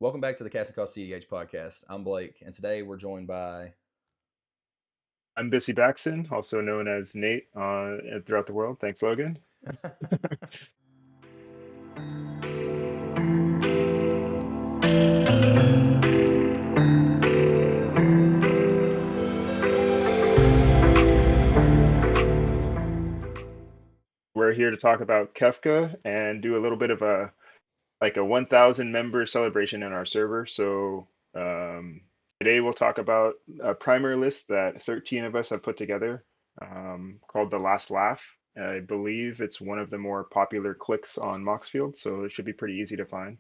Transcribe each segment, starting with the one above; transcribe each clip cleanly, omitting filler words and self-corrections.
Welcome back to the Casting Call cEDH podcast. I'm Blake, and today we're joined by. I'm BisyBackson, also known as Nate throughout the world. Thanks, Logan. We're here to talk about Kefka and do a little bit of a 1,000 member celebration in our server. So today we'll talk about a primary list that 13 of us have put together called The Last Laugh. I believe it's one of the more popular clicks on Moxfield, so it should be pretty easy to find.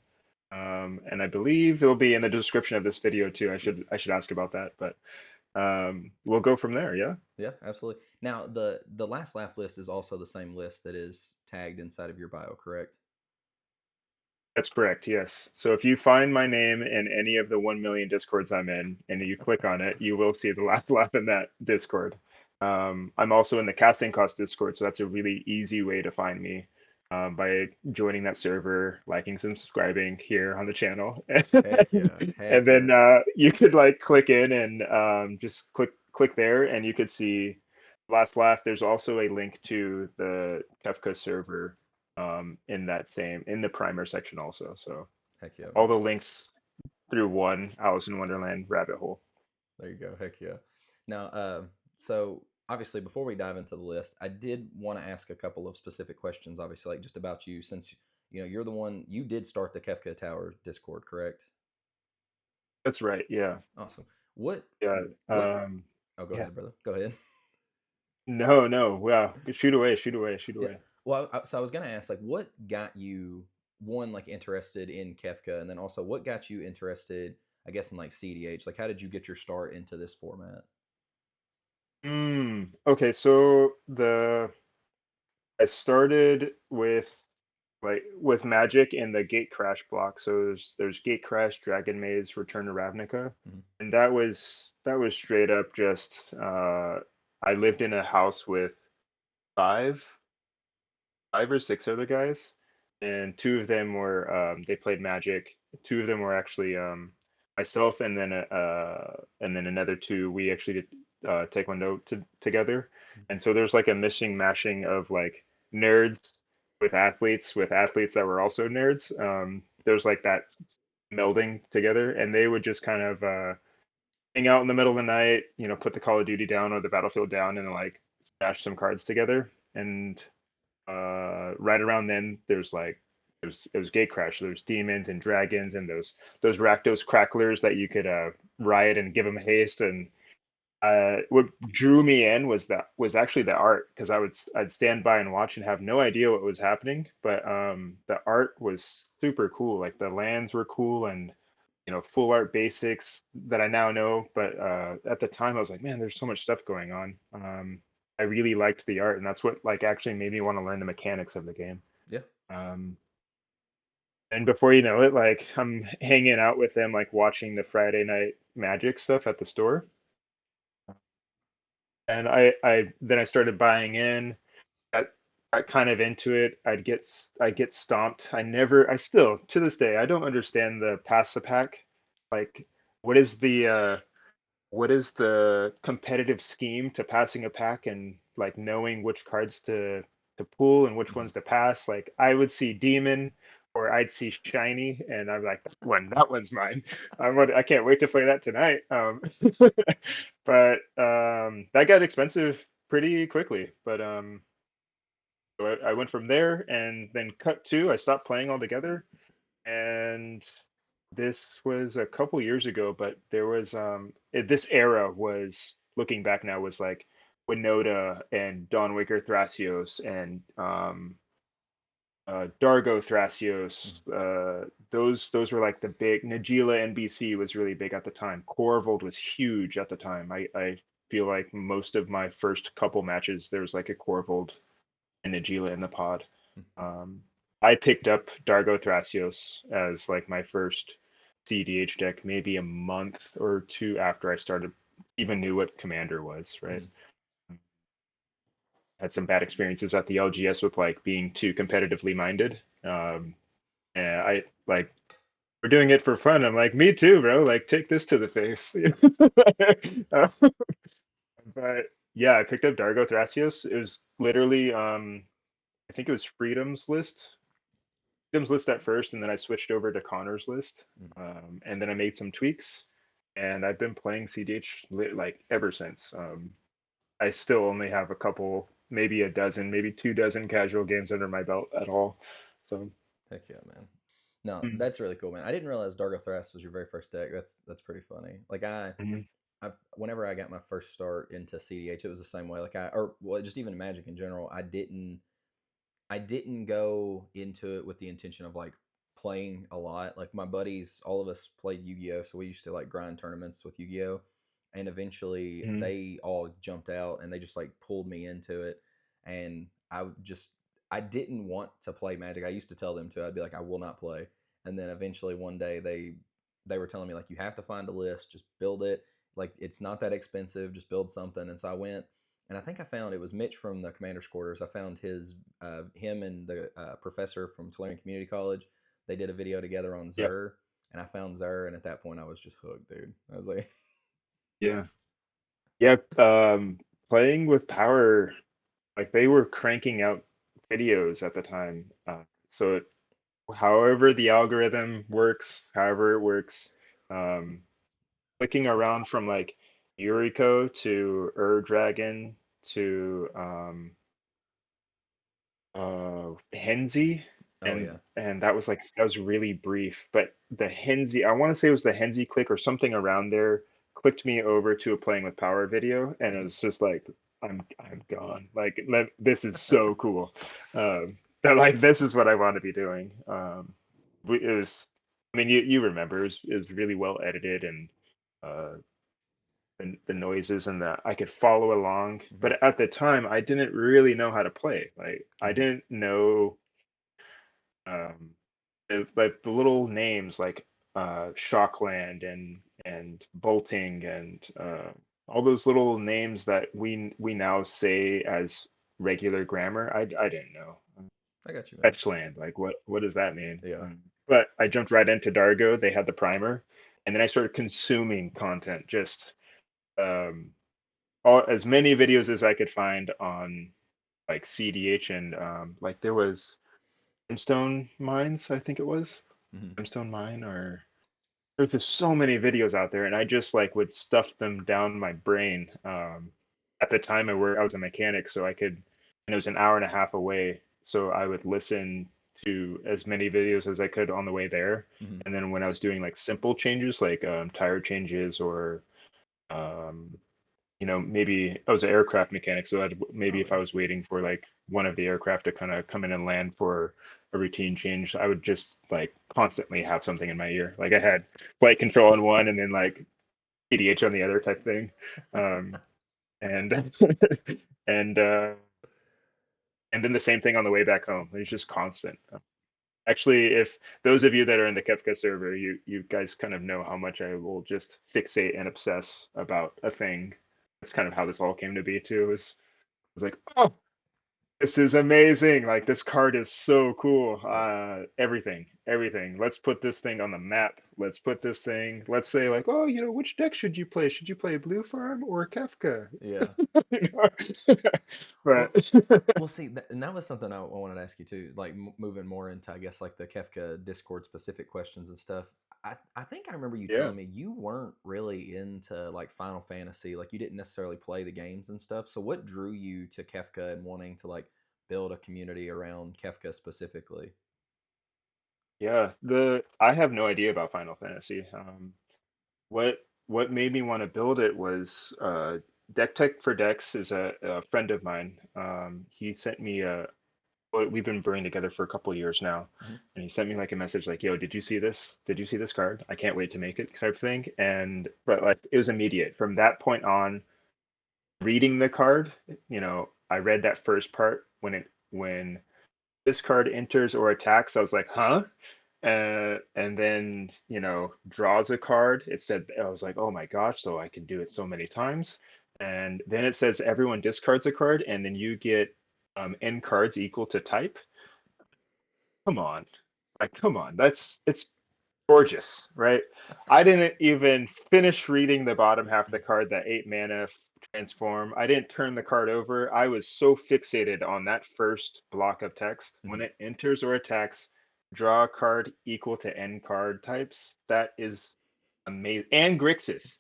And I believe it'll be in the description of this video too. I should ask about that, but we'll go from there. Yeah, Yeah, absolutely. Now, the last laugh list is also the same list that is tagged inside of your bio, correct? that's correct. Yes. So if you find my name in any of the 1 million discords I'm in, and you click on it, you will see the last laugh in that discord. I'm also in the casting cost discord, so that's a really easy way to find me by joining that server, liking, subscribing here on the channel, Heck yeah, and heck yeah. then you could like click in and just click there, and you could see last laugh. There's also a link to the Kefka server in the primer section also. So Heck yeah, all man. the links through one Alice in Wonderland rabbit hole. There you go. Heck yeah. Now, so obviously, before we dive into the list, I did want to ask a couple of specific questions. Obviously, like just about you, since you're the one you did start the Kefka Tower Discord, correct? That's right. Yeah. Awesome. What Yeah. what? Oh, go Yeah. ahead, brother. Go ahead. No, no. Wow. Shoot away, shoot away, shoot Yeah. away. Well, so I was gonna ask, like, what got you one like interested in Kefka, and then also what got you interested, I guess, in like cEDH? Like, how did you get your start into this format? Okay, so the I started with Magic in the Gate Crash block. So there's Gate Crash, Dragon Maze, Return to Ravnica, Mhm. and that was straight up just I lived in a house with five five or six other guys, and two of them were they played Magic. Two of them were actually myself, and then another two we actually did Taekwondo together. And so there's like a mishing mashing of like nerds with athletes that were also nerds. There's like that melding together, and they would just kind of hang out in the middle of the night, put the Call of Duty down or the Battlefield down, and like stash some cards together. And right around then there's Gatecrash, there's demons and dragons and those Rakdos cracklers that you could riot and give them haste. And what drew me in was actually the art, because I'd stand by and watch and have no idea what was happening, but the art was super cool. Like the lands were cool, and full art basics that I now know. But at the time, I was like, man, there's so much stuff going on. I really liked the art, and that's what like actually made me want to learn the mechanics of the game. Yeah. Um, and before you know it, like I'm hanging out with them, like watching the Friday night Magic stuff at the store. And I started buying in. Got kind of into it. I'd get stomped. I still to this day I don't understand the pass the pack. Like, what is the competitive scheme to passing a pack and like knowing which cards to pull and which Mhm. ones to pass? Like I would see demon or I'd see shiny, and I'm like, that one's mine. I can't wait to play that tonight. But that got expensive pretty quickly. But so I went from there, and then cut two. I stopped playing altogether, and this was a couple years ago. But there was this era was, looking back now, was like Winota and Dawnwaker Thrasios and Dargo Thrasios. Mhm. Those were like the big. Najeela NBC was really big at the time. Corvold was huge at the time. I feel like most of my first couple matches there was like a Corvold and Najeela in the pod. Um, I picked up Dargo Thrasios as like my first cEDH deck maybe a month or two after I started even knew what Commander was, right? Mhm. Had some bad experiences at the LGS with like being too competitively minded. And I like we're doing it for fun. I'm like, me too, bro. Like, take this to the face. Uh, but yeah, I picked up Dargo Thrasios. It was literally, I think it was Freedom's list at first, and then I switched over to Connor's list, Mm. and then I made some tweaks, and I've been playing CDH like ever since. I still only have a couple, maybe a dozen, maybe 2 dozen casual games under my belt at all. So, Heck yeah, man. No, mm, that's really cool, man. I didn't realize Dargo Thras was your very first deck. That's pretty funny. Like mhm, whenever I got my first start into CDH, it was the same way. Like or well, just even Magic in general, I didn't go into it with the intention of like playing a lot. Like my buddies, all of us played Yu-Gi-Oh, so we used to like grind tournaments with Yu-Gi-Oh, and eventually mhm, they all jumped out and they just like pulled me into it, and I didn't want to play Magic. I used to tell them to. I'd be like, I will not play, and then eventually one day they were telling me like you have to find a list, just build it. Like it's not that expensive, just build something. And so I went, and I think I found it was Mitch from the Commander's Quarters. I found him and the professor from Tulane Community College. They did a video together on yeah, Zur, and I found Zur, and at that point I was just hooked, dude. I was like, yeah, yeah. Playing with Power, like they were cranking out videos at the time. So however the algorithm works, however it works, um, clicking around from like Yuriko to Dragon to Henzi, oh yeah, and that was really brief. But the Henzi, I want to say it was the Henzi click or something around there, clicked me over to a playing with power video, and it was just like I'm gone. Like this is so cool. That like this is what I want to be doing. It was, I mean, you remember it was really well edited and uh the noises and the I could follow along. mm-hmm. But at the time, I didn't really know how to play. Like I Mm-hmm. didn't know um, like the little names like Shockland and Bolting and all those little names that we now say as regular grammar. I didn't know. I got you, man. Fetchland, like what does that mean? Yeah, But I jumped right into Dargo. They had the primer, and then I started consuming content just um as many videos as I could find on like cEDH and like there was Brimstone Mines, I think it was mm-hmm. Brimstone Mine, or there's just so many videos out there, and I just like would stuff them down my brain. At the time I was a mechanic, so I could, and it was an hour and a half away, so I would listen to as many videos as I could on the way there, Mm-hmm. and then when I was doing like simple changes like tire changes or um, maybe I was an aircraft mechanic, so maybe Oh if I yeah, was waiting for like one of the aircraft to kind of come in and land for a routine change, I would just like constantly have something in my ear. Like I had flight control on one and then like cEDH on the other type thing. And and and then the same thing on the way back home. It's just constant. Actually, if those of you that are in the Kefka server, you guys kind of know how much I will just fixate and obsess about a thing. That's kind of how this all came to be too. It was like, oh, this is amazing. Like this card is so cool. yeah, Everything. Let's put this thing on the map. Let's put this thing. Let's say like, oh, which deck should you play? Should you play Blue Farm or Kefka? yeah. You know? Well, But well, see, and that was something I wanted to ask you too. Like moving more into, I guess, like the Kefka Discord specific questions and stuff. I think I remember you yeah, telling me you weren't really into like Final Fantasy. Like you didn't necessarily play the games and stuff. So what drew you to Kefka and wanting to like build a community around Kefka specifically? yeah. The I have no idea about Final Fantasy. What made me want to build it was Deck Tech for Decks is a friend of mine. He sent me a well, we've been brewing together for a couple of years now, Mm-hmm. and he sent me like a message like, "Yo, did you see this? Did you see this card? I can't wait to make it," type thing. And but like it was immediate. From that point on, reading the card, I read that first part when this card enters or attacks. I was like, "Huh?" And then draws a card. It said I was like, "Oh my gosh!" So I can do it so many times. And then it says everyone discards a card, and then you get end cards equal to type. Come on, like come on, it's gorgeous, right? I didn't even finish reading the bottom half of the card, that 8 mana transform. I didn't turn the card over. I was so fixated on that first block of text. When Mhm. it enters or attacks, draw a card equal to end card types. That is amazing. And Grixis.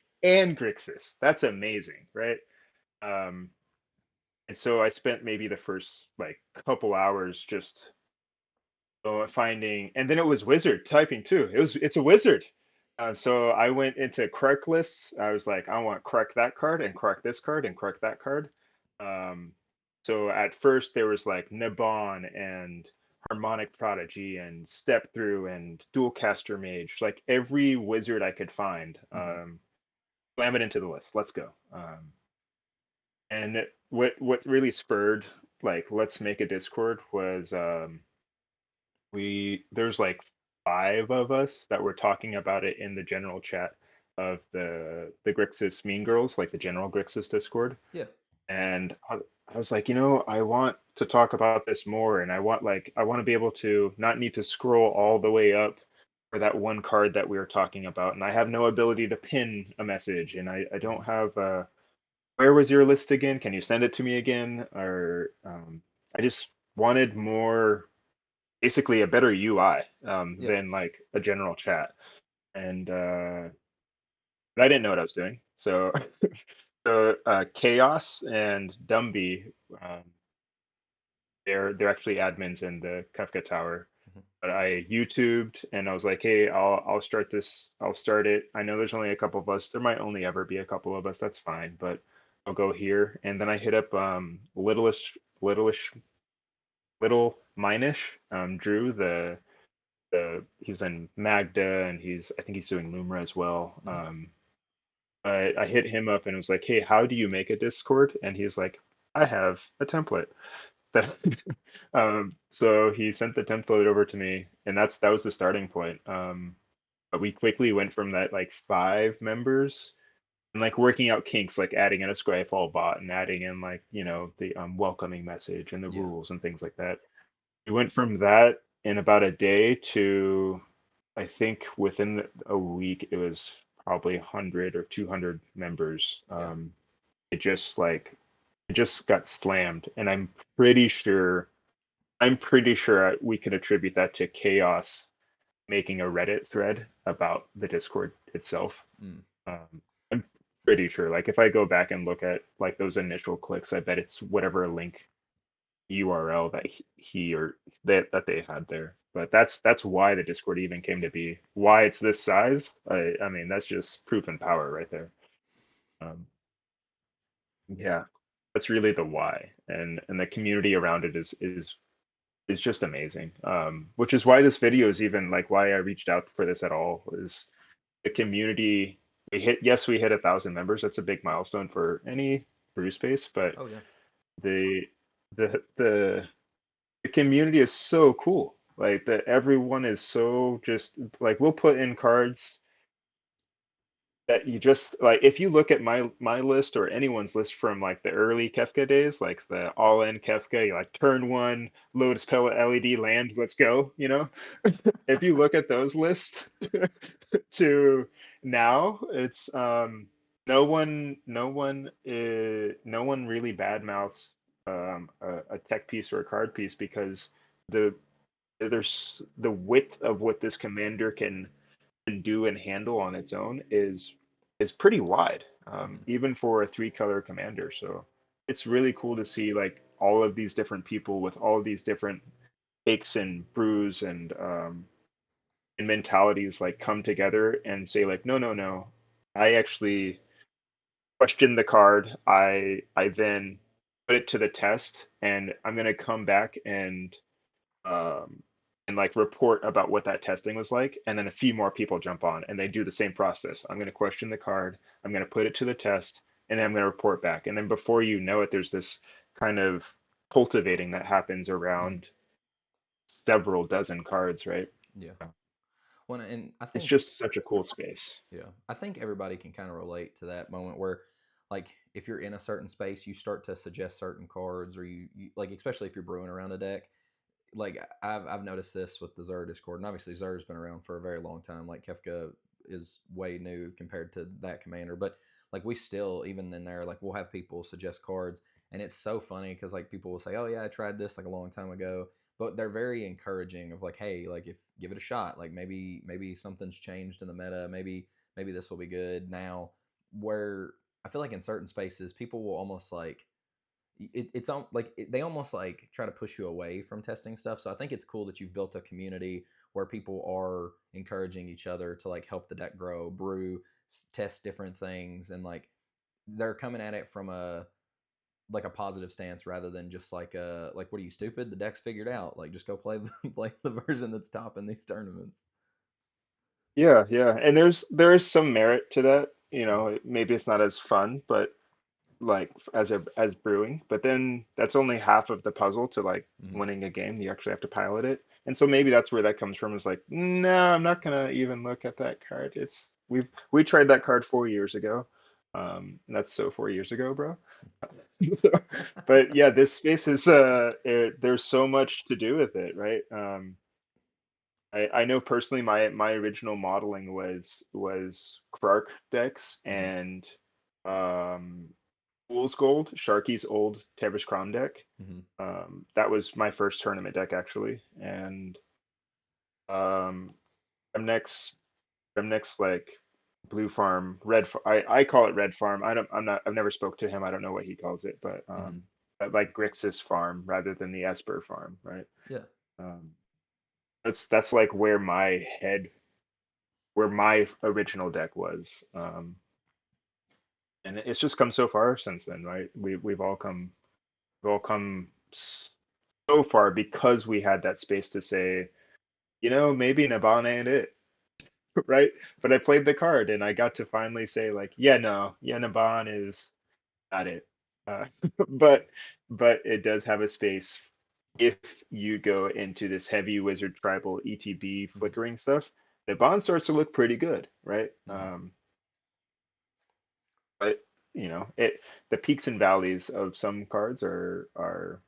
That's amazing, right? Um, and so I spent maybe the first like couple hours just finding, and then it was wizard typing too. It's a wizard. So I went into correct lists. I was like, I want correct that card and correct this card and correct that card. Um, so at first there was like Nabon and Harmonic Prodigy and Step Through and Dual Caster Mage, like every wizard I could find. Mhm. Slam it into the list. Let's go. And what really spurred like let's make a Discord was there's like 5 of us that were talking about it in the general chat of the Grixis Mean Girls, like the general Grixis Discord. Yeah. And I was like, you know, I want to talk about this more, and I want to be able to not need to scroll all the way up for that one card that we were talking about, and I have no ability to pin a message, and I don't Mhm. have where was your list again? Can you send it to me again? Or I just wanted more, basically a better UI Yeah. than like a general chat. And but I didn't know what I was doing. So Chaos and Dumby, um, they're actually admins in the Kefka Tower. Mhm. But I YouTubed and I was like, hey, I'll start this. I'll start it. I know there's only a couple of us. There might only ever be a couple of us. That's fine. But I'll go here. And then I hit up little Minish, Drew, he's in Magda and I think he's doing Lumra as well. Mhm. I hit him up and was like, hey, how do you make a Discord? And he's like, I have a template. That so he sent the template over to me, and that was the starting point. But we quickly went from that like 5 members and like working out kinks, like adding in a Scryfall bot and adding in like, you know, the welcoming message and the Yeah. rules and things like that. We went from that in about a day to, I think within a week, it was probably 100 or 200 members. Yeah. It just got slammed, and I'm pretty sure we can attribute that to Chaos making a Reddit thread about the Discord itself. Mm. I'm pretty sure. Like if I go back and look at like those initial clicks, I bet it's whatever link URL that he or that they had there. But that's why the Discord even came to be. Why it's this size? I mean that's just proof and power right there. Um, yeah, that's really the why, and the community around it is just amazing. Which is why this video is even like why I reached out for this at all is the community. We hit 1,000 members. That's a big milestone for any brew space, but Oh yeah. the the the the community is so cool. Like that everyone is so just like we'll put in cards that you just like if you look at my list or anyone's list from like the early Kefka days, like the all in Kefka, you like turn one, Lotus Pellet LED land, let's go, you know? If you look at those lists to now, it's no one really badmouths a tech piece or a card piece because the there's the width of what this commander can do and handle on its own is pretty wide, Mhm. even for a 3 color commander. So it's really cool to see like all of these different people with all of these different takes and brews and mentalities like come together and say like, no, no, no, I actually question the card. I then put it to the test, and I'm gonna come back um, and like report about what that testing was like, and then a few more people jump on and they do the same process. I'm going to question the card, I'm going to put it to the test, and then I'm going to report back. And then before you know it, there's this kind of cultivating that happens Mhm. around several dozen cards, right? Yeah. Well, and I It's think just such a cool space. yeah, I think everybody can kind of relate to that moment where, like, if you're in a certain space, you start to suggest certain cards, or you like, especially if you're brewing around a deck, like I've noticed this with the Xur Discord, and obviously Xur's been around for a very long time. Like Kefka is way new compared to that commander, but like we still, even in there, like we'll have people suggest cards, and it's so funny because like people will say, "Oh yeah, I tried this like a long time ago," but they're very encouraging of like, "Hey, like if give it a shot, like maybe something's changed in the meta, maybe this will be good now." Where I feel like in certain spaces, people will almost like they almost like try to push you away from testing stuff. So I think it's cool that you've built a community where people are encouraging each other to like help the deck grow, brew, test different things, and like they're coming at it from a like a positive stance rather than just like like, what are you, stupid? The deck's figured out. Like just go play play the version that's top in these tournaments. Yeah, yeah, and there is some merit to that. Mm-hmm. Maybe it's not as fun, but like as brewing, but then that's only half of the puzzle to like Mm-hmm. winning a game. You actually have to pilot it, and so maybe that's where that comes from. Is like, no, I'm not gonna even look at that card. We tried that card 4 years ago, and that's so 4 years ago, bro. But yeah, this space is there's so much to do with it, right? I know personally my original modeling was Krark decks Mm-hmm. and um Fool's Gold, Sharky's old Tevis Crown deck. Mm-hmm. That was my first tournament deck actually, and um, I'm next. I'm next like Blue Farm, I call it Red Farm. I'm not. I've never spoke to him. I don't know what he calls it, but Mm-hmm. I like Grixis Farm rather than the Esper Farm, right? Yeah. Um, that's like where my original deck was, and it's just come so far since then, right? We've all come so far because we had that space to say, maybe Nabana ain't it, right? But I played the card and I got to finally say like, yeah, no, yeah, Naban is not it. Uh, but but it does have a space if you go into this heavy wizard tribal ETB Mm-hmm. flickering stuff. Naban starts to look pretty good, right? Mm-hmm. But it the peaks and valleys of some cards are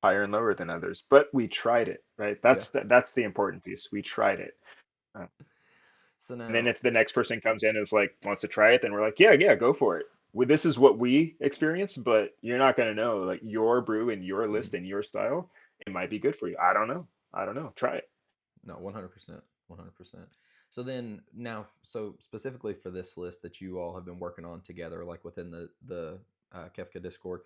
higher and lower than others. But we tried it, right? Yeah. That's the important piece. We tried it. Uh, So and then now. if the next person comes in and is like wants to try it, then we're like, yeah, yeah, go for it. This is what we experience, but you're not gonna know like your brew and your Mhm. list and your style. It might be good for you. I don't know. I don't know. Try it. No, 100%. 100%. So then now, so specifically for this list that you all have been working on together, like within the Kefka Discord,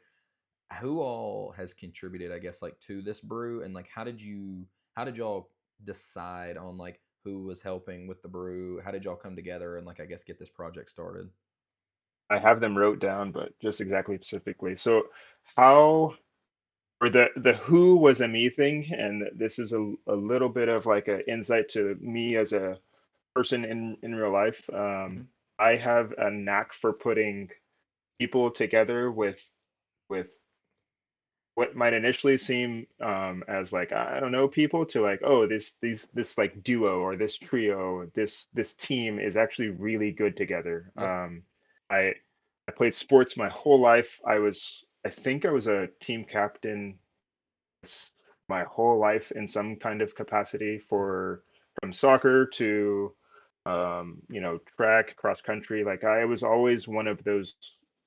who all has contributed, I guess, like to this brew, and like how did y'all decide on like who was helping with the brew? How did y'all come together and like I guess get this project started? I have them wrote down, but just exactly specifically. So how or the who was a me thing, and this is a little bit of like an insight to me as a person in real life. Mm-hmm. I have a knack for putting people together with what might initially seem as like I don't know people to like, oh, this like duo or this trio, this team is actually really good together. Yeah. I I played sports my whole life. I think I was a team captain my whole life in some kind of capacity, for from soccer to track, cross country. Like I was always one of those.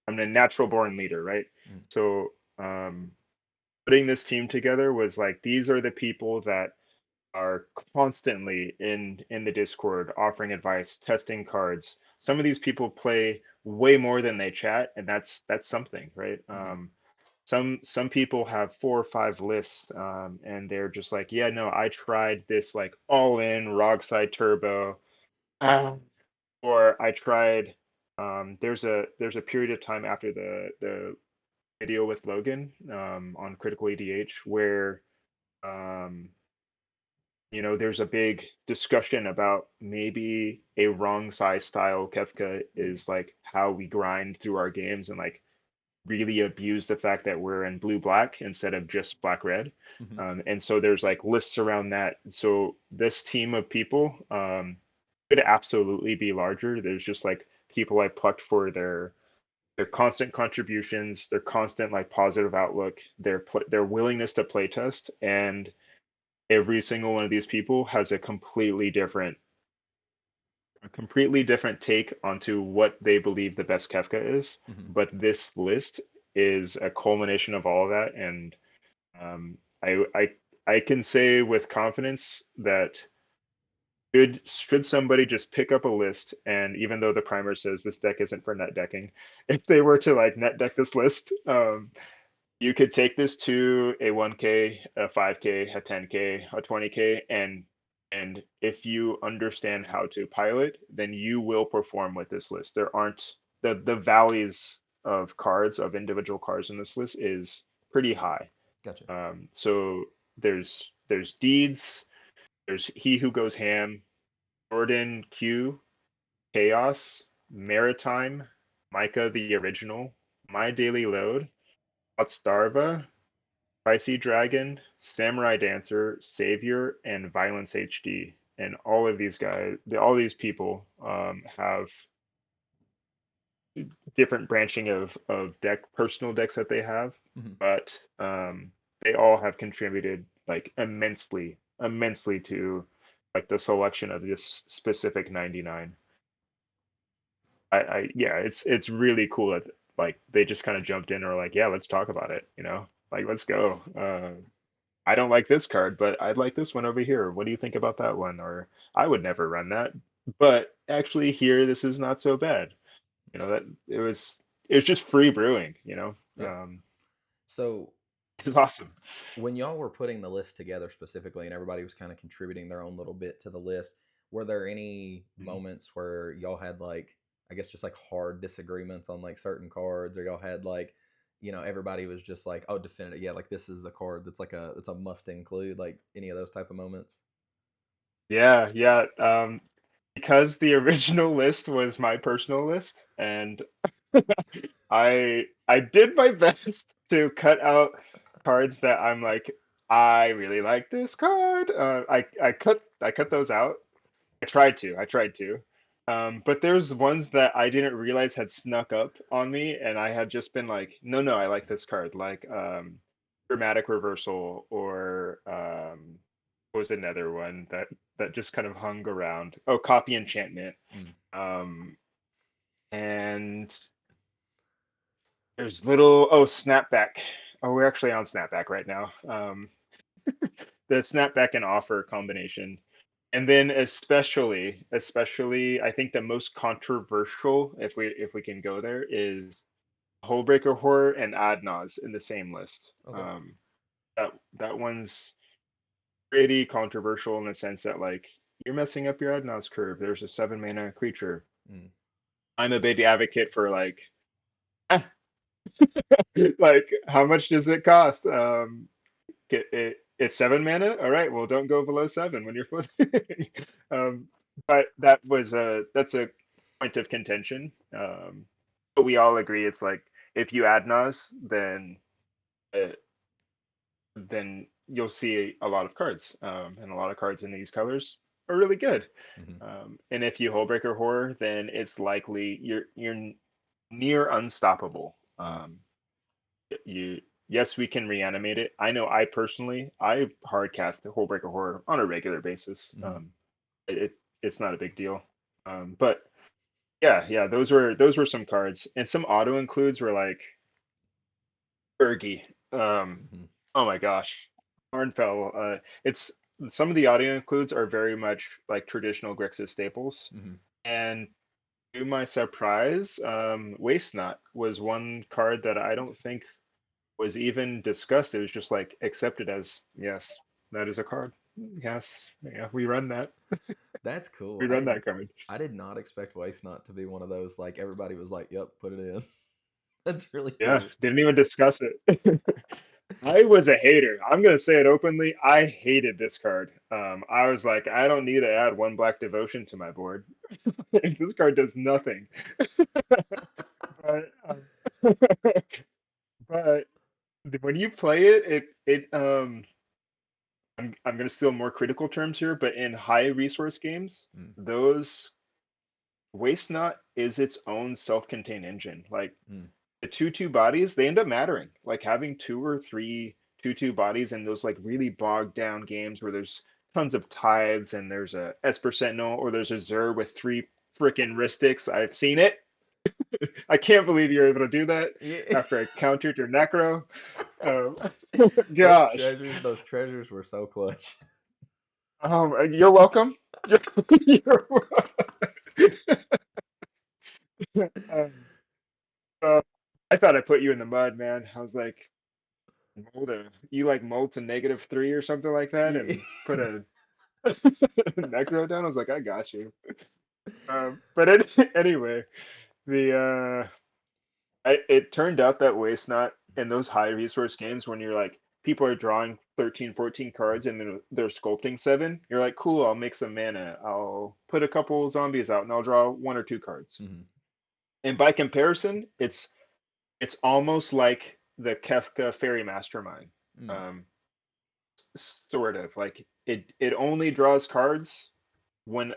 I'm a natural born leader, right? Mm-hmm. So putting this team together was like, these are the people that are constantly in the Discord offering advice, testing cards. Some of these people play way more than they chat, and that's something, right? Mm-hmm. Some people have 4 or 5 lists, and they're just like, yeah, no, I tried this like all in Rogside Turbo, uh, or I tried. There's a period of time after the video with Logan on Critical EDH where um, there's a big discussion about maybe a wrong size style Kefka is like how we grind through our games, and like really abuse the fact that we're in blue black instead of just black red. Mm-hmm. And so there's like lists around that. So this team of people could absolutely be larger. There's just like people I plucked for their constant contributions, their constant like positive outlook, their willingness to play test, and every single one of these people has a completely different take onto what they believe the best Kefka is. Hmm. But this list is a culmination of all of that, and um, I I I can say with confidence that should somebody just pick up a list, and even though the primer says this deck isn't for net decking, if they were to like net deck this list, you could take this to a 1K, a 5K, a 10K, a 20K, and if you understand how to pilot, then you will perform with this list. There aren't the valleys of cards of individual cards in this list is pretty high. Gotcha. So there's deeds, there's he who goes ham, Jordan Q, Chaos, Maritime, Micah the original, My Daily Load, Hotstarva, Spicy Dragon, Samurai Dancer, Savior, and Violence HD. And all of these guys, all these people have different branching of personal decks that they have, Hmm. but they all have contributed like immensely to like the selection of this specific 99. Yeah, it's really cool that like they just kind of jumped in and were like, yeah, let's talk about it, like let's go. I don't like this card, but I'd like this one over here. What do you think about that one? Or I would never run that, but actually here this is not so bad. That it was just free brewing. Yeah. So It's awesome. when y'all were putting the list together specifically, and everybody was kind of contributing their own little bit to the list, were there any Mhm. moments where y'all had like, I guess, just like hard disagreements on like certain cards, or y'all had like, everybody was just like, oh, definitive, yeah, like this is a card that's like it's a must include, like any of those type of moments? Yeah, yeah. Because the original list was my personal list, and I did my best to cut out cards that I'm like, I really like this card. I cut those out. I tried to. But there's ones that I didn't realize had snuck up on me, and I had just been like, no, no, I like this card, like dramatic reversal, or what was another one that just kind of hung around. Oh, copy enchantment. Mm. Um, and there's little snapback. Oh, we're actually on snapback right now. The snapback and offer combination. And then especially I think the most controversial, if we can go there, is Hullbreaker Horror and Adnaz in the same list. Okay. That one's pretty controversial in the sense that like you're messing up your Adnaz curve. There's a 7 mana creature. Mm. I'm a big advocate for like like how much does it cost? It's 7 mana. All right, well, don't go below seven when you're flipping. um, but that's a point of contention. But we all agree it's like if you add Nas, uh, then you'll see a lot of cards, and a lot of cards in these colors are really good. Hmm. And if you Hullbreaker Horror, then it's likely you're near unstoppable. Mm. You Yes, we can reanimate it. I know I personally I hard cast the Hullbreaker Horror on a regular basis. Hmm. It's not a big deal. But yeah, those were some cards, and some auto includes were like Bergie. Hmm. Oh my gosh, Arnfell. It's Some of the audio includes are very much like traditional Grixis staples, Hmm. and to my surprise, Waste Not was one card that I don't think was even discussed. It was just like accepted as yes, that is a card. Yes, yeah, we run that. That's cool. We run that card. I did not expect Waste Not to be one of those. Like everybody was like, "Yep, put it in." That's really Yeah, cool. didn't even discuss it. I was a hater. I'm gonna say it openly. I hated this card. I was like, I don't need to add one Black Devotion to my board. This card does nothing. But but when you play it, I'm gonna steal more critical terms here, but in high resource games, Mm. those Waste Not is its own self-contained engine. Like Mm. the two bodies, they end up mattering. Like having two or three. 2/2 bodies in those like really bogged down games where there's tons of tides and there's a Esper Sentinel or there's a Zur with 3 freaking Ristics. I've seen it. I can't believe you're able to do that Yeah. after I countered your Necro. Um, those gosh. treasures, those treasures were so clutch. You're welcome. You're um, uh, I thought I put you in the mud, man. I was like, you like mold to -3 or something like that, Yeah. and put a necro down. I was like, I got you. But anyway, the it turned out that waste not in those high resource games when you're like people are drawing 13, 14 cards and then they're sculpting 7. You're like, cool, I'll make some mana. I'll put a couple zombies out and I'll draw 1 or 2 cards. Mhm. And by comparison, it's almost like the Kefka Fairy Mastermind. Mm. Um, sort of like it only draws cards when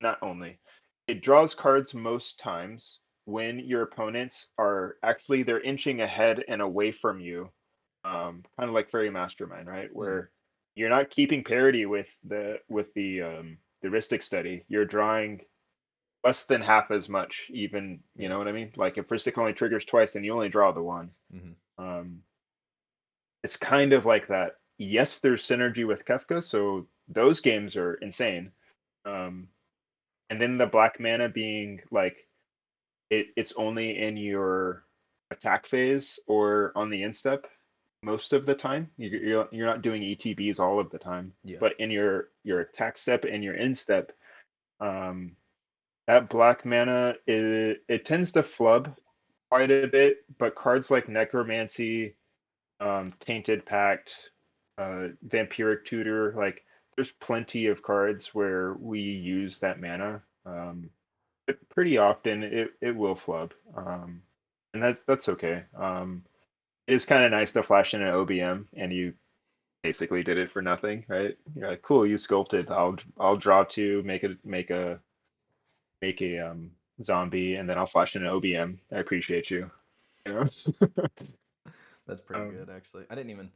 not only it draws cards most times when your opponents are actually they're inching ahead and away from you, kind of like Fairy Mastermind, right, Mm. where you're not keeping parity with the Ristic study. You're drawing less than half as much, even, you Yeah. know what I mean? Like if Ristic only triggers twice, then you only draw the one. Mhm. um it's kind of like that. Yes, there's synergy with Kefka, so those games are insane. um and then the black mana being like it's only in your attack phase or on the instep most of the time. You're not doing ETBs all of the time, Yeah. but in your attack step and your instep, um, that black mana it tends to flub quite a bit. But cards like Necromancy, Tainted Pact, Vampiric Tutor, like there's plenty of cards where we use that mana. But pretty often it will flub, and that's okay. It is kind of nice to flash in an OBM and you basically did it for nothing, right? You're like, cool, you sculpted. I'll draw 2, make a zombie, and then I'll flash in an OBM. I appreciate you. You know. That's pretty um, good, actually. I didn't even.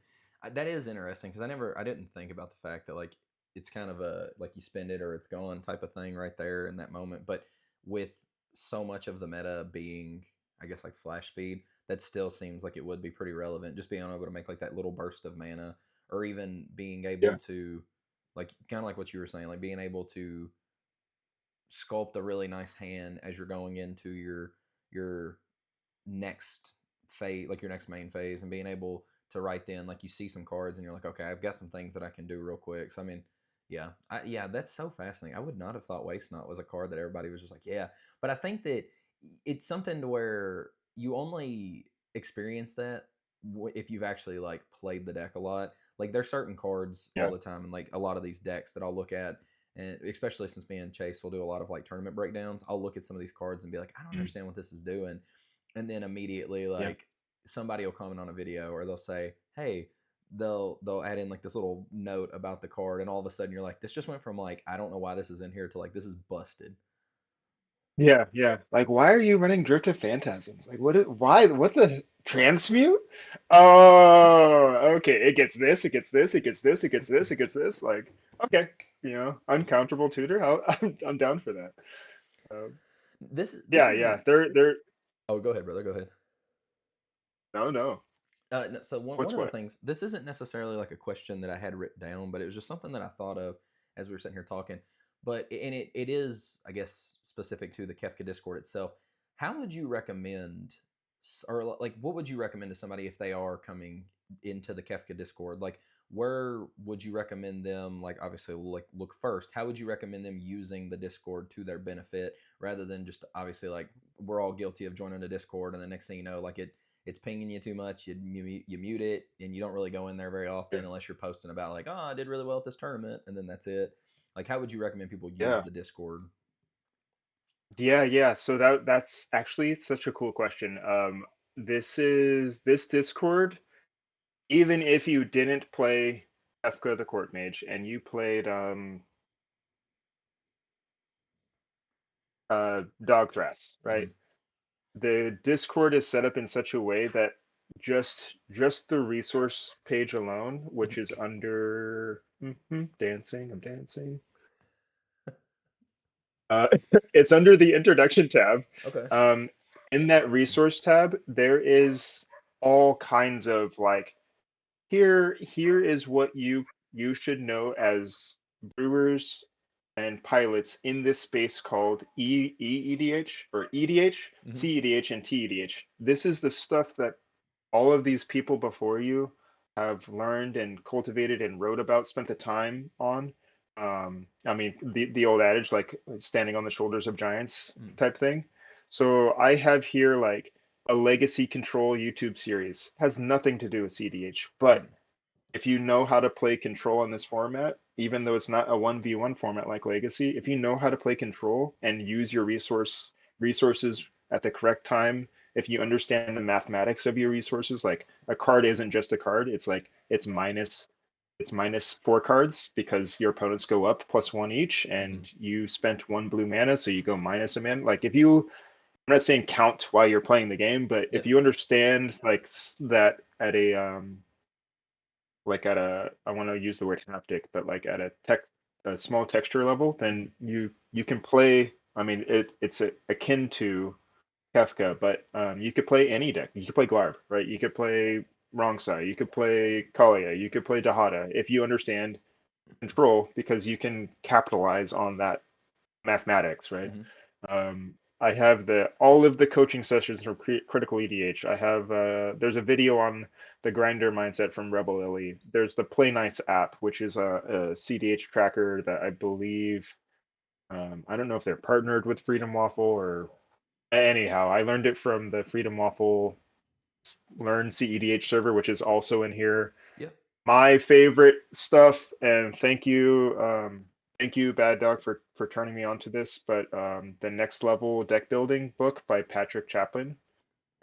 That is interesting because I didn't think about the fact that like it's kind of a like you spend it or it's gone type of thing right there in that moment. But with so much of the meta being, I guess, like flash speed, that still seems like it would be pretty relevant. Just being able to make like that little burst of mana, or even being able yeah, to, like, kind of like what you were saying, like being able to sculpt a really nice hand as you're going into your next phase, like your next main phase, and being able to right then, like you see some cards and you're like, okay, I've got some things that I can do real quick. So I mean, yeah, yeah, that's so fascinating. I would not have thought Waste Not was a card that everybody was just like, yeah, but I think that it's something to where you only experience that if you've actually like played the deck a lot. Like there's certain cards all yeah, the time, and like a lot of these decks that I'll look at, and especially since me and Chase will do a lot of like tournament breakdowns, I'll look at some of these cards and be like, I don't mm, understand what this is doing, and then immediately yeah, like somebody will comment on a video or they'll say, hey, they'll add in like this little note about the card, and all of a sudden you're like, this just went from like I don't know why this is in here to like this is busted. yeah, yeah. Like, why are you running Drift of Phantasms? Like, why? What the transmute? Oh, okay. It gets this. It gets this. It gets this. It gets this. It gets this. Like, okay, uncountable tutor. I'm down for that. Um, This yeah, yeah. isn't. They're. Oh, go ahead, brother. Go ahead. No, no. No, so one What's of the what? things, this isn't necessarily like a question that I had written down, but it was just something that I thought of as we were sitting here talking. But and it is, I guess, specific to the Kefka Discord itself. How would you recommend, or like, what would you recommend to somebody if they are coming into the Kefka Discord? Like, where would you recommend them? Like, obviously, like look first. How would you recommend them using the Discord to their benefit, rather than just obviously like we're all guilty of joining a Discord, and the next thing you know, like it's pinging you too much. You mute it, and you don't really go in there very Yeah, often unless you're posting about like, oh, I did really well at this tournament, and then that's it. Like, how would you recommend people use yeah, the Discord? yeah, yeah. So that's actually such a cool question. This Discord. Even if you didn't play Kefka the Court Mage and you played Dog Thras, right? Mm-hmm. The Discord is set up in such a way that just the resource page alone, which is Mhm. under dancing. I'm dancing. Uh, it's under the introduction tab. Okay. Um, in that resource tab, there is all kinds of like here is what you should know as brewers and pilots in this space called EEDH or EDH, Hmm. cEDH, and TEDH. This is the stuff that all of these people before you have learned and cultivated and wrote about, spent the time on. I mean, the old adage, like standing on the shoulders of giants Mm. type thing. So I have here like a legacy control YouTube series. Has nothing to do with cEDH, but Mm. if you know how to play control in this format, even though it's not a 1v1 format like Legacy, if you know how to play control and use your resources at the correct time, if you understand the mathematics of your resources, like a card isn't just a card, it's like it's minus 4 cards because your opponents go up +1 each, Hmm. and you spent 1 blue mana, so you go minus a mana. Like if you, I'm not saying count while you're playing the game, but Yeah. if you understand like that at a like at a, I want to use the word haptic, but like at a small texture level, Hmm. then you can play. I mean, it's akin to Kefka, but you could play any deck. You could play Glarb, right? You could play Wrong Side. You could play Kalia. You could play Dahada if you understand control, because you can capitalize on that mathematics, right? Hmm. I have the all of the coaching sessions from Critical EDH. I have there's a video on the grinder mindset from Rebel Lily. There's the Play Nice app, which is a CDH tracker that I believe I don't know if they're partnered with Freedom Waffle or anyhow. I learned it from the Freedom Waffle Learn cEDH server, which is also in here. Yeah. My favorite stuff, and thank you, Bad Dog, for turning me on to this. But the Next Level Deck Building book by Patrick Chaplin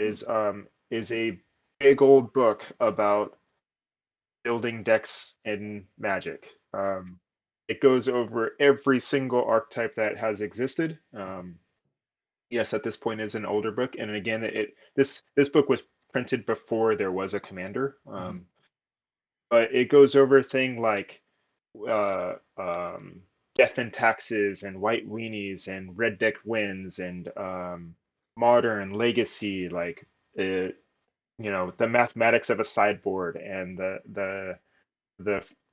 Mm. is a big old book about building decks in Magic. It goes over every single archetype that has existed. Yes, at this point is an older book, and again, this book was printed before there was a commander. Hmm. But it goes over thing like uh, um, death and taxes and white weenies and red deck wins and modern legacy, like the mathematics of a sideboard and the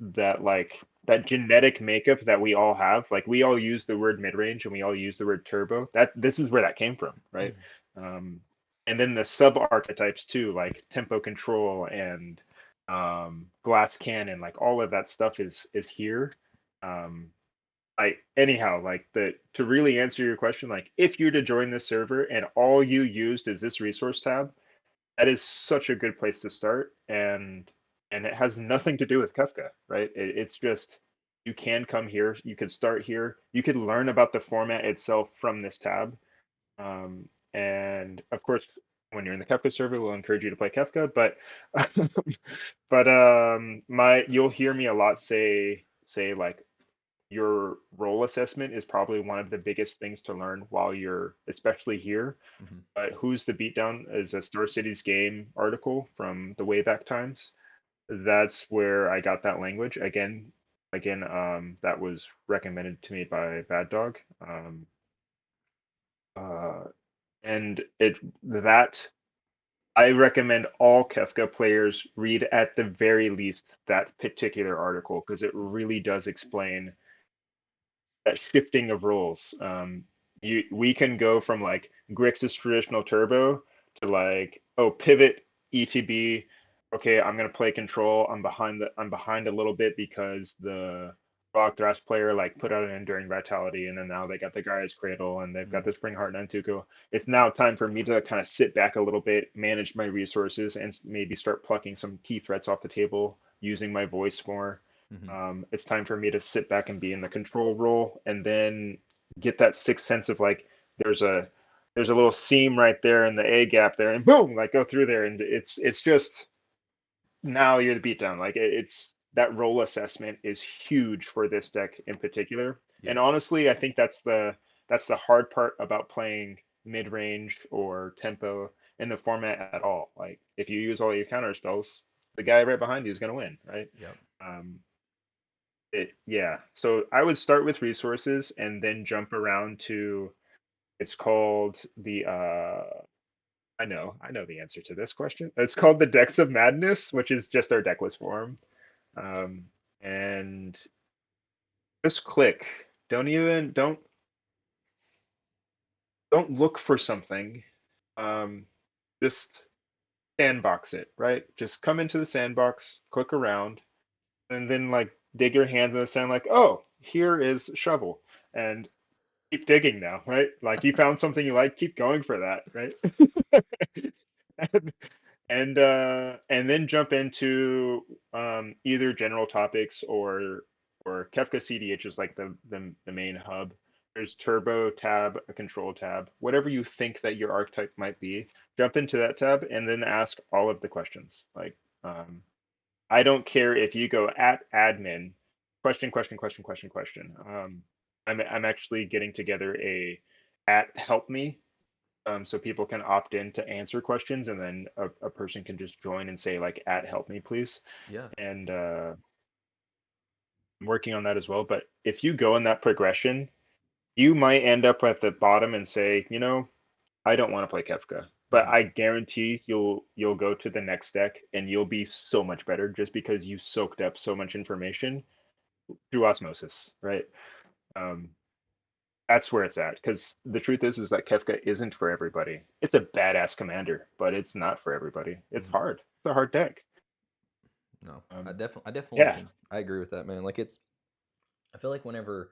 that like that genetic makeup that we all have. Like we all use the word mid range and we all use the word turbo. That this is where that came from, right? Um, and then the sub archetypes too, like tempo control and glass cannon, like all of that stuff is here. Um, I anyhow, like the to really answer your question, like if you're to join this server and all you used is this resource tab, that is such a good place to start, and it has nothing to do with Kafka, right? It's just you can come here, you could start here, you could learn about the format itself from this tab, and of course, when you're in the Kafka server, we'll encourage you to play Kafka, but but my you'll hear me a lot say like your role assessment is probably one of the biggest things to learn while you're especially here. Hmm. But Who's the Beatdown is a Star Cities game article from the way back times. That's where I got that language. That was recommended to me by Bad Dog. Uh, and it that I recommend all Kefka players read at the very least that particular article because it really does explain that shifting of roles. We can go from like Grixis traditional turbo to like, oh, pivot ETB. Okay, I'm gonna play control. I'm behind a little bit because the Rock Thrash player like put out an enduring vitality, and then now they got the Gaia's Cradle and they've got the Spring Heart Nantuko. It's now time for me to kind of sit back a little bit, manage my resources, and maybe start plucking some key threats off the table, using my voice more. Hmm. It's time for me to sit back and be in the control role, and then get that sixth sense of like there's a there's a little seam right there in the A gap there, and boom, like go through there, and it's just now you're the beatdown. Like it's that role assessment is huge for this deck in particular, Yeah. and honestly, I think that's the hard part about playing mid range or tempo in the format at all. Like if you use all your counter spells, the guy right behind you is going to win, right? Yep. Um, yeah. So I would start with resources and then jump around to, it's called the I know the answer to this question. It's called the Decks of Madness, which is just our decklist form. Um, and just click. Don't look for something. Just sandbox it, right? Just come into the sandbox, click around, and then like dig your hands in the sand, like, oh, here is shovel, and keep digging now, right? Like you found something you like, keep going for that, right? and then jump into either general topics or Kefka cEDH is like the main hub. There's turbo tab, a control tab, whatever you think that your archetype might be. Jump into that tab and then ask all of the questions. Like I don't care if you go at admin, question. I'm actually getting together a at help me, so people can opt in to answer questions, and then a person can just join and say like at help me please. Yeah. And I'm working on that as well. But if you go in that progression, you might end up at the bottom and say, I don't want to play Kefka. But Mhm. I guarantee you'll go to the next deck and you'll be so much better just because you soaked up so much information through osmosis, right? Um, that's where it's at. Because the truth is that Kefka isn't for everybody. It's a badass commander, but it's not for everybody. It's Mhm. hard. It's a hard deck. No, Um, I definitely yeah. can. I agree with that, man. Like it's, I feel like whenever,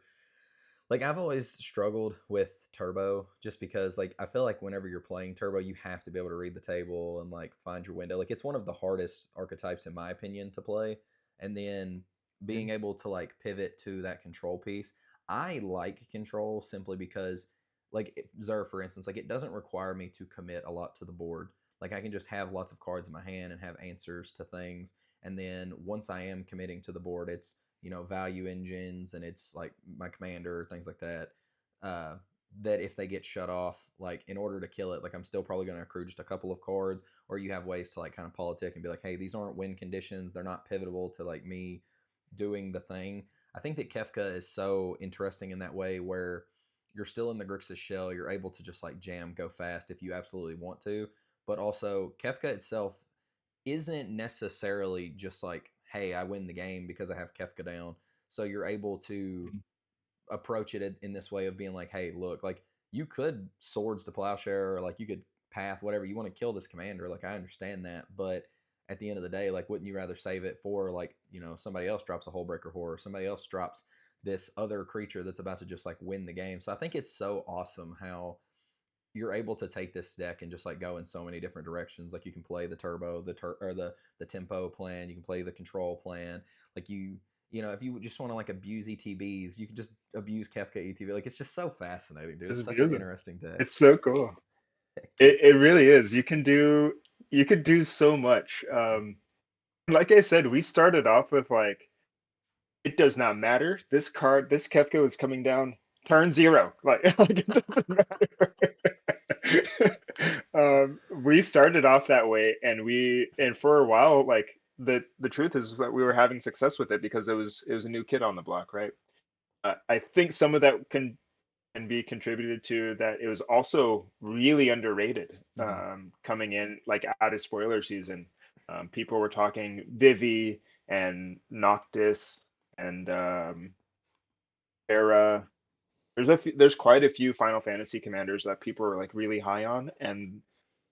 like I've always struggled with turbo just because like I feel like whenever you're playing turbo, you have to be able to read the table and like find your window. Like it's one of the hardest archetypes in my opinion to play. And then being Mhm. able to like pivot to that control piece. I like control simply because like Zer for instance, like it doesn't require me to commit a lot to the board. Like I can just have lots of cards in my hand and have answers to things. And then once I am committing to the board, it's value engines and it's like my commander, things like that. Uh, that if they get shut off, like in order to kill it, like I'm still probably going to accrue just a couple of cards, or you have ways to like kind of politic and be like, hey, these aren't win conditions, they're not pivotal to like me doing the thing. I think that Kefka is so interesting in that way where you're still in the Grixis shell, you're able to just like jam, go fast if you absolutely want to, but also Kefka itself isn't necessarily just like, hey, I win the game because I have Kefka down. So you're able to approach it in this way of being like, hey, look, like you could swords to plowshare, or like you could path whatever you want to kill this commander. Like I understand that, but at the end of the day, like wouldn't you rather save it for like somebody else drops a Hullbreaker Horror, somebody else drops this other creature that's about to just like win the game. So I think it's so awesome how you're able to take this deck and just like go in so many different directions. Like you can play the turbo, or the tempo plan. You can play the control plan. Like if you just want to like abuse ETBs, you can just abuse Kefka ETB. Like it's just so fascinating, dude. It's It's such an beautiful. interesting deck. It's so cool. It really is. You could do so much. Like I said, we started off with like it does not matter. This card, this Kefka is coming down turn zero. Like it doesn't matter. We started off that way, and for a while, like the truth is that we were having success with it because it was a new kid on the block, right? I think some of that can be contributed to that it was also really underrated Mm-hmm. coming in like out of spoiler season. People were talking Vivi and Noctis and Terra. There's quite a few Final Fantasy commanders that people are like really high on, and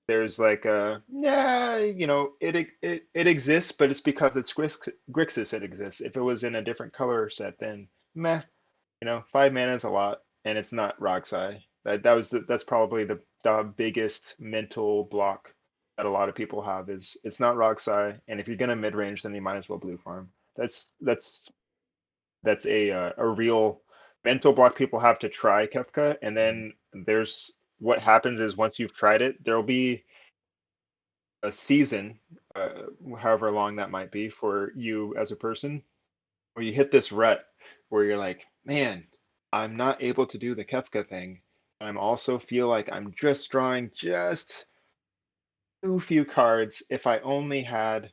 there's like yeah, it exists, but it's because it's Grixis it exists. If it was in a different color set, then meh, 5 mana is a lot, and it's not Roxai. That's probably the biggest mental block that a lot of people have is it's not Roxai, and if you're gonna mid range, then you might as well blue farm. That's a real mental block people have to try Kefka, and Mm-hmm. then there's what happens is once you've tried it, there'll be a season, however long that might be for you as a person, where you hit this rut where you're like, man, I'm not able to do the Kefka thing. I'm also feel like I'm just drawing just too few cards. If I only had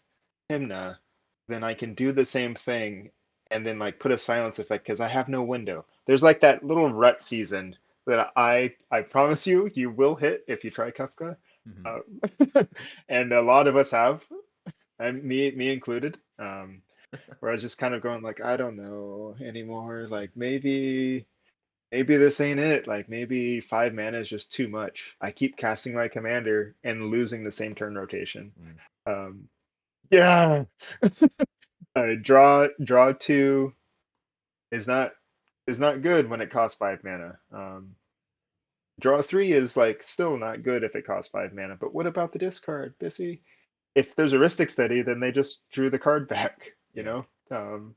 Hymna, then I can do the same thing and then like put a silence effect because I have no window. There's like that little rut season that I promise you you will hit if you try Kafka. Hmm. Uh, and a lot of us have, and me included. Where I was just kind of going like, I don't know anymore. Like maybe this ain't it. Like maybe 5 mana is just too much. I keep casting my commander and losing the same turn rotation. Mm. Um, yeah. Draw two is not good when it costs 5 mana. Draw three is like still not good if it costs 5 mana. But what about the discard, Bissy? If there's a Ristic Study, then they just drew the card back. You Yeah. know.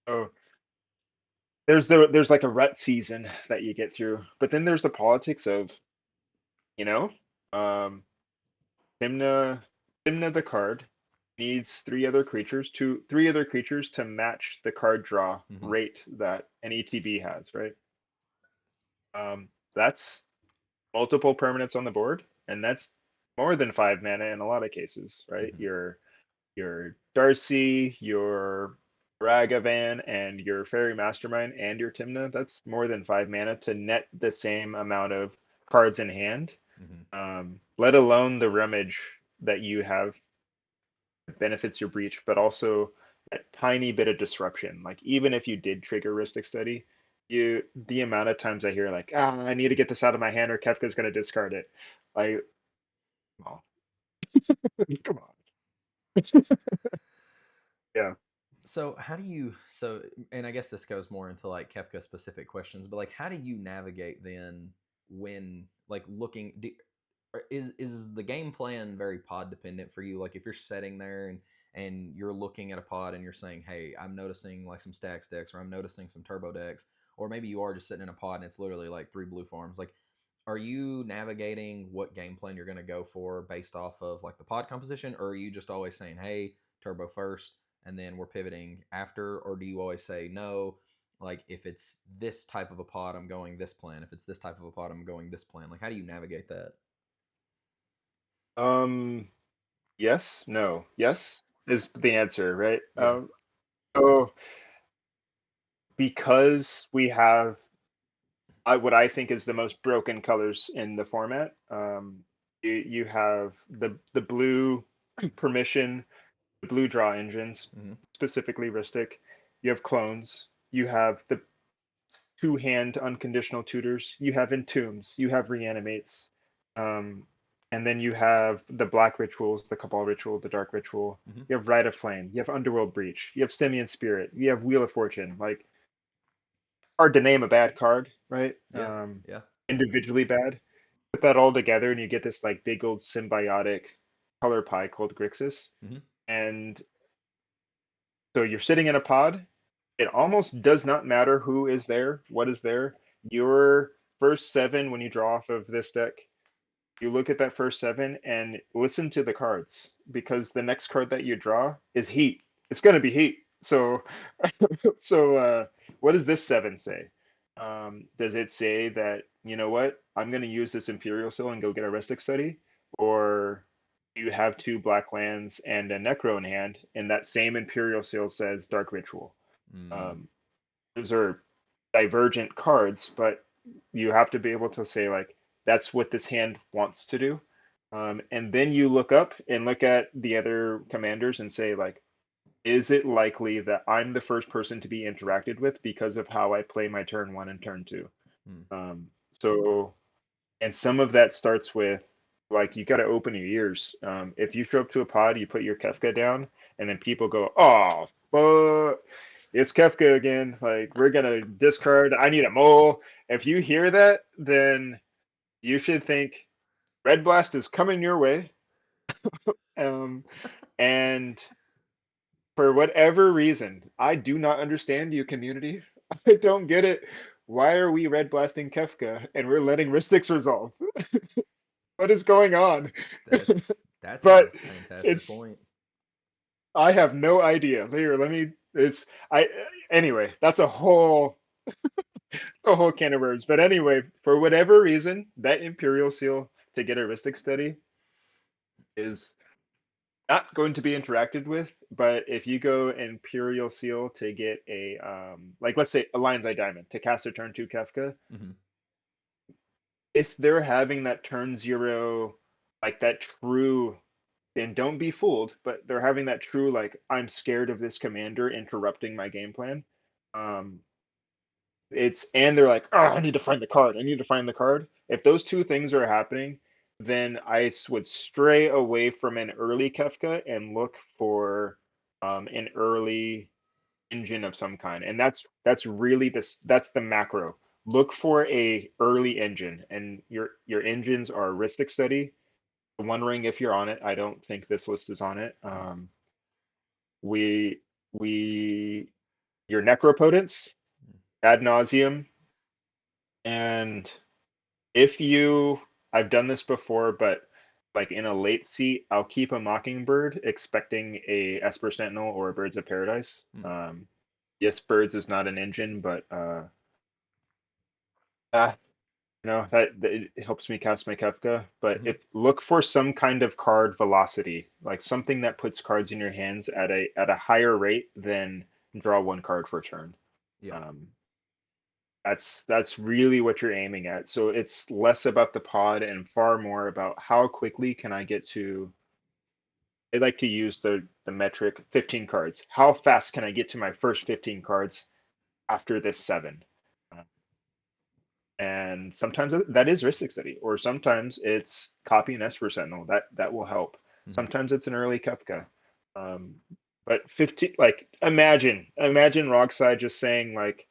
So there's like a rut season that you get through, but then there's the politics of you know, um, Hymna Hymna the card needs three other creatures to match the card draw Hmm. rate that an ETB has, right? That's multiple permanents on the board, and that's more than 5 mana in a lot of cases, right? Hmm. Your Darcy, your Ragavan, and your Fairy Mastermind and your Timna, that's more than 5 mana to net the same amount of cards in hand. Hmm. Let alone the rummage that you have that benefits your breach, but also that tiny bit of disruption. Like even if you did trigger Ristic Study, the amount of times I hear like, I need to get this out of my hand or Kefka's gonna discard it. Like, oh, come on. Yeah. So how do you so and I guess this goes more into like Kefka specific questions, but like how do you navigate then when like looking is the game plan very pod dependent for you? Like if you're sitting there and you're looking at a pod and you're saying, "Hey, I'm noticing like some stacks decks or I'm noticing some turbo decks," or maybe you are just sitting in a pod and it's literally like three blue farms. Like are you navigating what game plan you're going to go for based off of like the pod composition, or are you just always saying, "Hey, turbo first and then we're pivoting after," or do you always say no, like if it's this type of a pod I'm going this plan, if it's this type of a pod I'm going this plan? Like how do you navigate that? Um, yes, no, yes is the answer, right? Yeah. So because we have what I think is the most broken colors in the format, you have the blue permission, the blue draw engines, Hmm. specifically Ristic. You have clones. You have the two-hand unconditional tutors. You have entombs. You have reanimates. Um, and then you have the black rituals, the Cabal ritual, the dark ritual. Hmm. You have Rite of Flame. You have Underworld Breach. You have Stemian Spirit. You have Wheel of Fortune. Like hard to name a bad card, right? Yeah. Yeah. Individually bad. Put that all together and you get this like big old symbiotic color pie called Grixis. Hmm. And so you're sitting in a pod. It almost does not matter who is there, what is there. Your first seven, when you draw off of this deck, you look at that first seven and listen to the cards because the next card that you draw is heat. It's going to be heat. So, so what does this seven say? Does it say that, you know what, I'm going to use this Imperial Seal and go get a Ristic Study? Or you have two black lands and a Necro in hand, and that same Imperial Seal says Dark Ritual? Mm. Um, those are divergent cards, but you have to be able to say like that's what this hand wants to do. And then you look up and look at the other commanders and say like, is it likely that I'm the first person to be interacted with because of how I play my turn one and turn two? Mm. Um, so, and some of that starts with like you got to open your ears. If you show up to a pod, you put your Kefka down, and then people go, "Oh, but it's Kefka again. Like we're gonna discard. I need a mole." If you hear that, then you should think Red Blast is coming your way. Um, and for whatever reason, I do not understand you, community. I don't get it. Why are we red blasting Kefka and we're letting Rystix resolve? What is going on? That's But a fantastic it's point. I have no idea. Here, let me. It's I. Anyway, that's a whole can of worms. But anyway, for whatever reason, that Imperial Seal to get a Ristic Study, is not going to be interacted with, but if you go Imperial Seal to get a like let's say a Lion's Eye Diamond to cast a turn 2 Kefka, Mm-hmm. if they're having that turn 0 like that true, and don't be fooled, but they're having that true like I'm scared of this commander interrupting my game plan. Um it's and they're like, oh, I need to find the card. I need to find the card. If those two things are happening, then would stray away from an early Kefka and look for an early engine of some kind. And that's really this that's the macro. Look for a early engine, and your engines are Ristic Study. I'm wondering if you're on it. I don't think this list is on it. We we your Necropotence, Ad Nauseum, and if you I've done this before, but like in a late seat, I'll keep a Mockingbird expecting a Esper Sentinel or a Birds of Paradise. Mm. Yes, Birds is not an engine, but uh that it helps me cast my Kefka. But Mm-hmm. if look for some kind of card velocity, like something that puts cards in your hands at a higher rate than draw one card for a turn. Yeah. Um, that's really what you're aiming at. So it's less about the pod and far more about how quickly can I get to. I like to use the metric 15 cards. How fast can I get to my first 15 cards after this 7? Uh, and sometimes that is Ristic Study, or sometimes it's copy an Esper Sentinel. That will help. Mm-hmm. Sometimes it's an early Kefka. Um, but 15, like imagine Rockside just saying like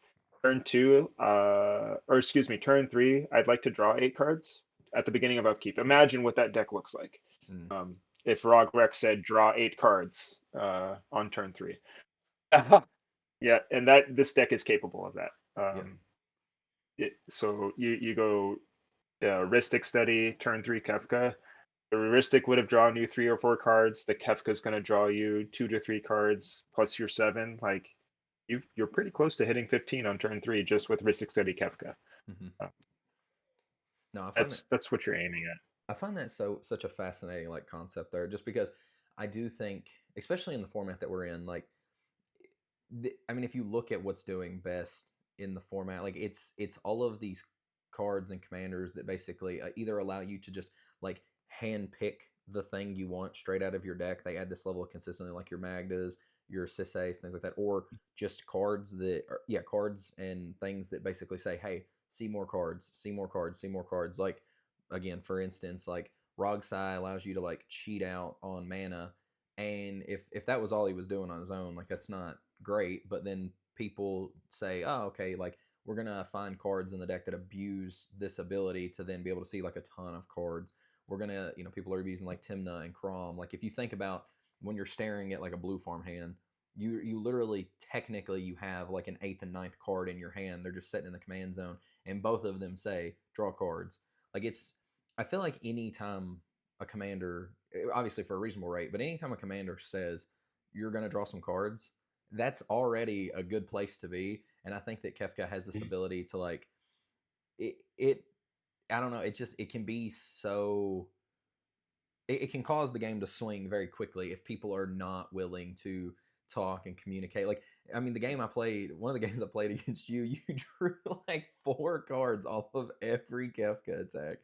turn 2, or excuse me, turn 3, I'd like to draw 8 cards at the beginning of upkeep. Imagine what that deck looks like. Mm. If Rogrek said draw 8 cards on turn 3. Yeah, and that this deck is capable of that. Yeah. So you go Ristic Study, turn 3 Kefka. The Ristic would have drawn you 3 or 4 cards. The Kefka's going to draw you 2 to 3 cards plus your 7. Like you're pretty close to hitting 15 on turn 3 just with Ristic Study Kefka. Mm-hmm. Uh, No, I find that that's what you're aiming at. I find that such a fascinating like concept there, just because I do think, especially in the format that we're in, like I mean, if you look at what's doing best in the format, like it's all of these cards and commanders that basically either allow you to just like hand pick the thing you want straight out of your deck. They add this level of consistency, like your Magdas, your cEDH, things like that, or just cards that are, yeah, cards and things that basically say, hey, see more cards, see more cards, see more cards. Like again, for instance, like Rogsai allows you to like cheat out on mana, and if that was all he was doing on his own, like that's not great. But then people say, oh, okay, like we're gonna find cards in the deck that abuse this ability to then be able to see like a ton of cards. We're gonna, people are abusing like Timna and Crom. Like if you think about when you're staring at like a blue farm hand, you literally technically you have like an eighth and ninth card in your hand. They're just sitting in the command zone, and both of them say draw cards. Like it's, I feel like anytime a commander, obviously for a reasonable rate, but anytime a commander says you're going to draw some cards, that's already a good place to be. And I think that Kefka has this ability to like it I don't know, it can be so it can cause the game to swing very quickly if people are not willing to talk and communicate. Like, I mean, the game I played, one of the games I played against you, you drew like 4 cards off of every Kefka attack.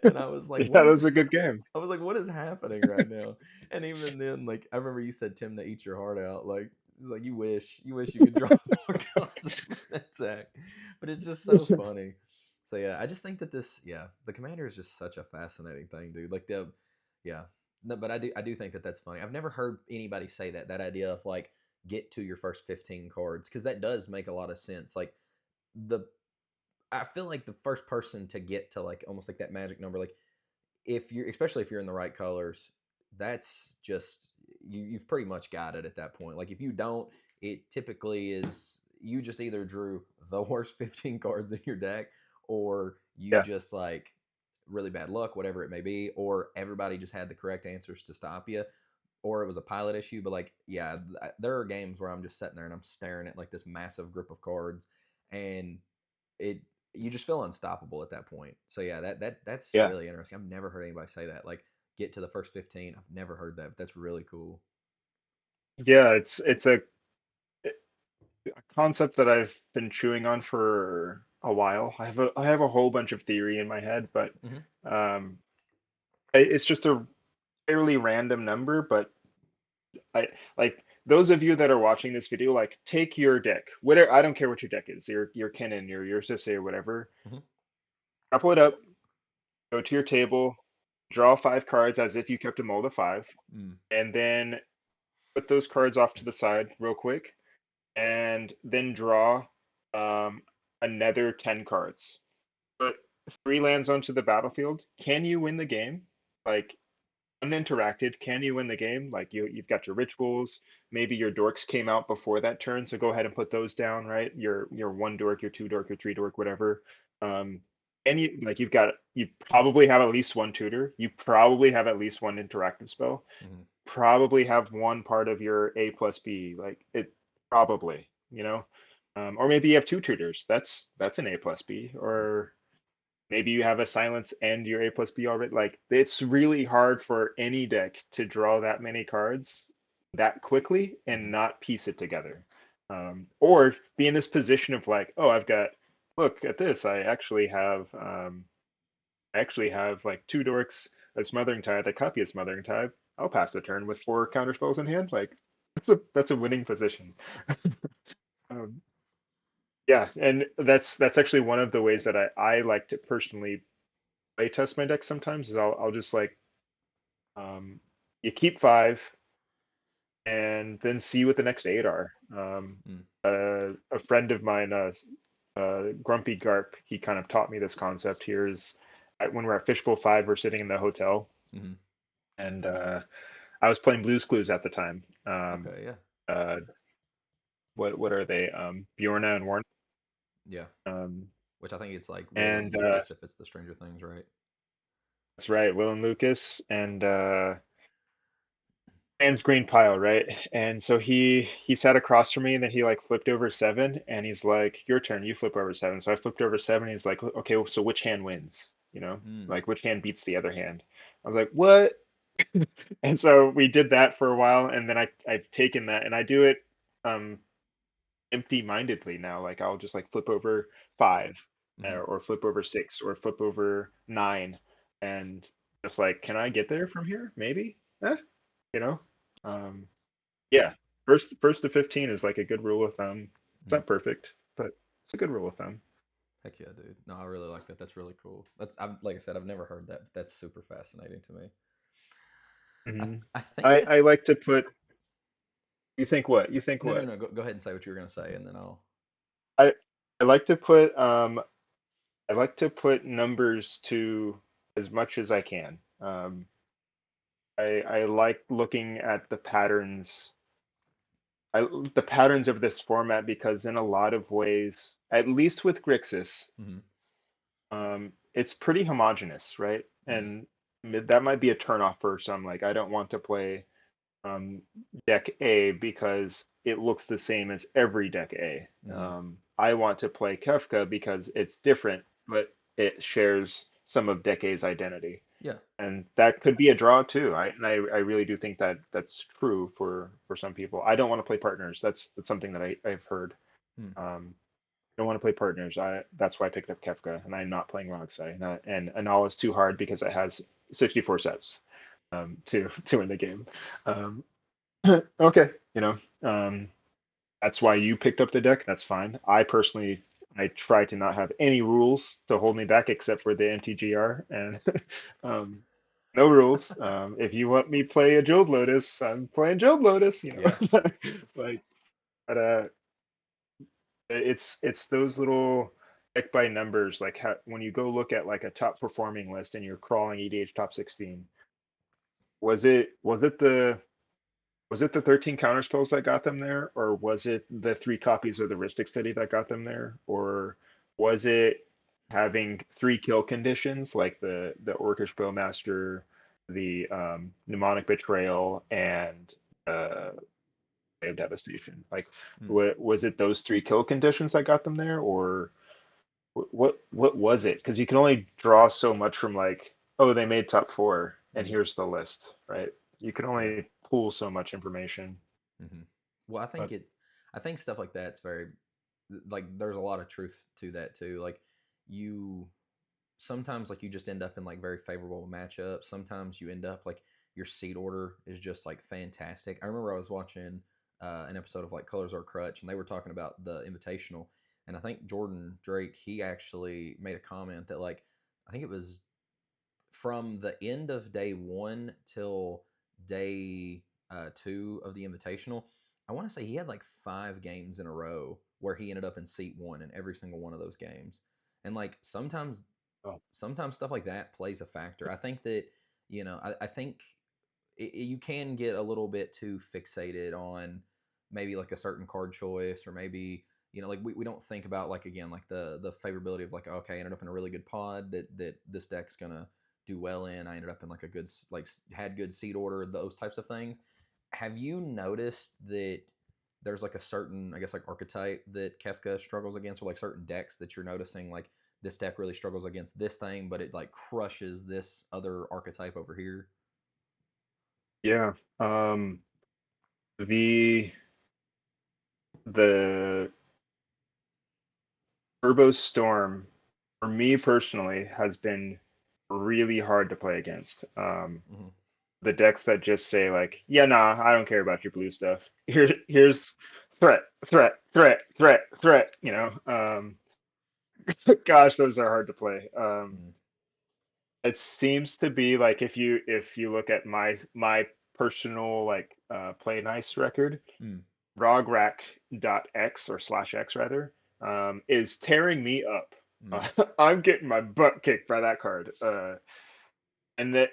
And I was like, Yeah, what that is was a good game. I was like, what is happening right now? And even then, like I remember you said Tim to eat your heart out. Like it's like you wish you could draw 4 cards of an attack. But it's just so funny. So yeah, I just think that the commander is just such a fascinating thing, dude. Like yeah. No, but I do think that that's funny. I've never heard anybody say that idea of like get to your first 15 cards, because that does make a lot of sense. Like the I feel like the first person to get to like almost like that magic number, like if you're, especially if you're in the right colors, that's just you've pretty much got it at that point. Like if you don't, it typically is you just either drew the worst 15 cards in your deck, or you Yeah, just like really bad luck, whatever it may be, or everybody just had the correct answers to stop you, or it was a pilot issue. But like, yeah, there are games where I'm just sitting there and I'm staring at like this massive group of cards, and it you just feel unstoppable at that point. So yeah, that's yeah. really interesting. I've never heard anybody say that. Like get to the first 15. I've never heard that, but that's really cool. Yeah, it's a concept that I've been chewing on for a while. I have a whole bunch of theory in my head, but Hmm. um, it's just a fairly random number. But I like those of you that are watching this video, like take your deck, whatever. I don't care what your deck is, your Kennen, your Sisei, or whatever. Hmm. Couple it up, go to your table, draw 5 cards as if you kept a mold of 5, Mm. and then put those cards off to the side real quick, and then draw um, another 10 cards. Put 3 lands onto the battlefield. Can you win the game? Like uninteracted, can you win the game? Like you've got your rituals. Maybe your dorks came out before that turn, so go ahead and put those down, right? Your 1 dork, your 2 dork, your 3 dork, whatever. Um, and you probably have at least 1 tutor. You probably have at least 1 interactive spell. Hmm. Probably have 1 part of your A+B. Like it probably, or maybe you have 2 tutors. That's an A+B. Or maybe you have a silence and your A+B already. Like it's really hard for any deck to draw that many cards that quickly and Hmm. not piece it together. Or be in this position of like, oh, look at this. I actually have like 2 dorks, a Smothering Tithe, a copy of Smothering Tithe. I'll pass the turn with 4 counter spells in hand. Like that's a winning position. um, yeah, and that's actually one of the ways that I like to personally play test my deck sometimes is I'll just like um, you keep 5 and then see what the next 8 are. Mm. A friend of mine, Grumpy Garp, he kind of taught me this concept. When we're at Fishbowl 5, we're sitting in the hotel, Hmm. and I was playing Blue's Clues at the time. Okay, yeah. Uh, what are they? Bjorna and Warren. Yeah. Um, Which I think it's like Will and and Lucas if it's the Stranger Things, right? that's right, Will and Lucas, and Dan's green pile, right? And so he sat across from me, and then he like flipped over 7, and he's like, "Your turn. You flip over 7." So I flipped over 7. And he's like, "Okay, so which hand wins? Mm. Like which hand beats the other hand?" I was like, "What?" And so we did that for a while, and then I've taken that, and I do it um empty-mindedly now. Like I'll just like flip over 5, Hmm. or flip over 6, or flip over 9, and just like, can I get there from here? Maybe. You know. Um, yeah, first to 15 is like a good rule of thumb. It's Mm. not perfect, but it's a good rule of thumb. Heck yeah, dude. No, I really like that. That's really cool. Like I said, I've never heard that, but that's super fascinating to me. Hmm. I think I that. I like to put. You think what? You think No, no, what? no. Go ahead and say what you were gonna say, and then I'll. I I like to put numbers to as much as I can. I like looking at the patterns of this format because in a lot of ways, at least with Grixis, Hmm. it's pretty homogenous, right? Hmm. And that might be a turnoff for some. Like, I don't want to play deck A because it looks the same as every deck A. Hmm. I want to play Kefka because it's different, but it shares some of deck A's identity. Yeah. And that could be a draw too. I really do think that that's true for some people. I don't want to play partners. That's something that I've heard. Mm. Um, don't want to play partners. That's why I picked up Kefka, and I'm not playing Rogsai. And Anal is too hard because it has 64 sets to win the game. Um, okay, that's why you picked up the deck. That's fine. I try to not have any rules to hold me back except for the MTGR and um, no rules. If you want me play a Jeweled Lotus, I'm playing Jeweled Lotus. Yeah. Like, but it's those little deck by numbers. Like when you go look at like a top performing list and you're crawling EDH top 16, was it the 13 counter spells that got them there, or was it the 3 copies of the Rhystic Study that got them there, or was it having 3 kill conditions like the Orcish Bowmaster, the Mnemonic Betrayal, and Ray of Devastation? Like, Mm. was it those 3 kill conditions that got them there, or what was it? Because you can only draw so much from like, oh, they made top 4. and Mm-hmm. here's the list, right? You can Yeah. only pull so much information. Mm-hmm. Well, But I think stuff like that's very, like, there's a lot of truth to that too. Like, you sometimes, like, you just end up in like very favorable matchups. Sometimes you end up like your seed order is just like fantastic. I remember I was watching an episode of like Colors Are Crutch, and they were talking about the Invitational, and I think Jordan Drake, he actually made a comment that, like, I think it was from the end of day one till day two of the Invitational. I want to say he had like 5 games in a row where he ended up in seat one in every single one of those games. And like oh, sometimes stuff like that plays a factor. I think that, I think you can get a little bit too fixated on maybe like a certain card choice, or maybe, like, we don't think about, like, again, like the favorability of, like, okay, I ended up in a really good pod that this deck's gonna do well in. I ended up in like a good, like, had good seed order, those types of things. Have you noticed that there's like a certain, I guess, like, archetype that Kefka struggles against, or like certain decks that you're noticing, like, this deck really struggles against this thing, but it like crushes this other archetype over here? yeah. The the Turbo Storm, for me personally, has been really hard to play against. Mm-hmm. The decks that just say like, yeah, nah, I don't care about your blue stuff. Here's threat, threat, threat, threat, threat. Gosh, those are hard to play. Mm, It seems to be like if you look at my personal like play nice record, mm, Rograch.x or slash x rather, is tearing me up. mm, I'm getting my butt kicked by that card. And that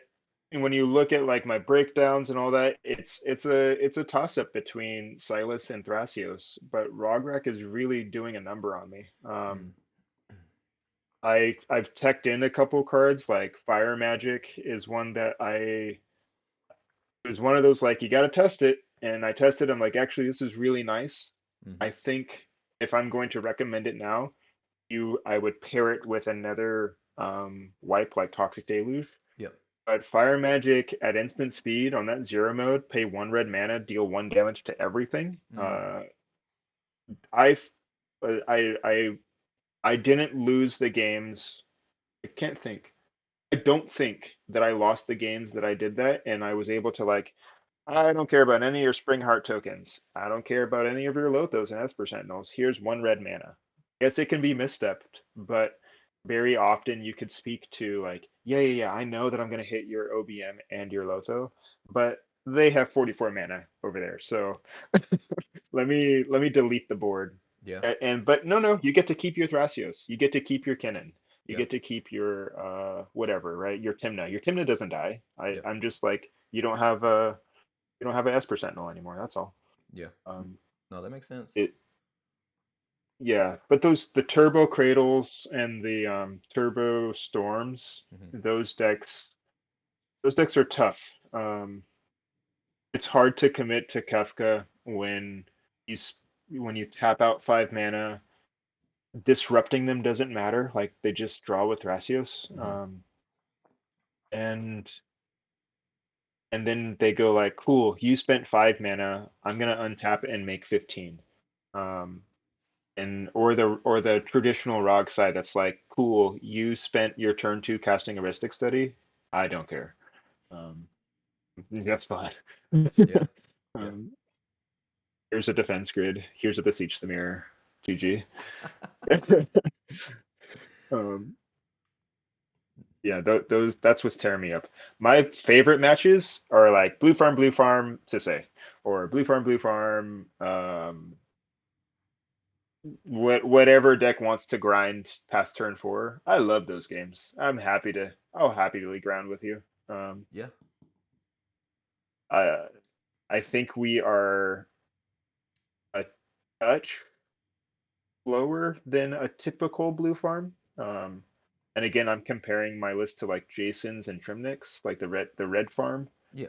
and when you look at like my breakdowns and all that, it's a toss up between Silas and Thrasios, but Rograch is really doing a number on me. mm, I've teched in a couple cards like Fire Magic is one that it was one of those like you got to test it, and I tested. I'm like, actually, this is really nice. mm-hmm. I think if I'm going to recommend it now, I would pair it with another wipe like Toxic Deluge. Yep. But Fire Magic at instant speed on that zero mode, pay 1 red mana, deal 1 damage to everything. Mm, I I didn't lose the games. I can't think. I don't think that I lost the games that I did that, and I was able to like. I don't care about any of your Spring Heart tokens. I don't care about any of your Lothos and Esper Sentinels. Here's 1 red mana. Yes, it can be misstepped, but very often you could speak to like, yeah. I know that I'm gonna hit your OBM and your Lotho, but they have 44 mana over there. So let me delete the board. yeah. And but no, you get to keep your Thrasios. You get to keep your Kinnan. You Yep. get to keep your whatever, right? Your Timna. Your Timna doesn't die. Yep. I'm just like you don't have an Esper Sentinel anymore. That's all. Yeah. Um, No, that makes sense. it yeah, but the Turbo Cradles and the Turbo Storms, Mm-hmm. those decks are tough. It's hard to commit to Kefka you s- when you tap out 5 mana. Disrupting them doesn't matter. Like they just draw with Thrasios, Mm-hmm. and and then they go like, cool, you spent 5 mana. I'm gonna untap and make 15. Um, and or the traditional ROG side that's like, cool, you spent your turn two casting a Ristic Study. I don't care. Um, that's fine. Yeah. Yeah. um, here's a defense grid. Here's a beseech the mirror. GG. um, yeah, those that's what's tearing me up. My favorite matches are like Blue Farm, Sisay, or Blue Farm, whatever deck wants to grind past turn four. I love those games. I'll happily ground with you. Um, Yeah. I I think we are a touch lower than a typical blue farm. And again, I'm comparing my list to like Jason's and Trimnick's, like the red farm. Yeah.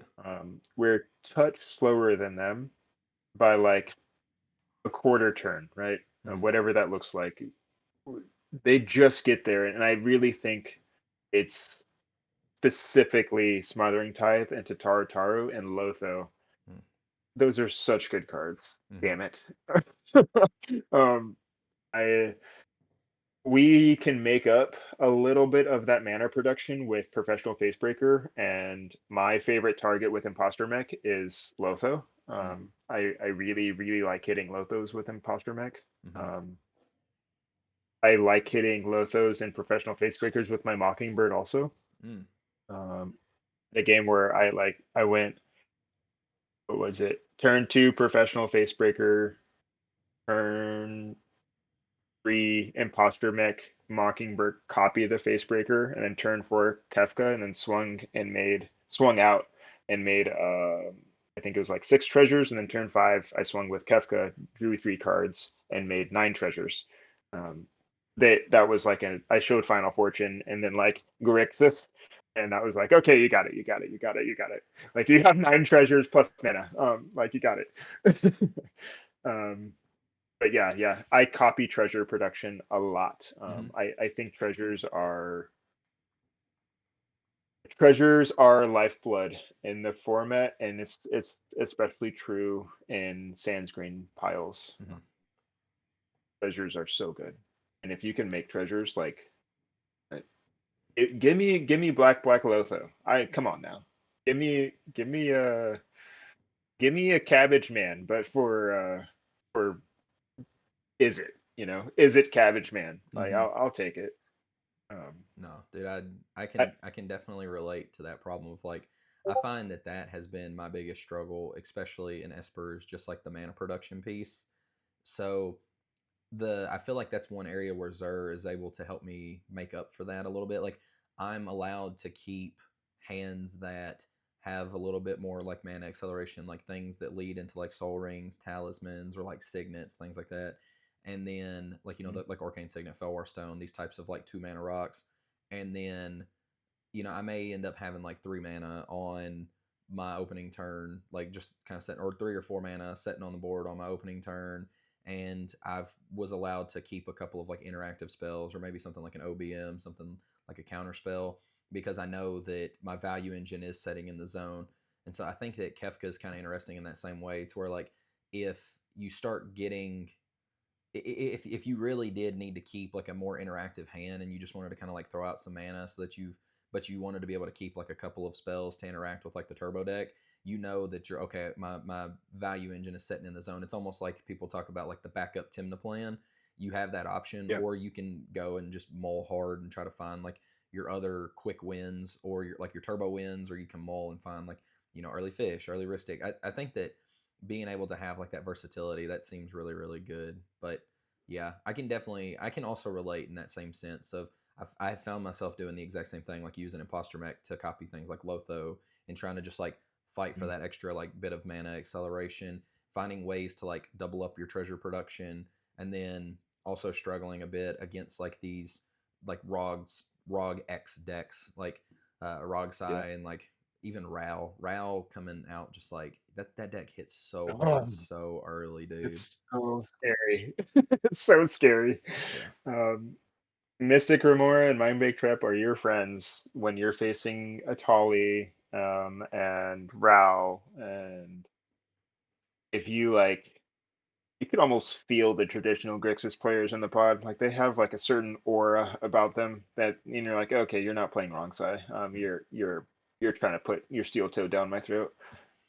We're touch slower than them by like a quarter turn, right? Mm-hmm. Whatever that looks like. They just get there, and I really think it's specifically Smothering Tithe and Tataru Taru and Lotho. Mm. Those are such good cards. Mhm. Damn it. um, I we can make up a little bit of that mana production with Professional Facebreaker, and my favorite target with Imposter Mech is Lotho. Mm. I really, really like hitting Lothos with Imposter Mech. Mhm. Um, I like hitting Lothos and Professional Facebreakers with my Mockingbird also. Mm. Um, a game where I went, what was it? Turn 2 Professional Facebreaker, turn 3 Imposter Mech, Mockingbird, copy the Facebreaker, and then turn 4 Kefka, and then swung out and made I think it was like 6 treasures, and then turn 5 I swung with Kefka, drew 3 cards, and made 9 treasures. Um, that was like I showed Final Fortune, and then like Grixis, and that was like, okay, you got it, you got it, you got it, you got it. Like you have 9 treasures plus mana. Like you got it. um, but yeah, I copy treasure production a lot. Mhm. I think treasures are lifeblood in the format, and it's especially true in Sands Green piles. Mhm. Treasures are so good, and if you can make treasures like give me black Lotho. I come on now, give me a Cabbage Man, but for is it is it Cabbage Man? Like Mhm. I'll take it. Um, No, dude, I I, can I can definitely relate to that problem of like I find that that has been my biggest struggle, especially in Espers, just like the mana production piece. So the I feel like that's one area where Zur is able to help me make up for that a little bit. Like I'm allowed to keep hands that have a little bit more like mana acceleration, like things that lead into like soul rings, talismans, or like signets, things like that. And then like like Arcane Signet, Felwar Stone, these types of like 2 mana rocks. And then I may end up having like 3 mana on my opening turn, like just kind of setting, or 3 or 4 mana setting on the board on my opening turn. And I've was allowed to keep a couple of like interactive spells, or maybe something like an OBM, something like a counter spell, because I know that my value engine is setting in the zone. And so I think that Kefka is kind of interesting in that same way, to where like if you start getting if you really did need to keep like a more interactive hand, and you just wanted to kind of like throw out some mana so that you wanted to be able to keep like a couple of spells to interact with like the turbo deck, that you're okay, my value engine is setting in the zone. It's almost like people talk about like the backup Timna plan. You have that option, yeah. or you can go and just mull hard and try to find like your other quick wins, or your turbo wins, or you can mull and find like early fish, early ristic. I think that being able to have like that versatility, that seems really really good. But yeah, I can also relate in that same sense of I found myself doing the exact same thing, like using imposter mech to copy things like Lotho, and trying to just like fight for Mhm. that extra like bit of mana acceleration, finding ways to like double up your treasure production. And then also struggling a bit against like these like Rog X decks, like Rog Yeah. Sai, and like even Rao coming out, just like that deck hits so hard Oh, so early, dude. it's so scary. It's so scary. Yeah. Um, Mystic Remora and Mindbreak Trap are your friends when you're facing Atali and Rao, and if you you could almost feel the traditional Grixis players in the pod. Like they have like a certain aura about them that you're like, okay, you're not playing wrong side. You're trying to put your steel toe down my throat.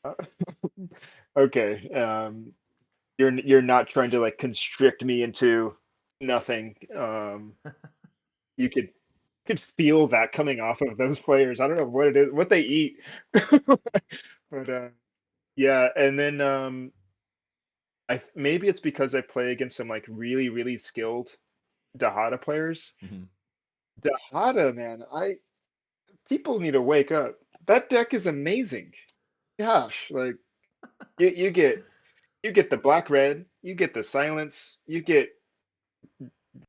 Uh, okay. You're not trying to like constrict me into nothing. You could feel that coming off of those players. I don't know what it is, what they eat, but yeah. And then maybe it's because I play against some like really really skilled Dahada players. Mhm. Dahada, man, I people need to wake up. That deck is amazing. Gosh, like you get the black red, you get the silence, you get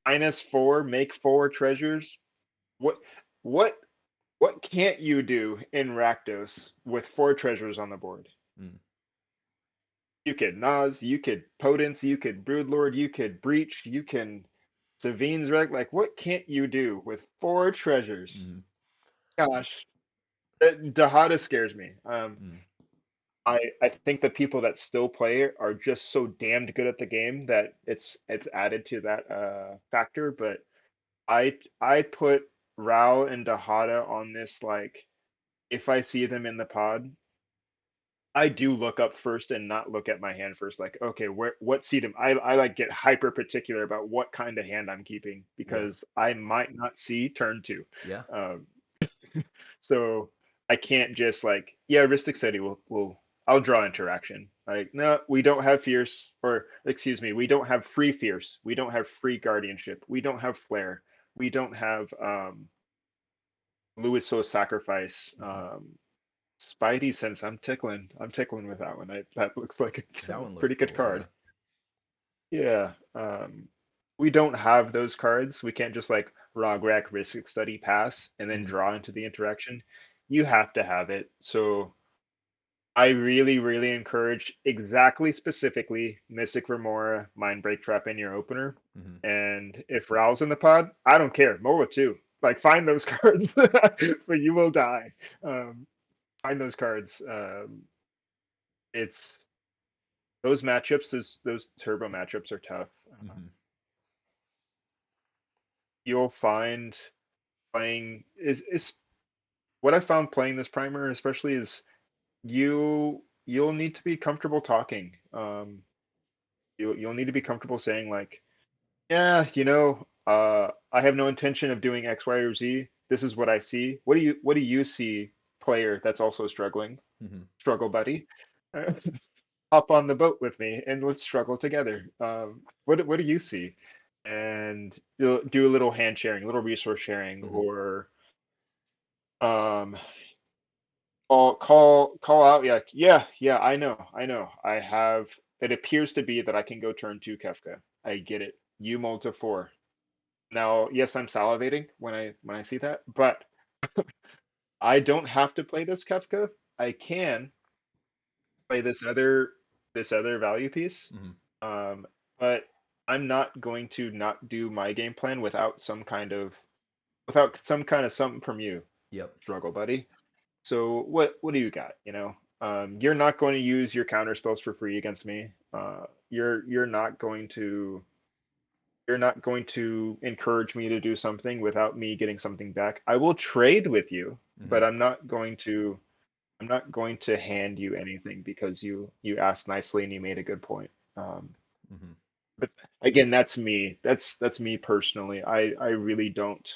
-4, make 4 treasures. What what what can't you do in Rakdos with 4 treasures on the board? Mm. You could Nas, you could Potence, you could Broodlord, you could Breach, you can Savine's Wreck. Like, what can't you do with 4 treasures? Mhm. Gosh. Dahada scares me. Mm, I think the people that still play it are just so damned good at the game that it's added to that factor. But I put Rao and Dahada on this, like, if I see them in the pod, I do look up first and not look at my hand first. Like, okay, what seed am I like get hyper particular about what kind of hand I'm keeping yeah, because I might not see turn two. yeah, Um, so I can't just like, yeah, Ristic City will I'll draw interaction. Like, no, we don't have fierce, or excuse me, we don't have free fierce. We don't have free guardianship. We don't have flare. We don't have Louis So sacrifice. hmm Spidey sense. I'm tickling with that one. That looks like a that one looks pretty good cool. Yeah. card. Yeah. We don't have those cards. We can't just like Rograk Risk Study pass and then hmm draw into the interaction. You have to have it. So I really, really encourage exactly specifically Mystic Remora, Mind Break Trap in your opener. hmm And if Raoul's in the pod, I don't care. Mola too. Like find those cards, but you will die. Find those cards. It's those matchups, those turbo matchups are tough. hmm You'll find playing is what I found playing this primer especially is you'll need to be comfortable talking. You'll need to be comfortable saying like, yeah, I have no intention of doing X, Y, or Z. This is what I see. What do you see, player that's also struggling? hmm Struggle buddy. Hop on the boat with me and let's struggle together. What do you see? And you'll do a little hand sharing, a little resource sharing, hmm or um, call out. Yeah, yeah. I know. I have. It appears to be that I can go turn two Kefka. I get it. You mulled to four. Now, yes, I'm salivating when I see that, but I don't have to play this Kefka. I can play this other value piece. hmm Um, but I'm not going to not do my game plan without some kind of something from you, Yep. struggle buddy. So what do you got? You're not going to use your counter spells for free against me. You're not going to encourage me to do something without me getting something back. I will trade with you, but hmm I'm not going to hand you anything because you asked nicely and you made a good point. hmm But again, that's me. That's me personally. I really don't.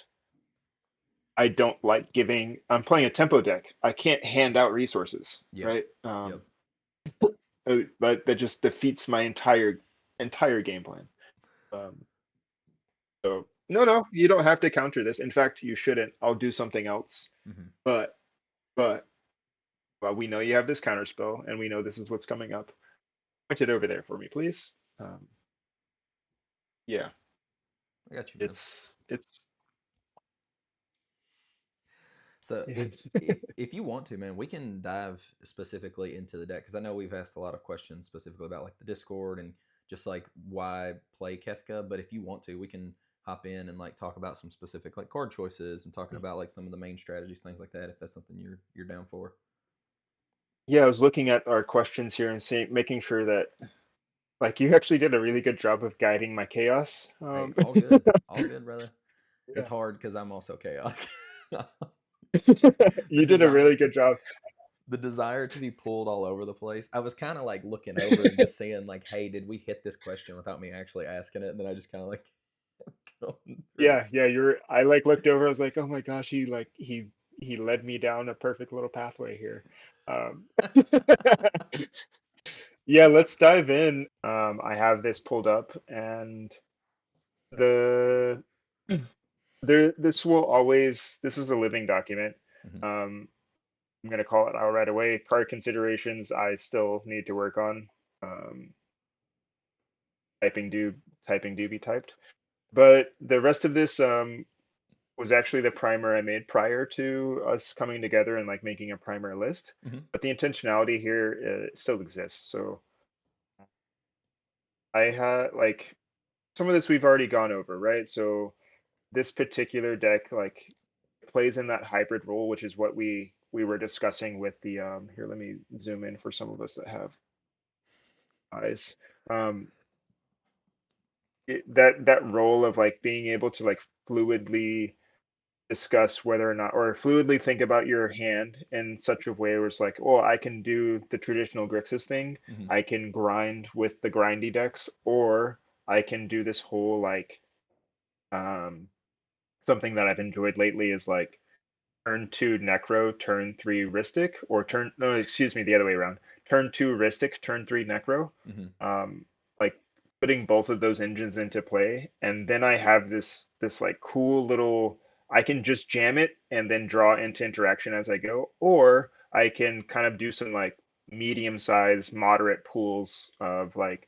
I don't like giving. I'm playing a tempo deck. I can't hand out resources, Yeah. right? Yep. That just defeats my entire game plan. Um, so no, you don't have to counter this. In fact, you shouldn't. I'll do something else. hmm But but well, we know you have this counter spell, and we know this is what's coming up. Point it over there for me, please. Yeah, I got you, man. it's So yeah. if you want to, man, we can dive specifically into the deck because I know we've asked a lot of questions specifically about like the Discord and just like why play Kefka. But if you want to, we can hop in and like talk about some specific like card choices and talking about like some of the main strategies, things like that. If that's something you're down for. Yeah, I was looking at our questions here and making sure that like you actually did a really good job of guiding my chaos. Hey, all good, brother. It's Yeah, hard because I'm also chaotic. the you did a desire really good job. the desire to be pulled all over the place. I was kind of like looking over and just saying like, "Hey, did we hit this question without me actually asking it?" And then I just kind of like going through. Yeah, you're. I like looked over. I was like, oh my gosh, he led me down a perfect little pathway here. Um, yeah, let's dive in. I have this pulled up, and the there this will always this is a living document. Mhm, Um, I'm gonna call it out right away. Card considerations I still need to work on. Um, typing do typing do be typed, but the rest of this was actually the primer I made prior to us coming together and like making a primer list. mhm, But the intentionality here still exists. So I had like some of this we've already gone over, right? So this particular deck like plays in that hybrid role, which is what we were discussing with the here, let me zoom in for some of us that have eyes. Um, that role of like being able to like fluidly discuss whether or not, or fluidly think about your hand in such a way where it's like, oh, I can do the traditional Grixis thing, Hmm. I can grind with the grindy decks, or I can do this whole like um something that I've enjoyed lately is like turn 2 Necro, turn 3 Ristic, or turn no, excuse me, the other way around. Turn 2 Ristic, turn 3 Necro. Hmm. Um, like putting both of those engines into play, and then I have this like cool little. I can just jam it and then draw into interaction as I go, or I can kind of do some like medium-sized, moderate pools of like,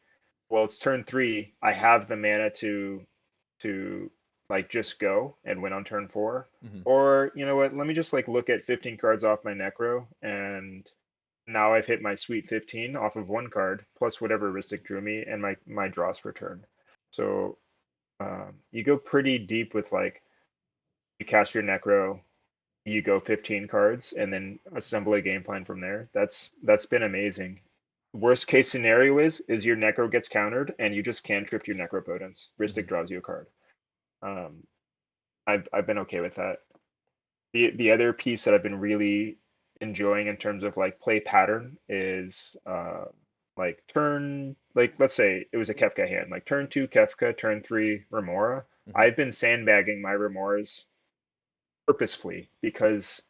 well, it's turn 3. I have the mana to like just go and win on turn 4. Hmm. Or, you know what, let me just like look at 15 cards off my Necro, and now I've hit my sweet 15 off of one card, plus whatever Ristic drew me, and my draws per turn. So you go pretty deep with like, you cast your Necro, you go 15 cards, and then assemble a game plan from there. That's been amazing. Worst case scenario is your Necro gets countered, and you just cantrip your Necropotence. Ristic Hmm. draws you a card. Um, I've been okay with that. The other piece that I've been really enjoying in terms of like play pattern is like turn, like let's say it was a Kefka hand, like turn 2 Kefka, turn 3 Remora. Hmm. I've been sandbagging my Remoras purposefully because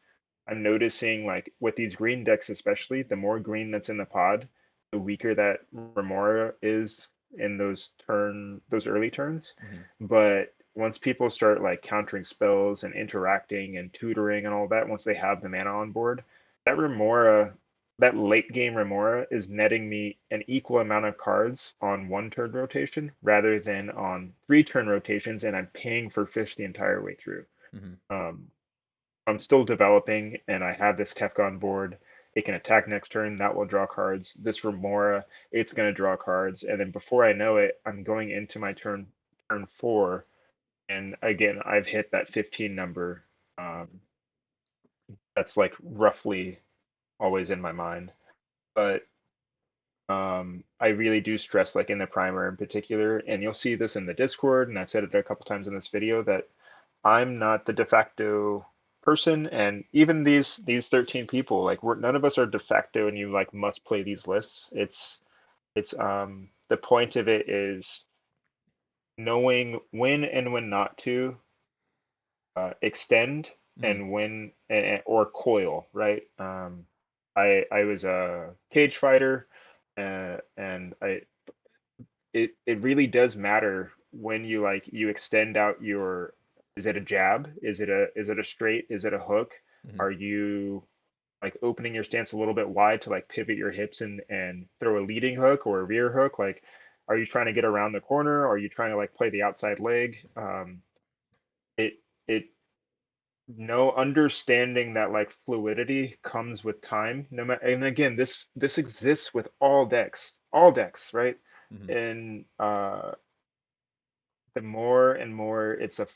I'm noticing like with these green decks especially, the more green that's in the pod, the weaker that Remora is in those early turns. Hmm. But once people start like countering spells and interacting and tutoring and all that, once they have the mana on board, that Remora, that late game Remora is netting me an equal amount of cards on one turn rotation rather than on 3 turn rotations, and I'm paying for fish the entire way through. Hmm. Um, I'm still developing, and I have this Kefka on board. It can attack next turn. That will draw cards. This Remora, it's going to draw cards, and then before I know it, I'm going into my turn 4, and again, I've hit that 15 number. Um, that's like roughly always in my mind, but I really do stress like in the primer in particular, and you'll see this in the Discord, and I've said it a couple times in this video that I'm not the de facto person, and even these 13 people, like we're none of us are de facto, and you like must play these lists. It's the point of it is knowing when and when not to extend Hmm. and when or coil, right? I was a cage fighter, and it really does matter when you like you extend out your, is it a jab, is it a straight, is it a hook, Hmm. are you like opening your stance a little bit wide to like pivot your hips and throw a leading hook or a rear hook, like are you trying to get around the corner, are you trying to like play the outside leg? It it no, understanding that like fluidity comes with time, no matter, and again this exists with all decks, right? Hmm. And the more and more it's a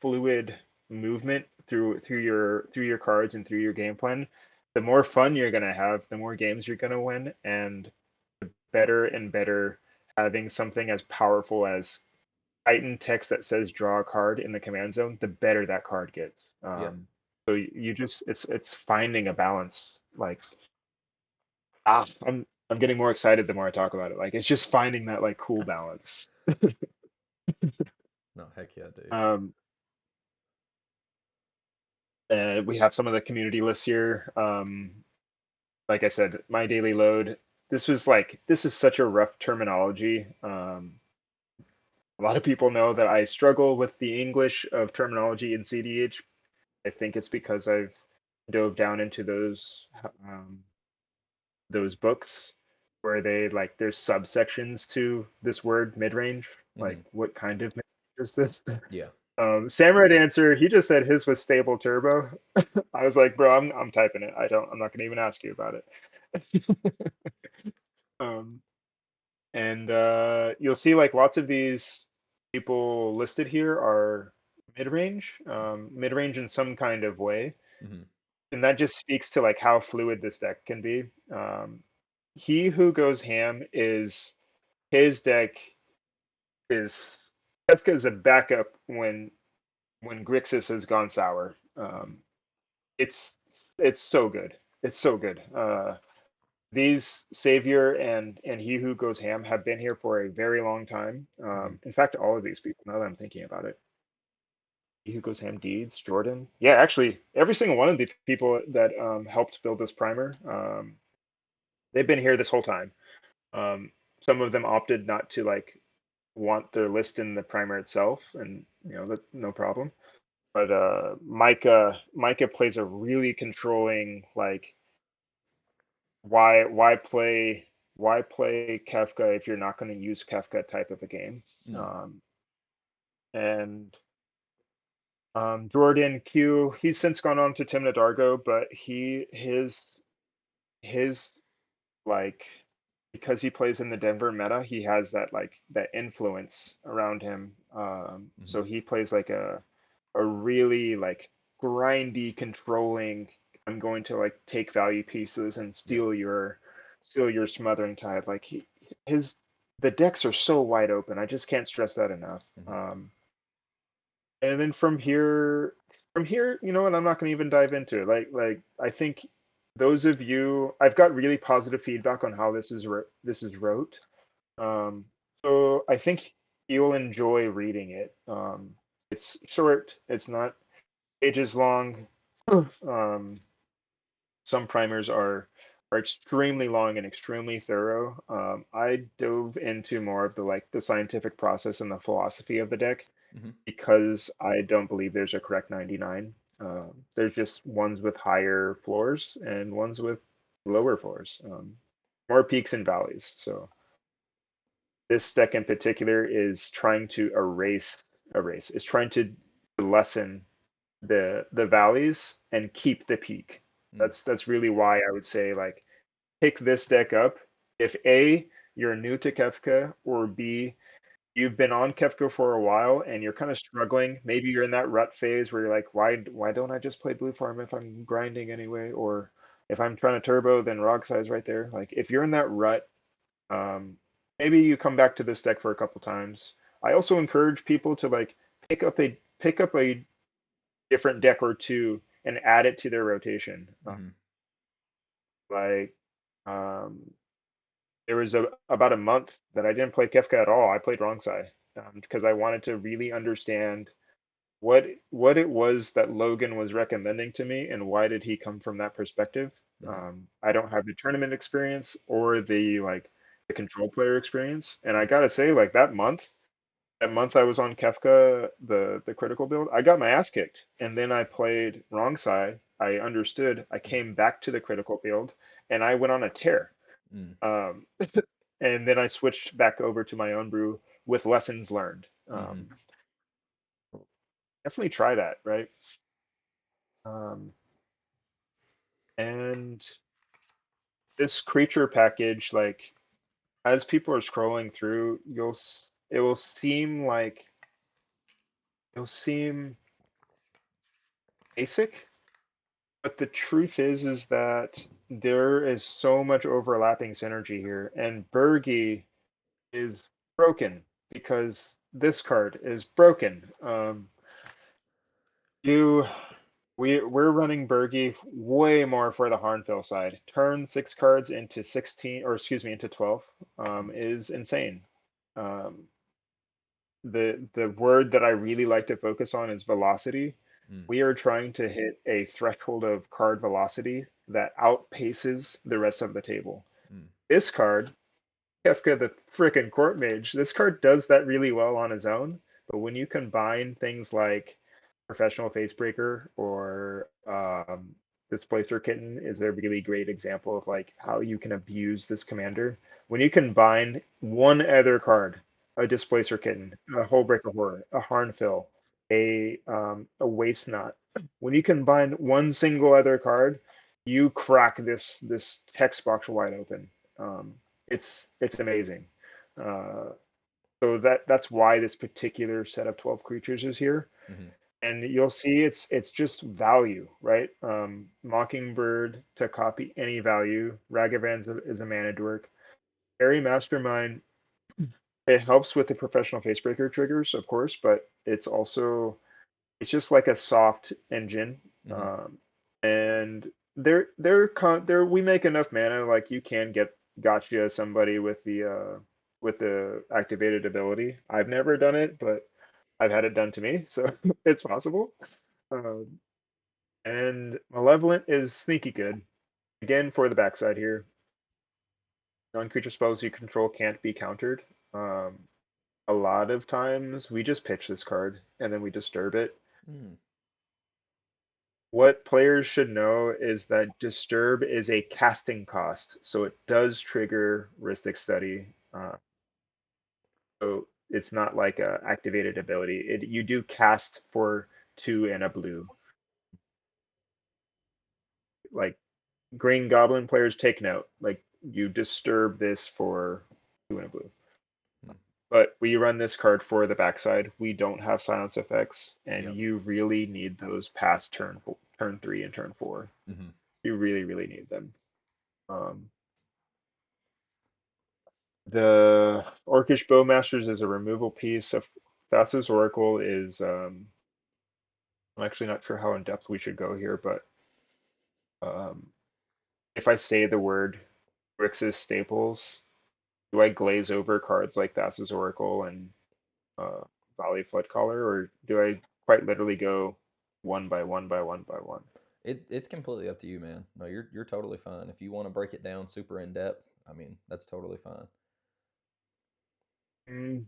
fluid movement through your cards and through your game plan, the more fun you're going to have, the more games you're going to win, and better and better having something as powerful as Titan text that says draw a card in the command zone, the better that card gets. Yeah. So you just it's finding a balance. Like I'm getting more excited the more I talk about it. Like it's just finding that like cool balance. No, heck yeah, dude. Um, we have some of the community lists here. Like I said, my daily load. This is such a rough terminology. A lot of people know that I struggle with the English of terminology in cEDH. I think it's because I've dove down into those books where they like there's subsections to this word mid range. Like Hmm. what kind of mid range is this? Yeah. Samurai Dancer, he just said his was stable turbo. I was like, bro, I'm typing it. I'm not gonna even ask you about it. um, and you'll see like lots of these people listed here are mid range in some kind of way. Hmm. and that just speaks to like how fluid this deck can be. He Who Goes Ham is his deck is Kefka is a backup when Grixis has gone sour. It's it's so good. It's so good. These Savior and He Who Goes Ham have been here for a very long time. Mm-hmm. In fact, all of these people. Now that I'm thinking about it, He Who Goes Ham, Deeds, Jordan. Yeah, actually, every single one of the people that helped build this primer, they've been here this whole time. Some of them opted not to like want their list in the primer itself, and that no problem. But Micah plays a really controlling like why play Kefka if you're not going to use Kefka type of a game. Mm-hmm. And Jordan Q, he's since gone on to Timna Dargo, but his like because he plays in the Denver meta, he has that like that influence around him. So he plays like a really like grindy, controlling. I'm going to like take value pieces and Yep. steal your smothering tide. Like his the decks are so wide open. I just can't stress that enough. Mm-hmm. And then from here, you know what? I'm not going to even dive into it. Like I think those of you, I've got really positive feedback on how this is wrote. Um, so I think you'll enjoy reading it. It's short. It's not pages long. Um, some primers are extremely long and extremely thorough. I dove into more of the scientific process and the philosophy of the deck Mm-hmm. because I don't believe there's a correct 99. There's just ones with higher floors and ones with lower floors, more peaks and valleys. So this deck in particular is trying to erase. It's trying to lessen the valleys and keep the peak. Mm-hmm. That's really why I would say like pick this deck up if A, you're new to Kefka, or B, you've been on Kefka for a while and you're kind of struggling. Maybe you're in that rut phase where you're like, why don't I just play blue farm if I'm grinding anyway? Or if I'm trying to turbo, then Rog size right there. Like if you're in that rut, um, maybe you come back to this deck for a couple times. I also encourage people to like pick up a different deck or two and add it to their rotation. Mm-hmm. Like um, there was about a month that I didn't play Kefka at all. I played wrong side because I wanted to really understand what it was that Logan was recommending to me and why did he come from that perspective. Mm-hmm. I don't have the tournament experience or the control player experience, and I gotta say, like that month I was on Kefka, the critical build, I got my ass kicked, and then I played wrong side. I understood. I came back to the critical build, and I went on a tear. Mm-hmm. Um, and then I switched back over to my own brew with lessons learned. Mm-hmm. Definitely try that, right? Um, and this creature package, like as people are scrolling through, it will seem like it'll seem basic, but the truth is that there is so much overlapping synergy here, and Bergie is broken because this card is broken. You we're running Bergie way more for the Harnfill side. Turn 6 cards into 16, or excuse me, into 12, is insane. Um, the word that I really like to focus on is velocity. Mm-hmm. We are trying to hit a threshold of card velocity that outpaces the rest of the table. This card, Kefka the frickin' Court Mage, this card does that really well on its own, but when you combine things like Professional Facebreaker or Displacer Kitten is a really great example of like how you can abuse this commander. When you combine one other card, a Displacer Kitten, a Hullbreaker Horror, a Harnfill, a Waste Knot, when you combine one single other card, you crack this text box wide open. Um, it's amazing. Uh, so that's why this particular set of 12 creatures is here. Mm-hmm. And you'll see it's just value, right? Mockingbird to copy any value. Ragavan is a mana dork. Fairy Mastermind, it helps with the professional facebreaker triggers, of course, but it's just like a soft engine. Mm-hmm. Um, and they're we make enough mana like you can get gotcha somebody with the activated ability. I've never done it, but I've had it done to me, so it's possible. Um, and Malevolent is sneaky good. Again, for the backside here. Non-creature spells you control can't be countered. Um, a lot of times we just pitch this card and then we disturb it. Mm. What players should know is that disturb is a casting cost, so it does trigger Rhystic Study. So it's not like a activated ability. You do cast for 2 and a blue. Like Green Goblin players take note. Like you disturb this for 2 and a blue. Mm. But we run this card for the backside. We don't have silence effects, and Yep. you really need those past turn 3 and turn 4. Mm-hmm. You really, really need them. Um, the Orcish Bowmasters is a removal piece. Of Thassa's Oracle is I'm actually not sure how in depth we should go here, but um, if I say the word Grixis staples, do I glaze over cards like Thassa's Oracle and uh, Valley Floodcaller, or do I quite literally go one by one by one by one? It's completely up to you, man. No, you're totally fine. If you want to break it down super in depth, I mean, that's totally fine. Mm,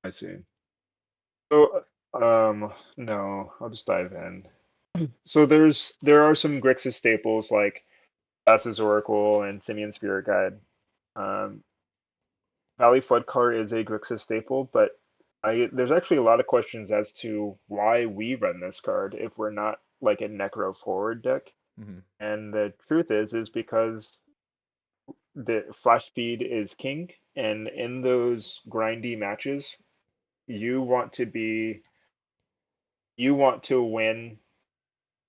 I see. So, no, I'll just dive in. So there are some Grixis staples like Thassa's Oracle and Simeon Spirit Guide. Um, Valley Floodcaller is a Grixis staple, but there's actually a lot of questions as to why we run this card if we're not like a Necro forward deck. Mm-hmm. And the truth is because the flash speed is king, and in those grindy matches, you want to be you want to win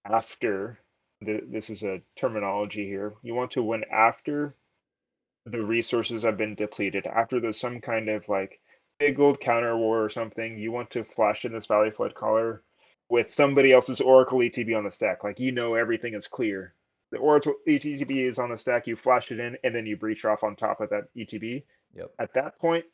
after this is a terminology here. You want to win after the resources have been depleted. After there's some kind of like big old counter war or something, you want to flash in this Valley Flood Caller with somebody else's Oracle ETB on the stack. Like you know everything is clear. The Oracle ETB is on the stack, you flash it in, and then you breach off on top of that ETB. Yep. At that point,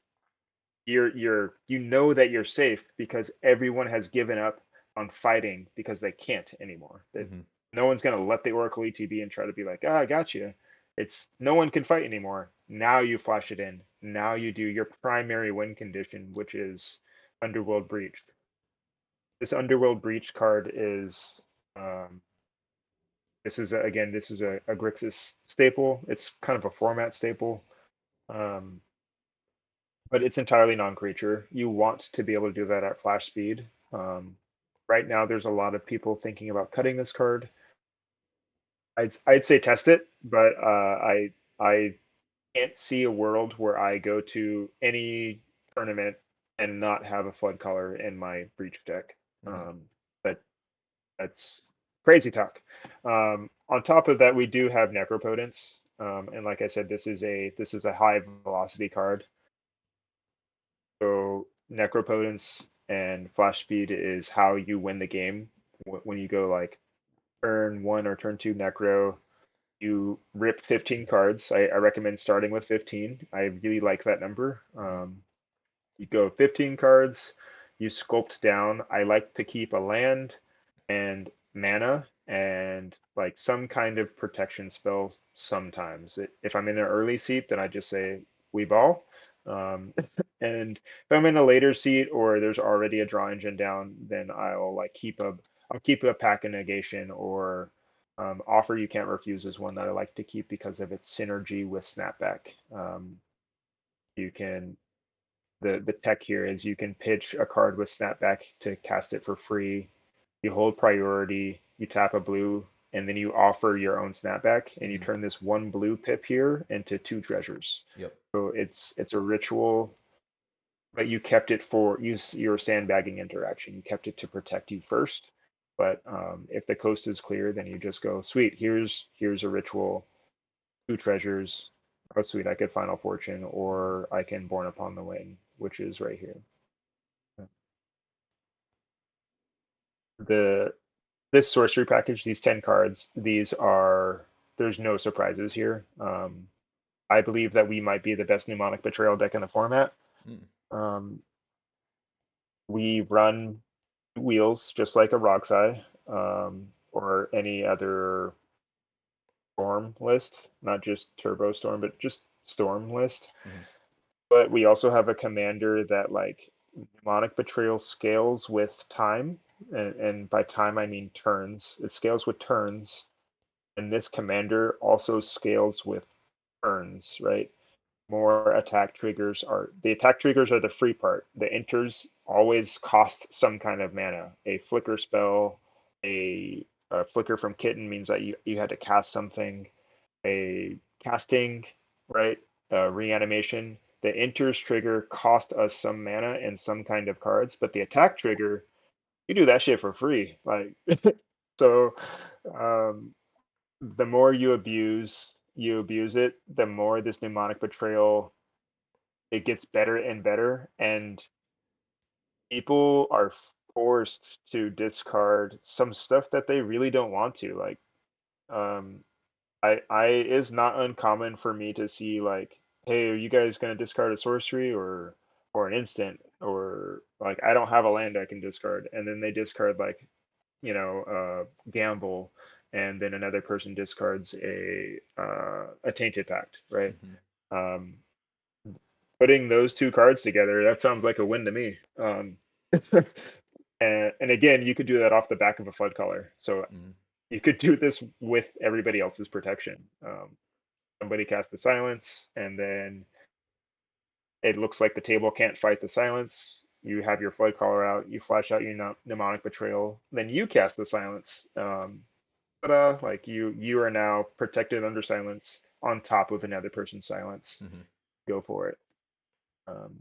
you know that you're safe because everyone has given up on fighting because they can't anymore. That Mm-hmm. no one's gonna let the Oracle ETB and try to be like, ah, I got you. It's no one can fight anymore. Now you flash it in. Now you do your primary win condition, which is Underworld Breach. This Underworld Breach card is again this is a Grixis staple. It's kind of a format staple. Um, but it's entirely non-creature. You want to be able to do that at flash speed. Right now, there's a lot of people thinking about cutting this card. I'd say test it, but I can't see a world where I go to any tournament and not have a flood color in my breach deck. Mm-hmm. But that's crazy talk. On top of that, we do have Necropotence, and like I said, this is a high velocity card. So Necropotence and Flash Speed is how you win the game. When you go like turn 1 or turn 2 Necro, you rip 15 cards. I recommend starting with 15. I really like that number. Mm-hmm. You go 15 cards, you sculpt down. I like to keep a land and mana and like some kind of protection spell sometimes. If I'm in an early seat, then I just say we ball. And if I'm in a later seat or there's already a draw engine down, then I'll keep a pack of negation or offer you can't refuse is one that I like to keep because of its synergy with snapback. You can the tech here is you can pitch a card with snapback to cast it for free. You hold priority, you tap a blue, and then you offer your own snapback, and you Mm-hmm. turn this one blue pip here into 2 treasures. Yep. So it's a ritual but you kept it for your sandbagging interaction. You kept it to protect you first. But if the coast is clear, then you just go, sweet, here's a ritual, 2 treasures. Oh, sweet, I could Final Fortune, or I can Born Upon the Wind, which is right here. The this sorcery package, these 10 cards, there's no surprises here. I believe that we might be the best mnemonic betrayal deck in the format. Um, we run wheels just like a Roxai, or any other Storm list, not just Turbo Storm, but just Storm list. But we also have a commander that like mnemonic betrayal scales with time, and by time I mean turns. It scales with turns, and this commander also scales with turns, right? More attack triggers are the attack triggers are the free part. The enters always cost some kind of mana. A flicker spell, a flicker from Kitten means that you had to cast something. A casting, right? Reanimation. The enters trigger cost us some mana and some kind of cards, but the attack trigger, you do that shit for free. Like so, um, the more you abuse it, the more this mnemonic betrayal, it gets better and better, and people are forced to discard some stuff that they really don't want to. Like, um, I is not uncommon for me to see like, hey, are you guys gonna discard a sorcery or an instant, or like I don't have a land I can discard, and then they discard like, gamble, and then another person discards a tainted pact, right? Um, Putting those two cards together, that sounds like a win to me. And again, you could do that off the back of a flood color. So you could do this with everybody else's protection. Somebody casts the silence, and then it looks like the table can't fight the silence. You have your flood color out, you flash out your mnemonic betrayal, then you cast the silence. Ta-da! Like you are now protected under silence on top of another person's silence. Go for it. Um,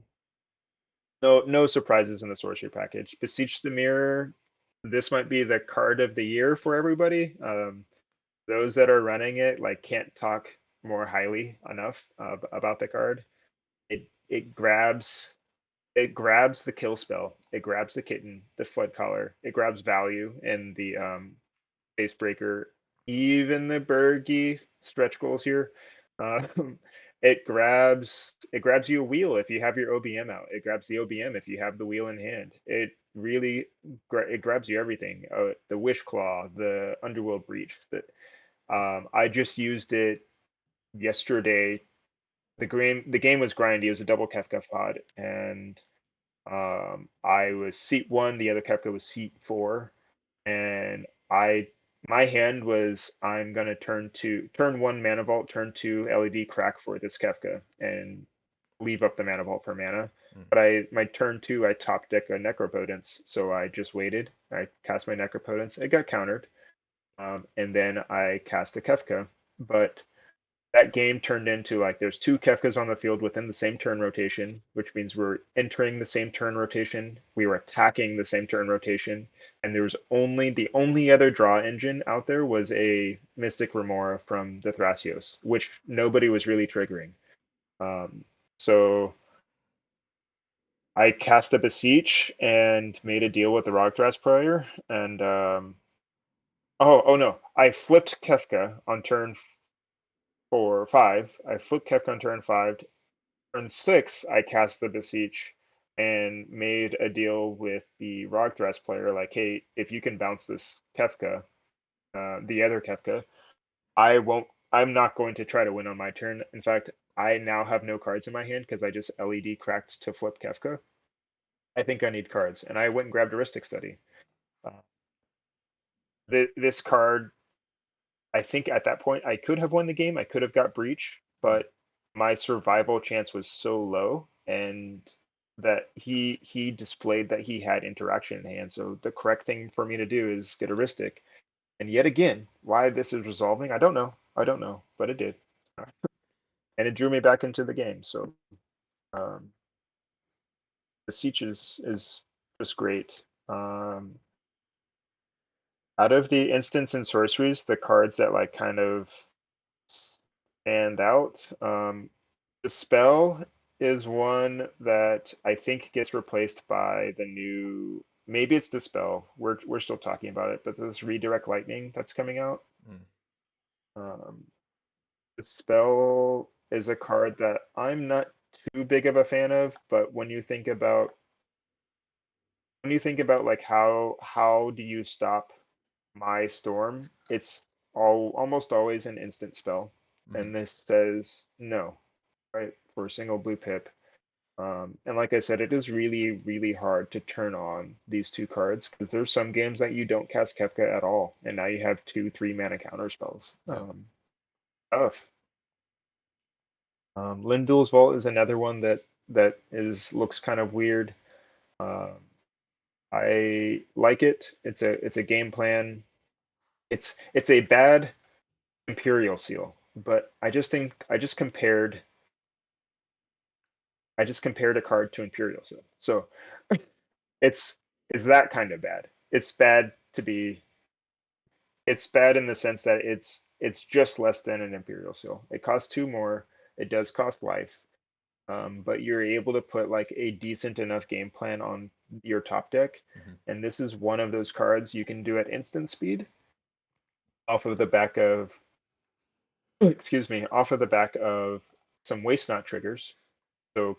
no surprises in the sorcery package. Beseech the Mirror. This might be the card of the year for everybody. Those that are running it like can't talk more highly enough about the card. It grabs the kill spell. It grabs the kitten, the flood collar. It grabs value in the base breaker, even the Bergy stretch goals here. Um, it grabs you a wheel if you have your OBM out. It grabs the OBM if you have the wheel in hand. It really it grabs you everything. The Wish Claw, the Underworld Breach. I just used it yesterday. The game was grindy. It was a double Kefka FOD, and I was seat 1. The other Kefka was seat 4, and my hand was, I'm gonna turn 1 mana vault, turn 2 LED crack for this Kefka, and leave up the mana vault for mana. But my turn 2 I top deck a Necropotence, so I just waited. I cast my Necropotence. It got countered, and then I cast a Kefka. But that game turned into like there's 2 Kefkas on the field within the same turn rotation, which means we're entering the same turn rotation. We were attacking the same turn rotation, and there was the only other draw engine out there was a Mystic Remora from the Thrasios, which nobody was really triggering. So I cast a Beseech and made a deal with the Rogthras player, and oh no, I flipped Kefka on turn 5. I flipped Kefka on turn 5. Turn 6, I cast the Beseech and made a deal with the Rogthras player, like, hey, if you can bounce this Kefka, the other Kefka, I'm not going to try to win on my turn. In fact, I now have no cards in my hand because I just LED cracked to flip Kefka. I think I need cards, and I went and grabbed Heuristic Study. This card, I think at that point I could have won the game. I could have got Breach, but my survival chance was so low, and that he displayed that he had interaction in hand. So the correct thing for me to do is get Heuristic. And yet again, why this is resolving, I don't know. But it did. And it drew me back into the game. So cEDH is just great. Out of the instants and sorceries, the cards that like kind of stand out, the spell is one that I think gets replaced by the new. Maybe it's Dispel. We're still talking about it, but this Redirect Lightning that's coming out. Mm. Um, Dispel is a card that I'm not too big of a fan of, but when you think about like how do you stop my storm, it's almost always an instant spell, Mhm. and this says no, right, for a single blue pip. And like I said, it is really, really hard to turn on these two cards because there's some games that you don't cast Kefka at all, and now you have 2, 3 mana counter spells. Yep. Tough. Lindul's Vault is another one that is looks kind of weird. Um, I like it. It's a game plan. It's a bad Imperial Seal, but I just compared a card to Imperial Seal. So it's it's that kind of bad. It's bad in the sense that it's just less than an Imperial Seal. It costs 2 more. It does cost life, but you're able to put like a decent enough game plan on your top deck. Mhm. And this is one of those cards you can do at instant speed off of the back of, excuse me, off of the back of some Waste Not triggers. So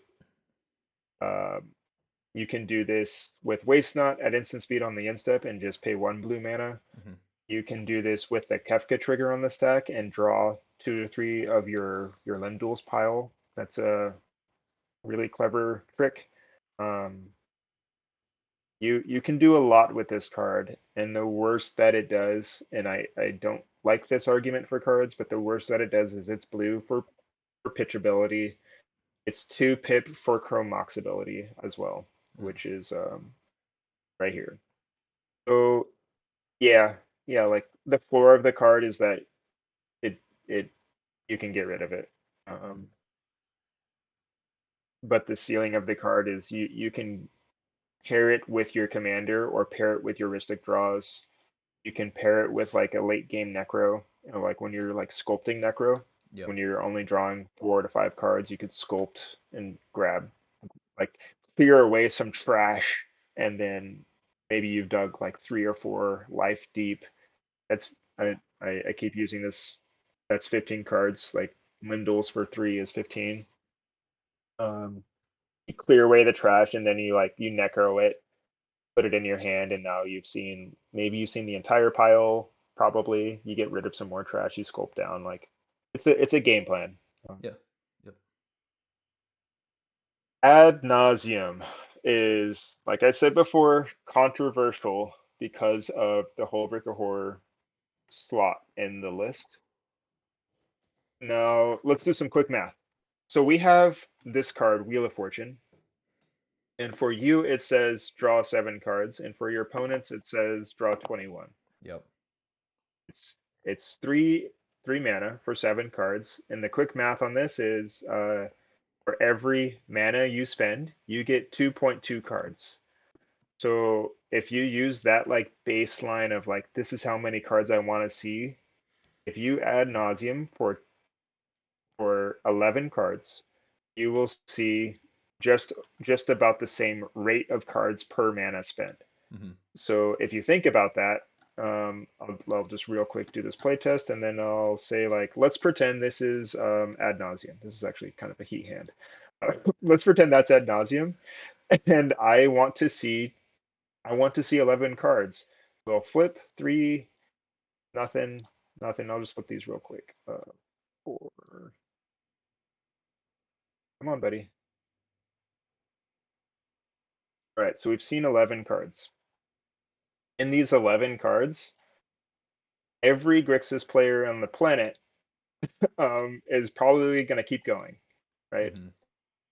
um, you can do this with Waste Not at instant speed on the end step and just pay 1 blue mana. Mhm. You can do this with the Kefka trigger on the stack and draw 2 to 3 of your Lendul's pile. That's a really clever trick. Um, you can do a lot with this card, and the worst that it does, and I don't like this argument for cards, but the worst that it does is it's blue for pitchability. It's 2 pip for Chrome Mox ability as well, Mm. which is right here. So yeah, yeah, like the floor of the card is that it you can get rid of it. Um, but the ceiling of the card is you can pair it with your commander or pair it with your Ristic draws. You can pair it with like a late game Necro, like when you're like sculpting Necro, Yep. when you're only drawing 4 to 5 cards, you could sculpt and grab, like clear away some trash, and then maybe you've dug like 3 or 4 life deep. That's I keep using this. That's 15 cards. Like Lindul's for 3 is 15. You clear away the trash, and then you necro it, put it in your hand, and now maybe you've seen the entire pile. Probably you get rid of some more trash. You sculpt down. Like it's a game plan. Um, Yeah. Yep. Ad nauseum is, like I said before, controversial because of the whole Brick of Horror slot in the list. Now let's do some quick math. So we have this card, Wheel of Fortune, and for you it says draw 7 cards, and for your opponents it says draw 21. Yep. It's three mana for 7 cards, and the quick math on this is for every mana you spend, you get 2.2 cards. So if you use that like baseline of like this is how many cards I want to see, if you add nauseum for 11 cards, you will see just just about the same rate of cards per mana spent. Mhm. So if you think about that, I'll just real quick do this play test, and then I'll say like, let's pretend this is ad nauseum. This is actually kind of a heat hand. Let's pretend that's ad nauseum, and I want to see 11 cards. So I'll flip 3, nothing, nothing. I'll just flip these real quick. 4. Come on, buddy. All right, so we've seen 11 cards. In these 11 cards, every Grixis player on the planet is probably going to keep going, right? Mhm.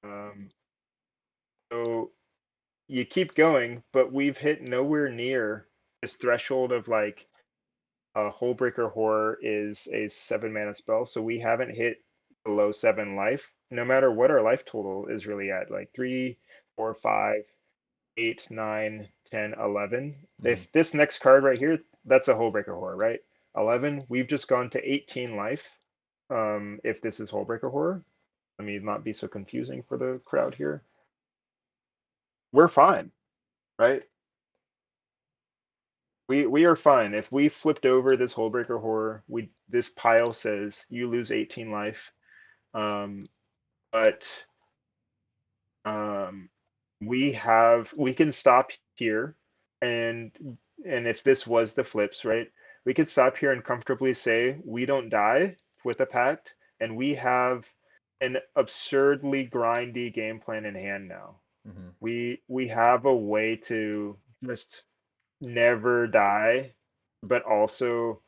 Um, so you keep going, but we've hit nowhere near this threshold of like a Hullbreaker Horror is a 7 mana spell, so we haven't hit below 7 life, no matter what our life total is really at, like 4, 5, 8, 9, 10, 11. Mm-hmm. If this next card right here, that's a Hullbreaker Horror, right? 11, we've just gone to 18 life. If this is Hullbreaker Horror, let me not be so confusing for the crowd here. We're fine, right? We are fine. If we flipped over this Hullbreaker Horror, this pile says you lose 18 life. But um, we can stop here, and if this was the flips, right, we could stop here and comfortably say we don't die with a pact, and we have an absurdly grindy game plan in hand now. Mm-hmm. We have a way to just never die, but also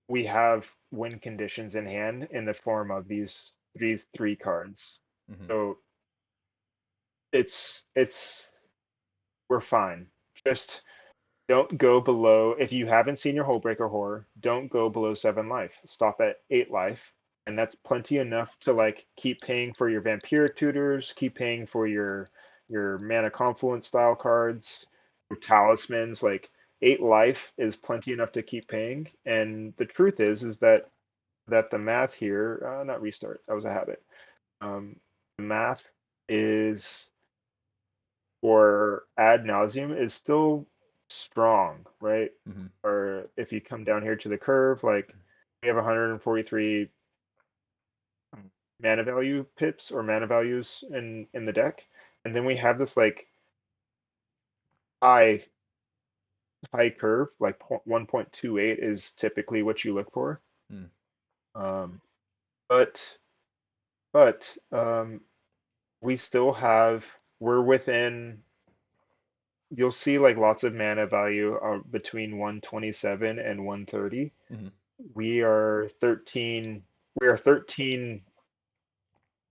we have win conditions in hand in the form of these three cards. Mm-hmm. So it's we're fine. Just don't go below. If you haven't seen your Hullbreaker Horror, don't go below 7 life. Stop at 8 life, and that's plenty enough to like keep paying for your Vampiric Tutors, keep paying for your Mana Confluence style cards, your talismans. Like 8 life is plenty enough to keep paying. And the truth is that the math here, not restart, that was a habit. The math is or ad nauseum is still strong, right? Mm-hmm. Or if you come down here to the curve, like we have 143 mana value pips or mana values in the deck, and then we have this like high high curve, like 1.28 is typically what you look for. Mm. Um, but but we still have we're within you'll see like lots of mana value between 127 and 130. Mm-hmm. We are 13 we are 13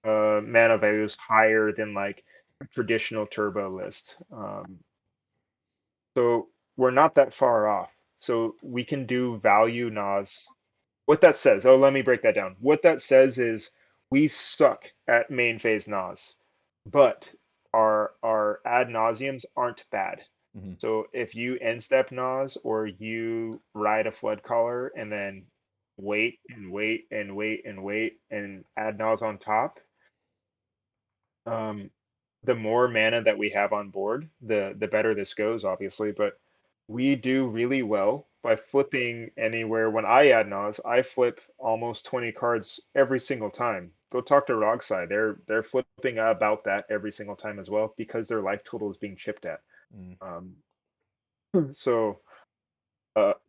mana values higher than like a traditional turbo list. So we're not that far off. So we can do value NAS. What that says, oh, let me break that down. What that says is we suck at main phase NAS, but our ad nauseums aren't bad. Mm-hmm. So if you end step NAS or you ride a flood collar and then wait and wait and wait and wait and add NAS on top, um, the more mana that we have on board, the better this goes, obviously. But we do really well by flipping anywhere. When I add NAS, I flip almost 20 cards every single time. Go talk to Rogside. They're flipping about that every single time as well because their life total is being chipped at. Mm. Um, so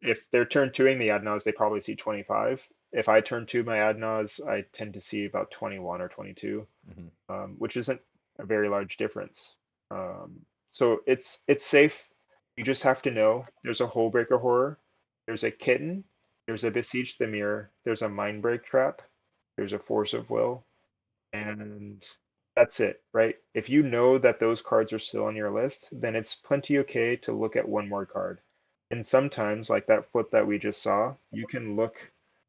if they're turn twoing the Adnaz, they probably see 25. If I turn two my Adnaz, I tend to see about 21 or 22, Mm-hmm. which isn't a very large difference. So it's safe. You just have to know there's a Hullbreaker Horror, there's a Kitten, there's a Besiege the Mirror, there's a Mindbreak Trap, there's a Force of Will, and that's it, right? If you know that those cards are still on your list, then it's plenty okay to look at one more card. And sometimes, like that flip that we just saw, you can look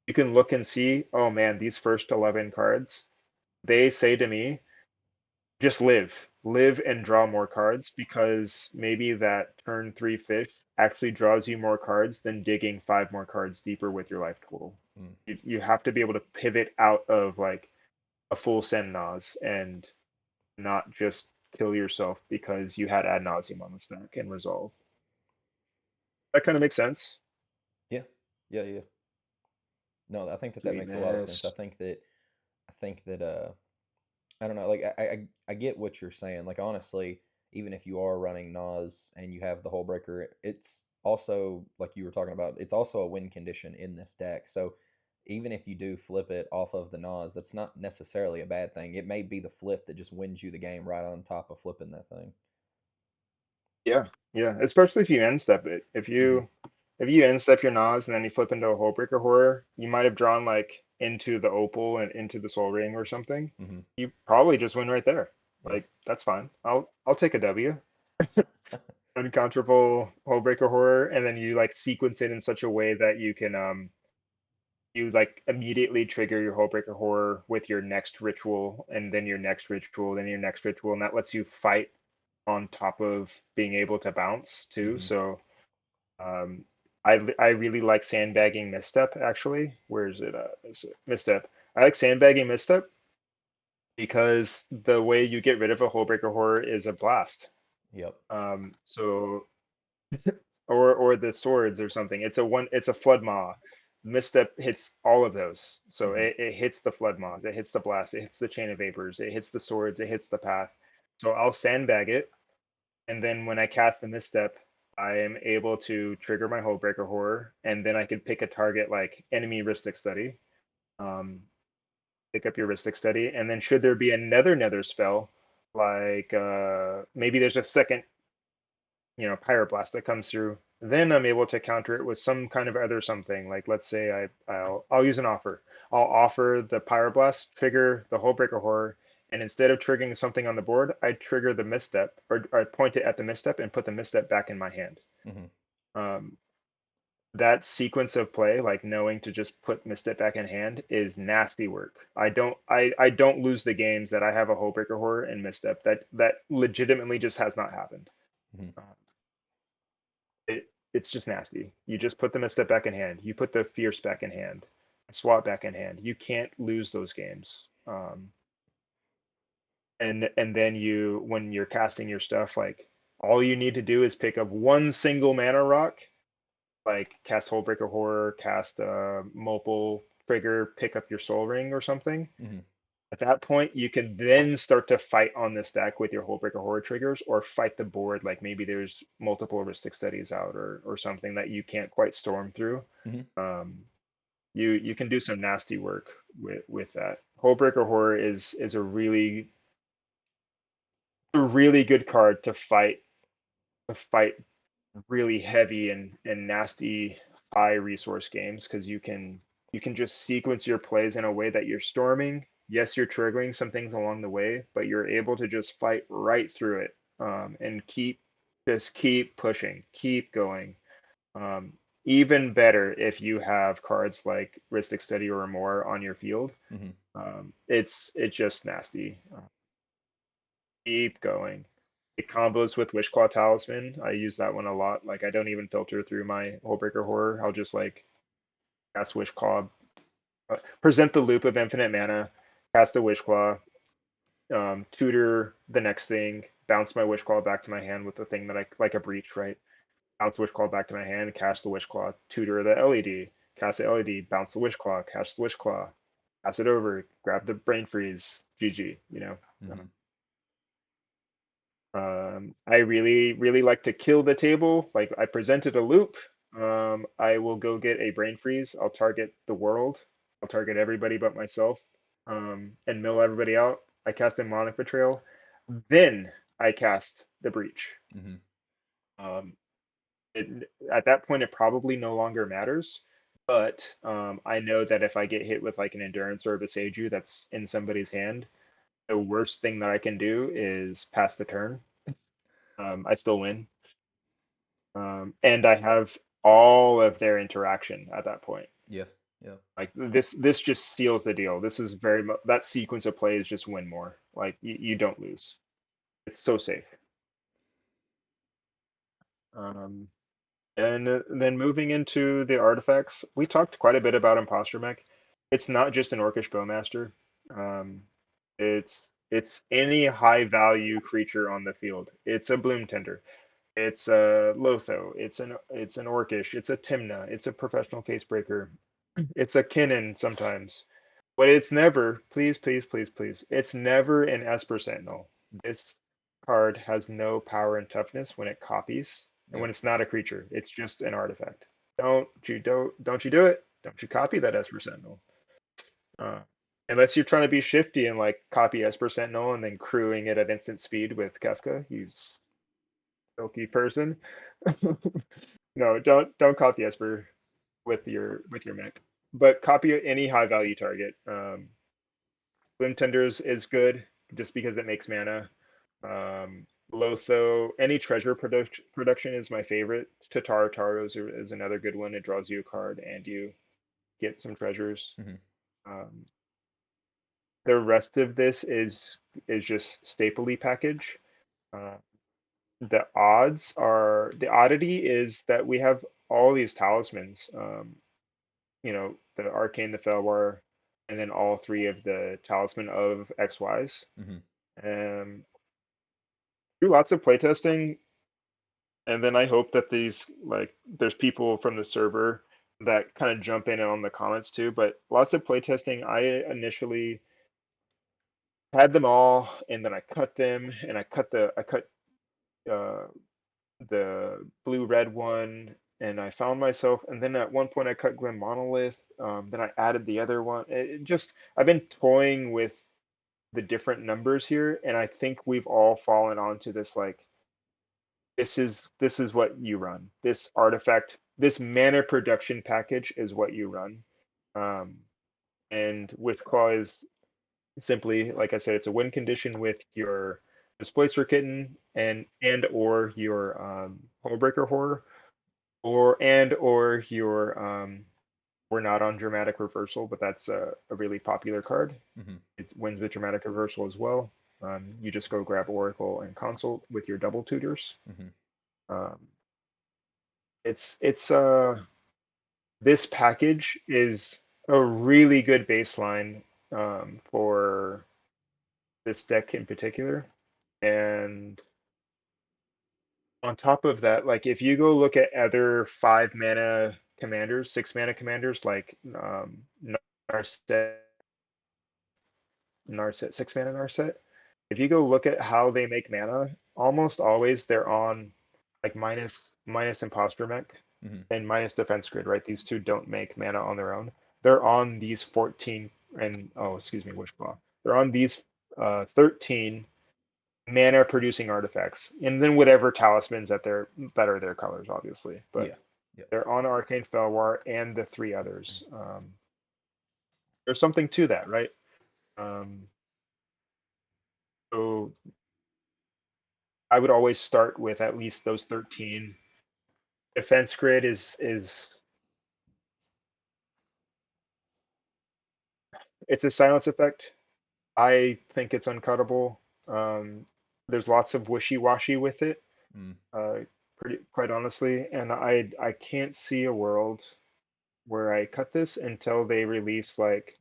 and see, oh man, these first 11 cards, they say to me, just live and draw more cards because maybe that turn three fish actually draws you more cards than digging 5 more cards deeper with your life total. Mm. You have to be able to pivot out of like a full send Nas and not just kill yourself because you had ad nauseum on the stack and resolve. That kind of makes sense. Yeah. Yeah. Yeah. No, I think that makes a lot of sense. Sweetness. I think that I don't know. Like I get what you're saying. Like honestly, even if you are running Nas and you have the Hull Breaker, it's also like you were talking about. It's also a win condition in this deck. So even if you do flip it off of the Nas, that's not necessarily a bad thing. It may be the flip that just wins you the game right on top of flipping that thing. Yeah, yeah. Especially if you end step it. Mm-hmm. If you end step your Nas and then you flip into a Hullbreaker Horror, you might have drawn like into the Opal and into the Soul Ring or something. Mm-hmm. You probably just win right there. Yeah. Like that's fine. I'll take a W. Uncontrollable Hullbreaker Horror, and then you like sequence it in such a way that you can you like immediately trigger your Hullbreaker Horror with your next ritual, and then your next ritual, then your next ritual, and that lets you fight on top of being able to bounce too. Mm-hmm. So um, I really like sandbagging misstep actually. Where is it? Is it misstep? I like sandbagging misstep because the way you get rid of a Hullbreaker Horror is a blast. Yep. So or the swords or something. It's a flood maw. Misstep hits all of those. So Mm-hmm. it hits the flood maws, it hits the blast, it hits the chain of vapors, it hits the swords, it hits the path. So I'll sandbag it, and then when I cast the misstep, I am able to trigger my Hullbreaker Horror, and then I can pick a target like enemy Ristic Study. Um, Pick up your Ristic Study, and then should there be another Nether spell, like maybe there's a second pyroblast that comes through, then I'm able to counter it with some kind of other something. Like let's say I'll use an offer. I'll offer the pyroblast, trigger the Hullbreaker Horror, and instead of triggering something on the board, I trigger the misstep, or I point it at the misstep and put the misstep back in my hand. Mm-hmm. Um, that sequence of play, like knowing to just put misstep back in hand, is nasty work. I don't lose the games that I have a Hullbreaker Horror and misstep. That legitimately just has not happened. Mm-hmm. Uh, it's just nasty. You just put the misstep back in hand. You put the fierce back in hand, swap back in hand. You can't lose those games. And then when you're casting your stuff, like all you need to do is pick up one single mana rock, like cast Hullbreaker Horror, cast Mopal, trigger, pick up your Soul Ring or something. Mm-hmm. At that point, you can then start to fight on the stack with your Hullbreaker Horror triggers, or fight the board. Like maybe there's multiple Ristic Studies out, or something that you can't quite storm through. Mm-hmm. Um, you can do some nasty work with that. Hullbreaker Horror is a really good card to fight really heavy and nasty high resource games, because you can just sequence your plays in a way that you're storming. Yes, you're triggering some things along the way, but you're able to just fight right through it, and keep pushing, keep going. Um, Even better if you have cards like Ristic Study or more on your field. Mm-hmm. It's just nasty. Keep going. It combos with Wishclaw Talisman. I use that one a lot. Like I don't even filter through my Hullbreaker Horror. I'll just like cast Wishclaw, present the loop of infinite mana, cast a Wishclaw, tutor the next thing, bounce my Wishclaw back to my hand with the thing that I like a breach, right? Bounce the Wishclaw back to my hand, cast the Wishclaw, tutor the LED, cast the LED, bounce the Wishclaw, cast the Wishclaw, pass it over, grab the Brain Freeze, GG. Mm-hmm. I really like to kill the table. Like I presented a loop. I will go get a Brain Freeze. I'll target the world. I'll target everybody but myself, and mill everybody out. I cast Demonic Betrayal. Then I cast the Breach. Mm-hmm. Um, at that point, it probably no longer matters. But I know that if I get hit with like an Endurance or a Beseju that's in somebody's hand, the worst thing that I can do is pass the turn. I still win. And I have all of their interaction at that point. Yes. Yeah. Like this just seals the deal. This is very much that sequence of plays, just win more. Like you don't lose. It's so safe. Um, and then moving into the artifacts, we talked quite a bit about Imposter Mech. It's not just an Orcish Bowmaster. Um, it's it's any high value creature on the field. It's a Bloom Tender. It's a Lotho. It's an Orcish. It's a Timna. It's a professional Facebreaker. It's a Kinnan sometimes. But it's never, please, please, please, please, it's never an Esper Sentinel. This card has no power and toughness when it copies, and when Yep. it's not a creature. It's just an artifact. Don't you do it. Don't you copy that Esper Sentinel. Uh, Unless you're trying to be shifty and like copy Esper Sentinel and then crewing it at instant speed with Kefka, you silky person. No, don't copy Esper with your mech, but copy any high value target. Bloom Tenders is good just because it makes mana. Lotho, any treasure production is my favorite. Tatar Taro is another good one. It draws you a card and you get some treasures. Hmm. Um, the rest of this is just stapley package. Uh, the oddity is that we have all these talismans. The arcane, the Felwar, and then all three of the talisman of XYs. Hmm. Um, do lots of playtesting, and then I hope that there's people from the server that kind of jump in on the comments too. But lots of playtesting. I initially had them all, and then I cut them, and I cut uh, the blue red one, and I found myself, and then at one point I cut Grim Monolith. Then I added the other one. It just I've been toying with the different numbers here, and I think we've all fallen onto this like this is what you run. This artifact, this mana production package is what you run. Um, and Witchclaw is simply, like I said, it's a win condition with your Displacer Kitten and or your Hullbreaker Horror, or your we're not on Dramatic Reversal, but that's a really popular card. Hmm. It wins with Dramatic Reversal as well. You just go grab Oracle and Consult with your double tutors. Hmm. Um, it's this package is a really good baseline for this deck in particular. And on top of that, like if you go look at other 5 mana commanders, 6 mana commanders like Narset, Narset, 6 mana Narset, if you go look at how they make mana, almost always they're on like minus Imposter Mech Hmm. and minus Defense Grid, right? These two don't make mana on their own. They're on these 14 and oh, excuse me, Wishclaw. They're on these 13 mana producing artifacts, and then whatever talismans that are their colors, obviously. But Yeah. Yeah. they're on Arcane Felwar and the three others. There's something to that, right? Um, so I would always start with at least those 13. Defense grid is it's a silence effect. I think it's uncuttable. Um, there's lots of wishy-washy with it, Mm. uh, pretty quite honestly, and I can't see a world where I cut this until they release like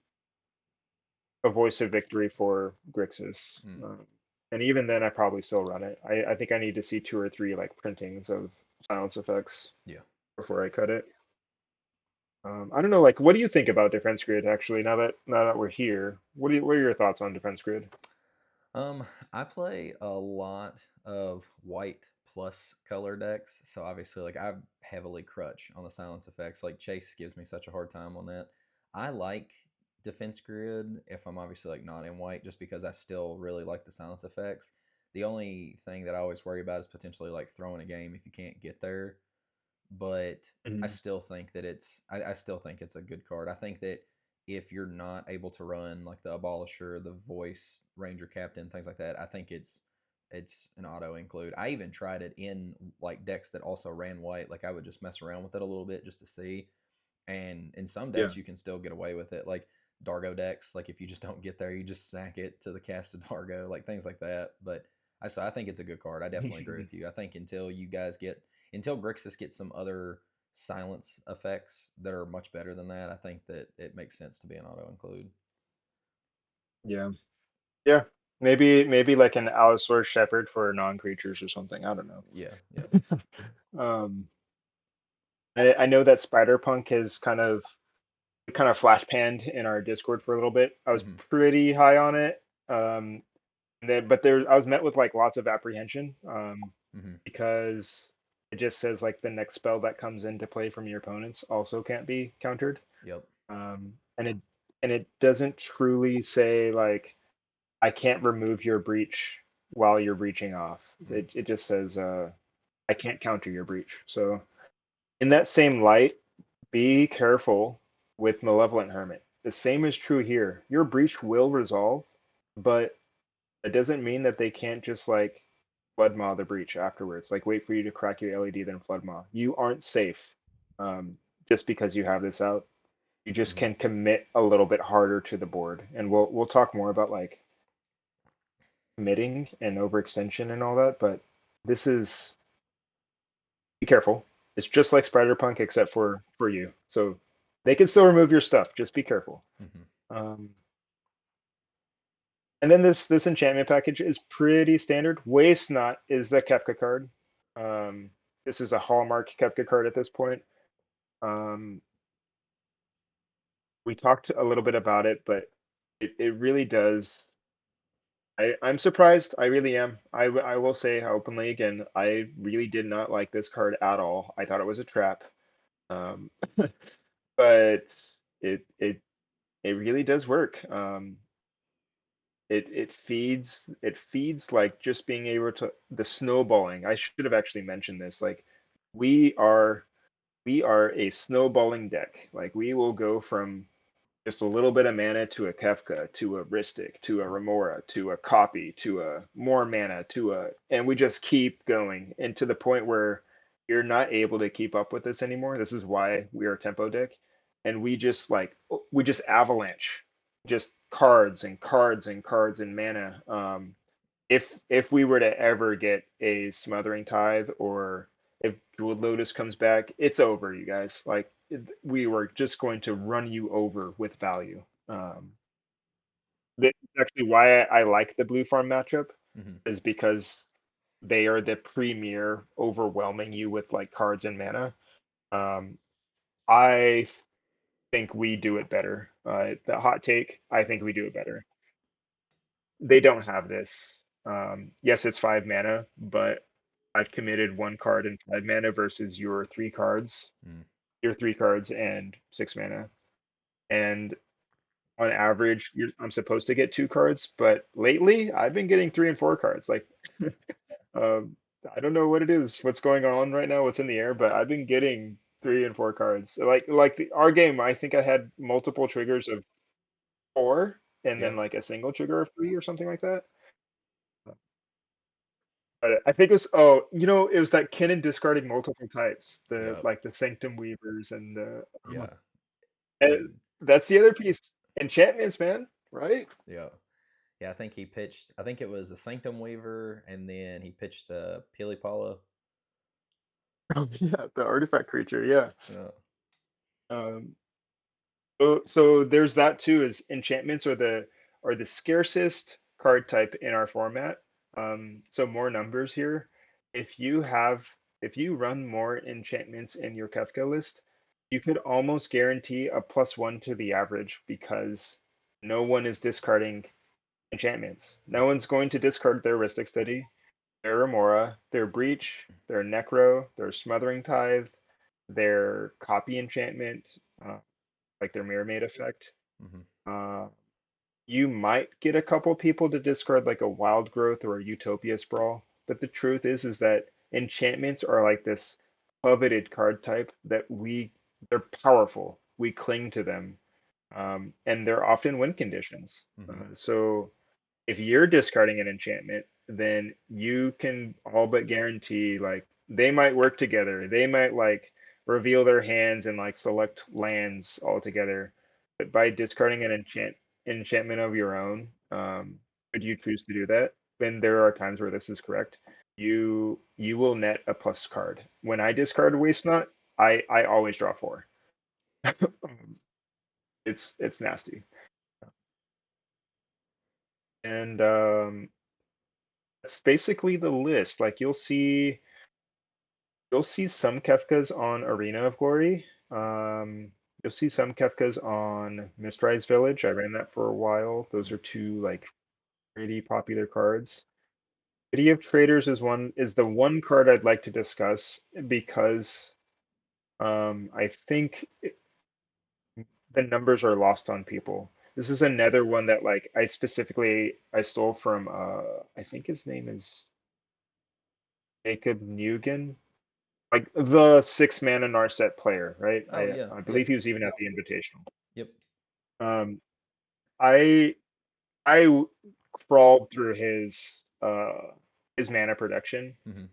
a voice of victory for Grixis. Mm. And even then, I probably still run it. I think I need to see 2 or 3 like printings of silence effects Yeah. before I cut it. I don't know, like, what do you think about Defense Grid? Actually, now that we're here, what are your thoughts on Defense Grid? I play a lot of white plus color decks, so obviously, like I heavily crutch on the silence effects. Like Chase gives me such a hard time on that. I like defense grid if I'm obviously like not in white, just because I still really like the silence effects. The only thing that I always worry about is potentially like throwing a game if you can't get there. But I Mhm. still think that I still think it's a good card. I think that if you're not able to run like the Abolisher, the Voice, Ranger Captain, things like that, I think it's an auto include. I even tried it in like decks that also ran white. Like I would just mess around with it a little bit just to see. And in some Yeah. decks you can still get away with it. Like Dargo decks, like if you just don't get there, you just sack it to the cast of Dargo, like things like that. But I think it's a good card. I definitely agree with you. I think until Grixis gets some other silence effects that are much better than that, I think that it makes sense to be an auto include. Yeah. Yeah. Maybe like an Allosaur Shepherd for non-creatures or something. I don't know. Yeah, yeah. Um, I know that Spider-Punk has kind of flash panned in our Discord for a little bit. I was Hmm. pretty high on it. But I was met with like lots of apprehension Hmm. because it just says like the next spell that comes into play from your opponents also can't be countered. Yep. Um, and it doesn't truly say like I can't remove your breach while you're breaching off. Mm. It just says I can't counter your breach. So in that same light, be careful with Malevolent Hermit. The same is true here. Your breach will resolve, but it doesn't mean that they can't just like flood maw the breach afterwards. Like wait for you to crack your LED, then flood maw. You aren't safe just because you have this out. You just Mhm. can commit a little bit harder to the board, and we'll talk more about like committing and overextension and all that. But this is be careful. It's just like Spider Punk, except for you. So they can still remove your stuff. Just be careful. Mhm. Um, and then this enchantment package is pretty standard. Waste Not is the Kefka card. Um, this is a hallmark Kefka card at this point. Um, we talked a little bit about it, but it really does. I'm surprised. I really am. I will say openly again, I really did not like this card at all. I thought it was a trap. Um, but it it it really does work. It feeds like just being able to the snowballing. I should have actually mentioned this. Like we are we are a snowballing deck. Like we will go from just a little bit of mana to a Kefka, to a Ristic, to a Remora, to a copy, to a more mana, and we just keep going, and to the point where you're not able to keep up with this anymore. This is why we are a tempo deck, and we just avalanche, just cards and cards and cards and mana. If we were to ever get a Smothering Tithe, or if Jeweled Lotus comes back, it's over, you guys. Like we were just going to run you over with value. Um, that's actually why I like the Blue Farm matchup, Mhm. is because they are the premier overwhelming you with like cards and mana. Um, I think we do it better. The hot take, I think we do it better. They don't have this. Yes, it's 5 mana, but I've committed 1 card and 5 mana versus Mm. your 3 cards and 6 mana. And on average, I'm supposed to get 2 cards, but lately I've been getting 3 and 4 cards. Like, um, I don't know what it is, what's going on right now, what's in the air, but I've been getting 3 and 4 cards. Our game, I think I had multiple triggers of 4, and then Yep. like a single trigger of 3 or something like that. But I think it was it was that Kennen discarding multiple types, Yep. the Sanctum Weavers and the Yeah. and And that's the other piece. Enchantments, man, right? yeah. Yeah, I think he pitched. I think it was a Sanctum Weaver, and then he pitched a Pilipala. Oh yeah, the artifact creature, yeah. Yeah. Um, so there's that too. Is enchantments are the scarcest card type in our format. So more numbers here. If you have if you run more enchantments in your Kefka list, you could almost guarantee a +1 to the average, because no one is discarding enchantments. No one's going to discard their Ristic Study, their Remora, their Breach, their Necro, their Smothering Tithe, their Copy Enchantment, uh, like their Mirror Maid effect. Mm-hmm. Uh, you might get a couple people to discard like a Wild Growth or a Utopia Sprawl, but the truth is that enchantments are like this coveted card type that they're powerful. We cling to them, and they're often win conditions. Mm-hmm. So if you're discarding an enchantment, then you can all but guarantee like they might work together. They might like reveal their hands and like select lands all together. But by discarding an enchantment of your own, should you choose to do that, then there are times where this is correct. You will net a plus card. When I discard Waste Not, I always draw 4. It's nasty. And that's basically the list. Like you'll see some Kefkas on Arena of Glory. You'll see some Kefkas on Mistrise Village. I ran that for a while. Those are two like pretty popular cards. City of Traders is the one card I'd like to discuss, because I think the numbers are lost on people. This is another one that like I stole from I think his name is Jacob Nugent, like the 6 mana Narset player, right? Oh yeah. I Yep. believe he was even at the Invitational. Yep. Um, I I crawled through his mana production, Mm-hmm.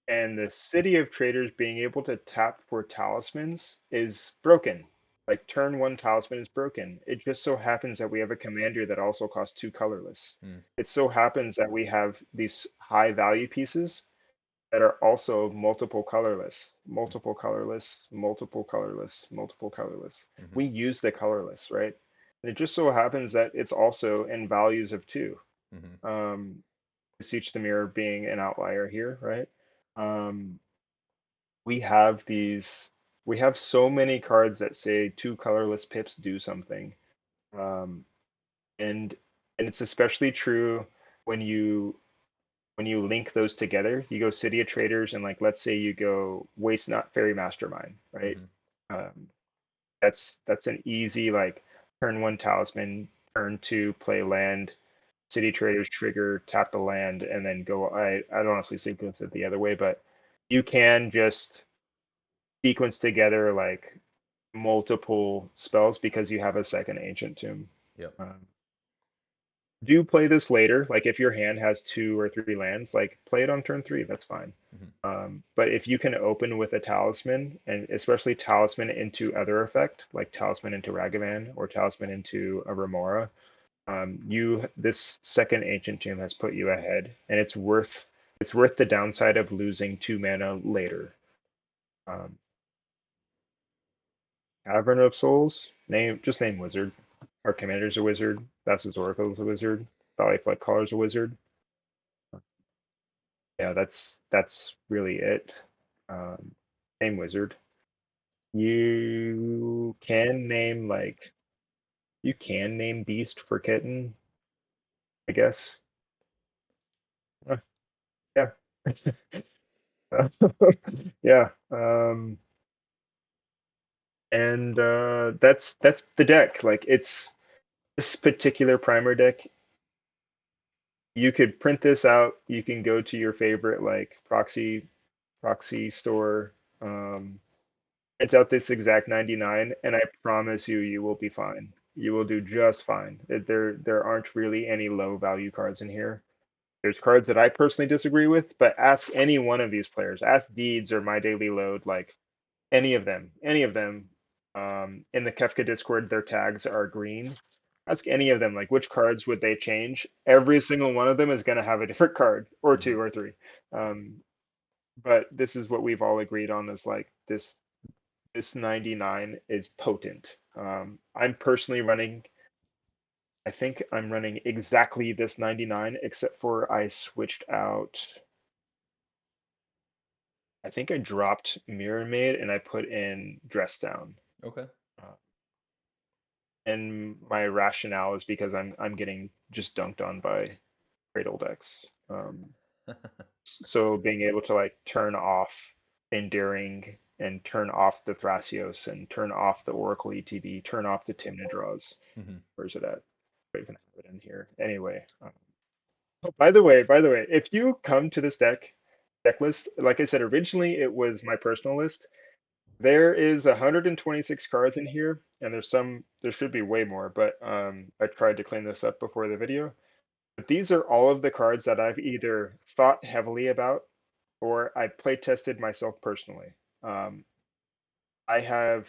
and the City of Traders being able to tap for talismans is broken. Like turn one talisman is broken. It just so happens that we have a commander that also costs 2 colorless. Mm, It so happens that we have these high value pieces that are also multiple colorless, mm, multiple colorless, multiple colorless, multiple colorless. mhm, We use the colorless, right? And it just so happens that it's also in values of 2. mhm, Um, Beseech the Mirror being an outlier here, right? Um, we have these, we have so many cards that say 2 colorless pips do something. Um, and it's especially true when you link those together. You go City of Traders and like let's say you go Waste Not Fairy Mastermind, right? mhm. Um, that's an easy like turn one talisman, turn two play land, City Traders trigger, tap the land, and then go. I'd honestly sequence it the other way, but you can just sequence together like multiple spells because you have a second Ancient Tomb. Yep. Um, do play this later. Like if your hand has 2 or 3 lands, like play it on turn 3. That's fine. Mhm, But if you can open with a talisman, and especially talisman into other effect, like talisman into Ragavan or talisman into a Remora, you this second Ancient Tomb has put you ahead, and it's worth the downside of losing 2 mana later. Um, Cavern of Souls, name wizard. Our commander's a wizard. Thassa's Oracle's a wizard. Valley Flood Caller's a wizard. Yeah, that's really it. Name wizard. You can name like you can name beast for kitten, I guess. Yeah. Yeah. And that's the deck. Like it's this particular primer deck. You could print this out. You can go to your favorite like proxy store. Print out this exact 99, and I promise you, you will be fine. You will do just fine. There aren't really any low value cards in here. There's cards that I personally disagree with, but ask any one of these players. Ask Deeds or My Daily Load, like any of them, any of them. In the Kefka Discord, their tags are green. Ask any of them, like which cards would they change? Every single one of them is going to have a different card, or mhm. 2 or 3. Um, but this is what we've all agreed on is like this 99 is potent. I'm personally running, I think I'm running exactly this 99, except for I switched out. I think I dropped Mirror Maid and I put in Dress Down. Okay. Uh, and my rationale is because I'm getting just dunked on by Cradle decks. So being able to like turn off Endearing and turn off the Thrasios and turn off the Oracle ETB, turn off the Tymna draws. Mhm. Where's it at? I even have it in here. Anyway. Oh, by the way, if you come to this deck list, like I said, originally it was my personal list. There is 126 cards in here, and there should be way more, but I tried to clean this up before the video. But these are all of the cards that I've either thought heavily about or I play tested myself personally. Um, I have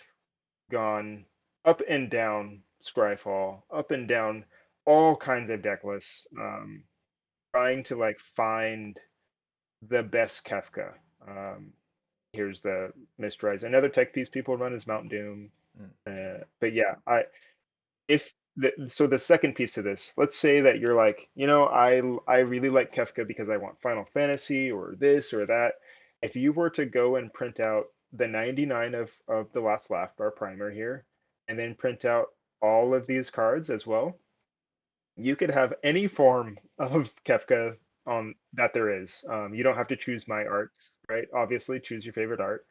gone up and down Scryfall, up and down all kinds of deck lists, trying to like find the best Kefka. Um, Here's the Mistrise. Another tech piece people run is Mount Doom. Mm, But yeah, so the second piece to this, let's say that you're like, I really like Kefka because I want Final Fantasy or this or that. If you were to go and print out the 99 of the last laugh bar primer here, and then print out all of these cards as well, you could have any form of Kefka on that there is. You don't have to choose my arts, right? Obviously, choose your favorite art,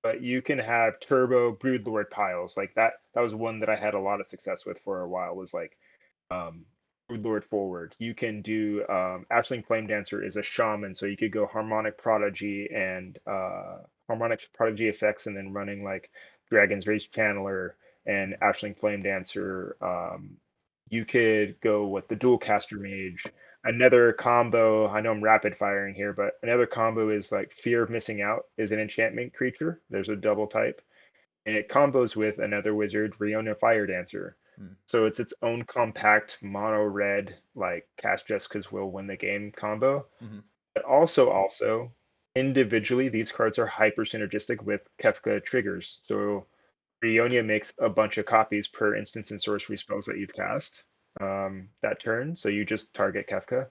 but you can have Turbo Broodlord piles like that. That was one that I had a lot of success with for a while. Was like Broodlord forward. You can do Ashling Flame Dancer is a shaman, so you could go Harmonic Prodigy and Harmonic Prodigy effects, and then running like Dragon's Rage Channeler and Ashling Flame Dancer. You could go with the Dual Caster Mage. Another combo, I know I'm rapid firing here, but another combo is like Fear of Missing Out is an enchantment creature. There's a double type. and it combos with another wizard, Riona Fire Dancer. Mm. So it's its own compact mono red, like cast just because we'll win the game combo. Mm-hmm. But also individually, these cards are hyper synergistic with Kefka triggers. So Rionia makes a bunch of copies per instance and sorcery spells that you've cast that turn. So you just target Kefka.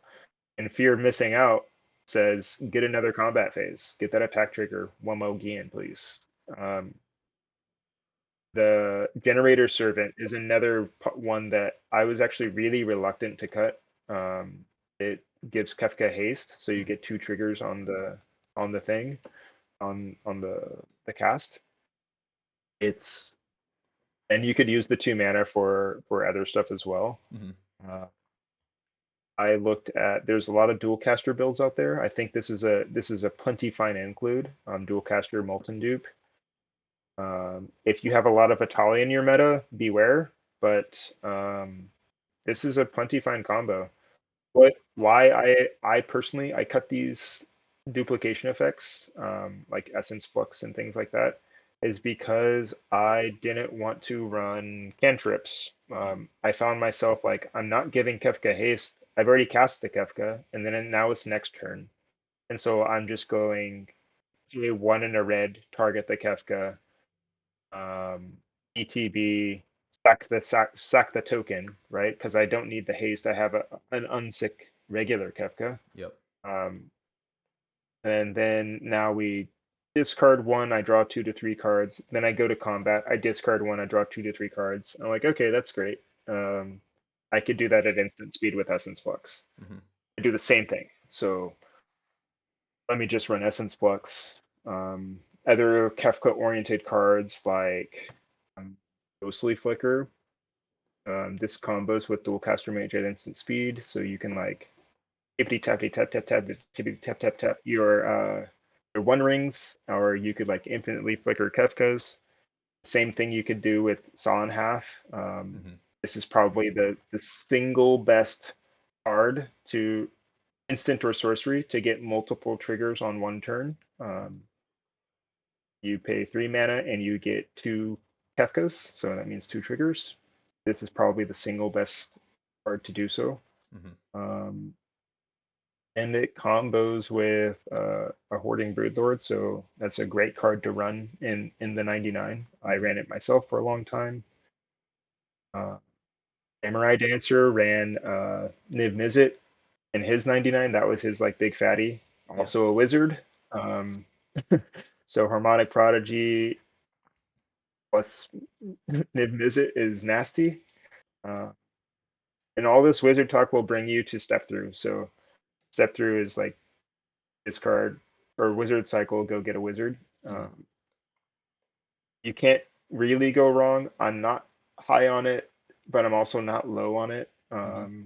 And Fear of Missing Out says, get another combat phase. Get that attack trigger. One more again, please. Um, the Generator Servant is another one that I was actually really reluctant to cut. It gives Kefka haste, so you Mm-hmm. get 2 triggers on the thing on the cast. It's and you could use the 2 mana for other stuff as well. Mm-hmm. Uh, I looked at there's a lot of dual caster builds out there. I think this is a plenty fine include dual caster Molten Dupe. If you have a lot of Atali in your meta, beware. But this is a plenty fine combo. Why I personally I cut these duplication effects, like Essence Flux and things like that, is because I didn't want to run cantrips. I found myself like I'm not giving Kefka haste. I've already cast the Kefka, and then now it's next turn, and so I'm just going a 1 in a red, target the Kefka, ETB, sack the token, right? Because I don't need the haste. I have an unsick regular Kefka. Yep. Um, and then now we discard 1, I draw 2 to 3 cards. Then I go to combat, I discard 1, I draw 2 to 3 cards. I'm like, okay, that's great. I could do that at instant speed with Essence Flux. Mm-hmm. I do the same thing. So let me just run Essence Flux. Other Kefka oriented cards like Ghostly Flicker. This combos with Dual Caster Mage at instant speed, so you can like tippity tappity tap tap tap tippity tap tap tap your One Rings, or you could like infinitely flicker Kefkas. Same thing you could do with Saw in Half. Mm-hmm. This is probably the single best card to instant or sorcery to get multiple triggers on one turn. You pay 3 mana and you get 2 Kefkas, so that means 2 triggers. This is probably the single best card to do so. Mm-hmm. Um, and it combos with a Hoarding Broodlord, so that's a great card to run in the 99. I Mm-hmm. ran it myself for a long time. Uh, Samurai Dancer ran Niv Mizzet in his 99. That was his like big fatty, Yeah. also a wizard. Um, so Harmonic Prodigy plus Niv Mizzet is nasty. Uh, and all this wizard talk will bring you to step through. So step through is like discard or wizard cycle, go get a wizard. Mm-hmm. You can't really go wrong. I'm not high on it, but I'm also not low on it. Mm-hmm.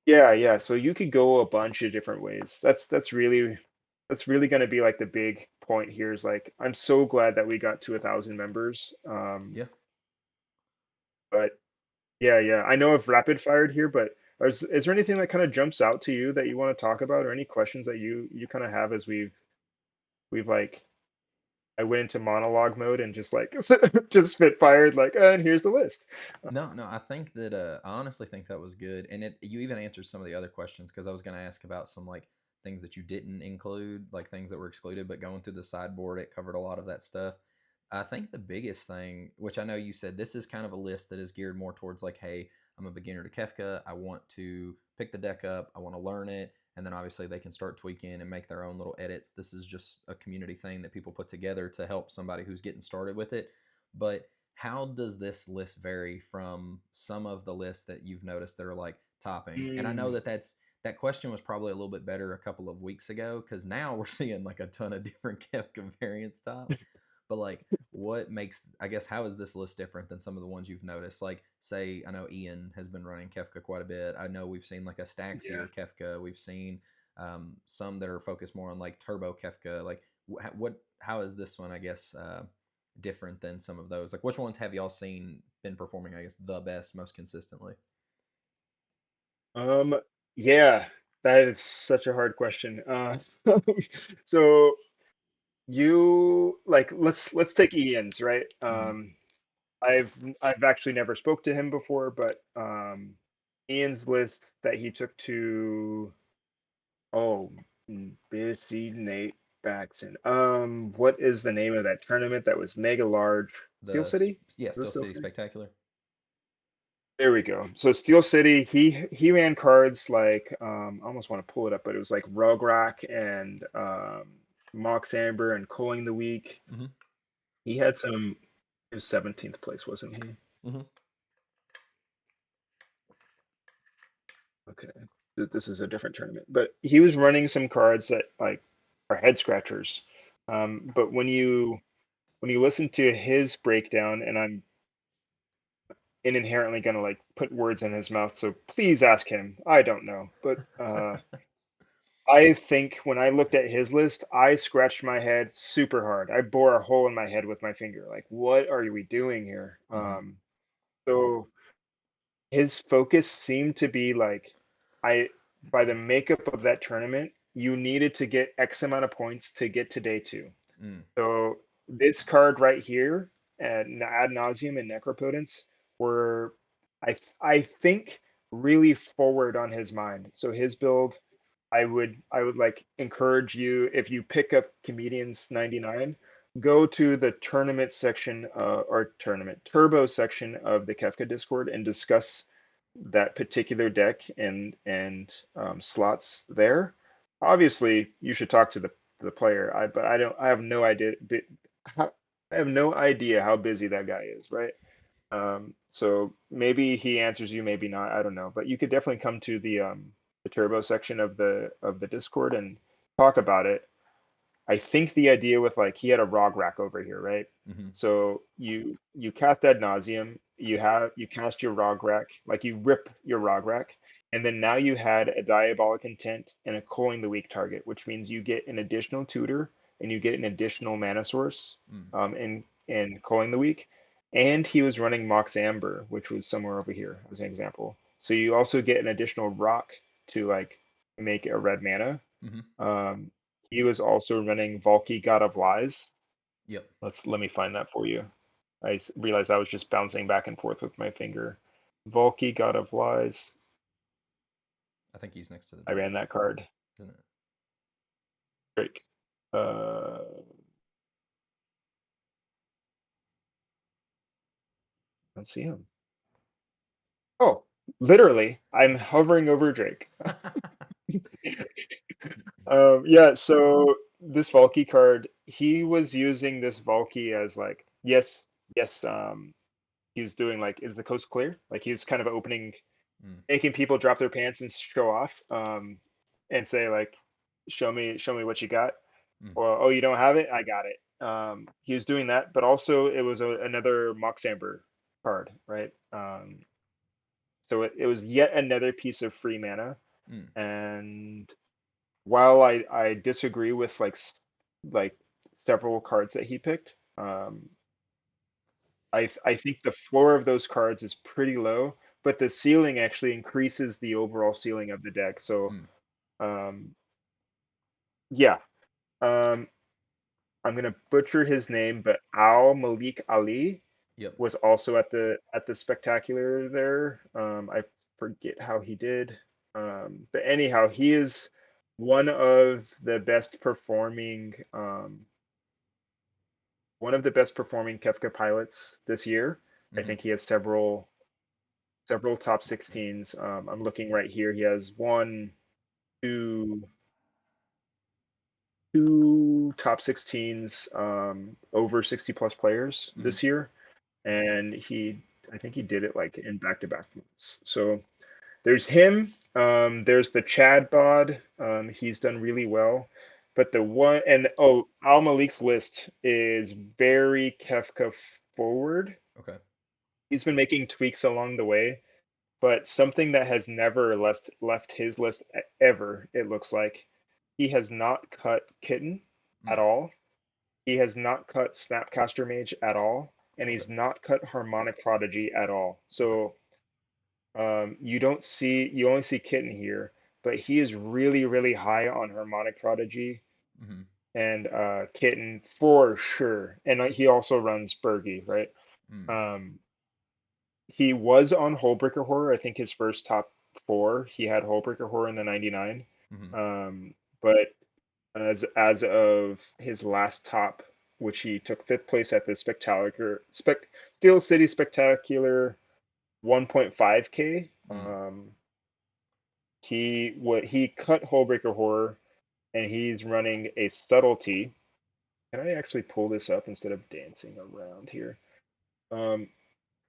Yeah. So you could go a bunch of different ways. That's really going to be like the big point here. Is like I'm so glad that we got to 1,000 members. Yeah. But yeah. I know I've rapid fired here, but is there anything that kind of jumps out to you that you want to talk about, or any questions that you kind of have as we've like I went into monologue mode and just like just spit fired like, and here's the list. No, no, I think that I honestly think that was good, and you even answered some of the other questions because I was going to ask about some like things that you didn't include, like things that were excluded, but going through the sideboard, it covered a lot of that stuff. I think the biggest thing, which I know you said, this is kind of a list that is geared more towards like, hey, I'm a beginner to Kefka. I want to pick the deck up. I want to learn it. And then obviously they can start tweaking and make their own little edits. This is just a community thing that people put together to help somebody who's getting started with it. But how does this list vary from some of the lists that you've noticed that are like topping? And I know Mm, that that question was probably a little bit better a couple of weeks ago because now we're seeing like a ton of different Kefka variants top. But like, what makes, I guess, how is this list different than some of the ones you've noticed? Like, say, I know Ian has been running Kefka quite a bit. I know we've seen like a yeah. Staxier Kefka. We've seen some that are focused more on like Turbo Kefka. Like, how is this one, I guess, different than some of those? Like, which ones have y'all seen been performing, I guess, the best, most consistently? Um, yeah, that is such a hard question. So You like let's take Ian's, right? Hmm. I've actually never spoke to him before, but Ian's list that he took to oh busy Nate Baxon. What is the name of that tournament that was mega large? Steel City? Yeah, Was it Steel Steel City City? Spectacular. There we go. So Steel City, he ran cards like I almost want to pull it up, but it was like Rugrak and Mox Amber and Culling the Week. Hmm. He had some. He was 17th place, wasn't he? Hmm. Okay, this is a different tournament, but he was running some cards that like are head scratchers. But when you listen to his breakdown, and I'm inherently gonna like put words in his mouth, so please ask him. I don't know, but I think when I looked at his list, I scratched my head super hard. I bore a hole in my head with my finger. Like, what are we doing here? Hmm. So his focus seemed to be like, I by the makeup of that tournament, you needed to get X amount of points to get to day two. Mm. So this card right here, and Ad Nauseam and Necropotence, were I think really forward on his mind. So his build, I would like encourage you, if you pick up Comedians 99, go to the tournament section or tournament turbo section of the Kefka Discord and discuss that particular deck and slots there. Obviously, you should talk to the player. But I have no idea. I have no idea how busy that guy is, right? So maybe he answers you, maybe not. I don't know. But you could definitely come to the turbo section of the Discord and talk about it. I think the idea with like he had a Rog Rack over here, right? Hmm. So you cast Ad Nauseam, you cast your Rog Rack, like you rip your Rog Rack, and then now you had a Diabolic Intent and a Culling the Weak target, which means you get an additional tutor and you get an additional mana source Mm. in Culling the Weak. And he was running Mox Amber, which was somewhere over here as an example. So you also get an additional rock to like make a red mana. Hmm. Um, he was also running Valky, God of Lies. Yep. Let me find that for you. Realized I was just bouncing back and forth with my finger. Valky, God of Lies. I think he's next to the I ran Drake, that card. isn't it? Drake. Uh, I don't see him. Oh, literally, I'm hovering over Drake. Yeah, so this Valky card, he was using this Valky as like, yes, yes, he was doing like, is the coast clear? Like he was kind of opening, Mm. making people drop their pants and show off, and say like, show me what you got. Mm. Or oh, you don't have it? I got it. He was doing that, but also it was another Mox Amber card, right? So it was yet another piece of free mana. Mm. And while I disagree with like several cards that he picked, I think the floor of those cards is pretty low, but the ceiling actually increases the overall ceiling of the deck. So Mm. um, yeah, um, I'm gonna butcher his name, but Al Malik Ali Yep. was also at the spectacular there. I forget how he did, but anyhow, he is one of the best performing Kefka pilots this year. I Hmm. think he has several top 16s. I'm looking right here. He has two, two top 16s over 60 plus players Hmm. this year, and I think he did it like in back-to-back months. So there's him. There's the Chad bod. He's done really well. But the one and oh, Al Malik's list is very Kefka forward. Okay. He's been making tweaks along the way, but something that has never left his list ever, it looks like, he has not cut Kitten Mm. at all. He has not cut Snapcaster Mage at all, and Okay. he's not cut Harmonic Prodigy at all. Okay. So you only see Kitten here, but he is really, really high on Harmonic Prodigy. Hmm. and Kitten for sure. And he also runs Bergie, right? Mm. Um, he was on Hullbreaker Horror. I think his first top four, he had Hullbreaker Horror in the 99. Mm-hmm. But as of his last top, which he took fifth place at the Steel City Spectacular 1.5K. Mm. He cut Hullbreaker Horror, and he's running a subtlety. Can I actually pull this up instead of dancing around here?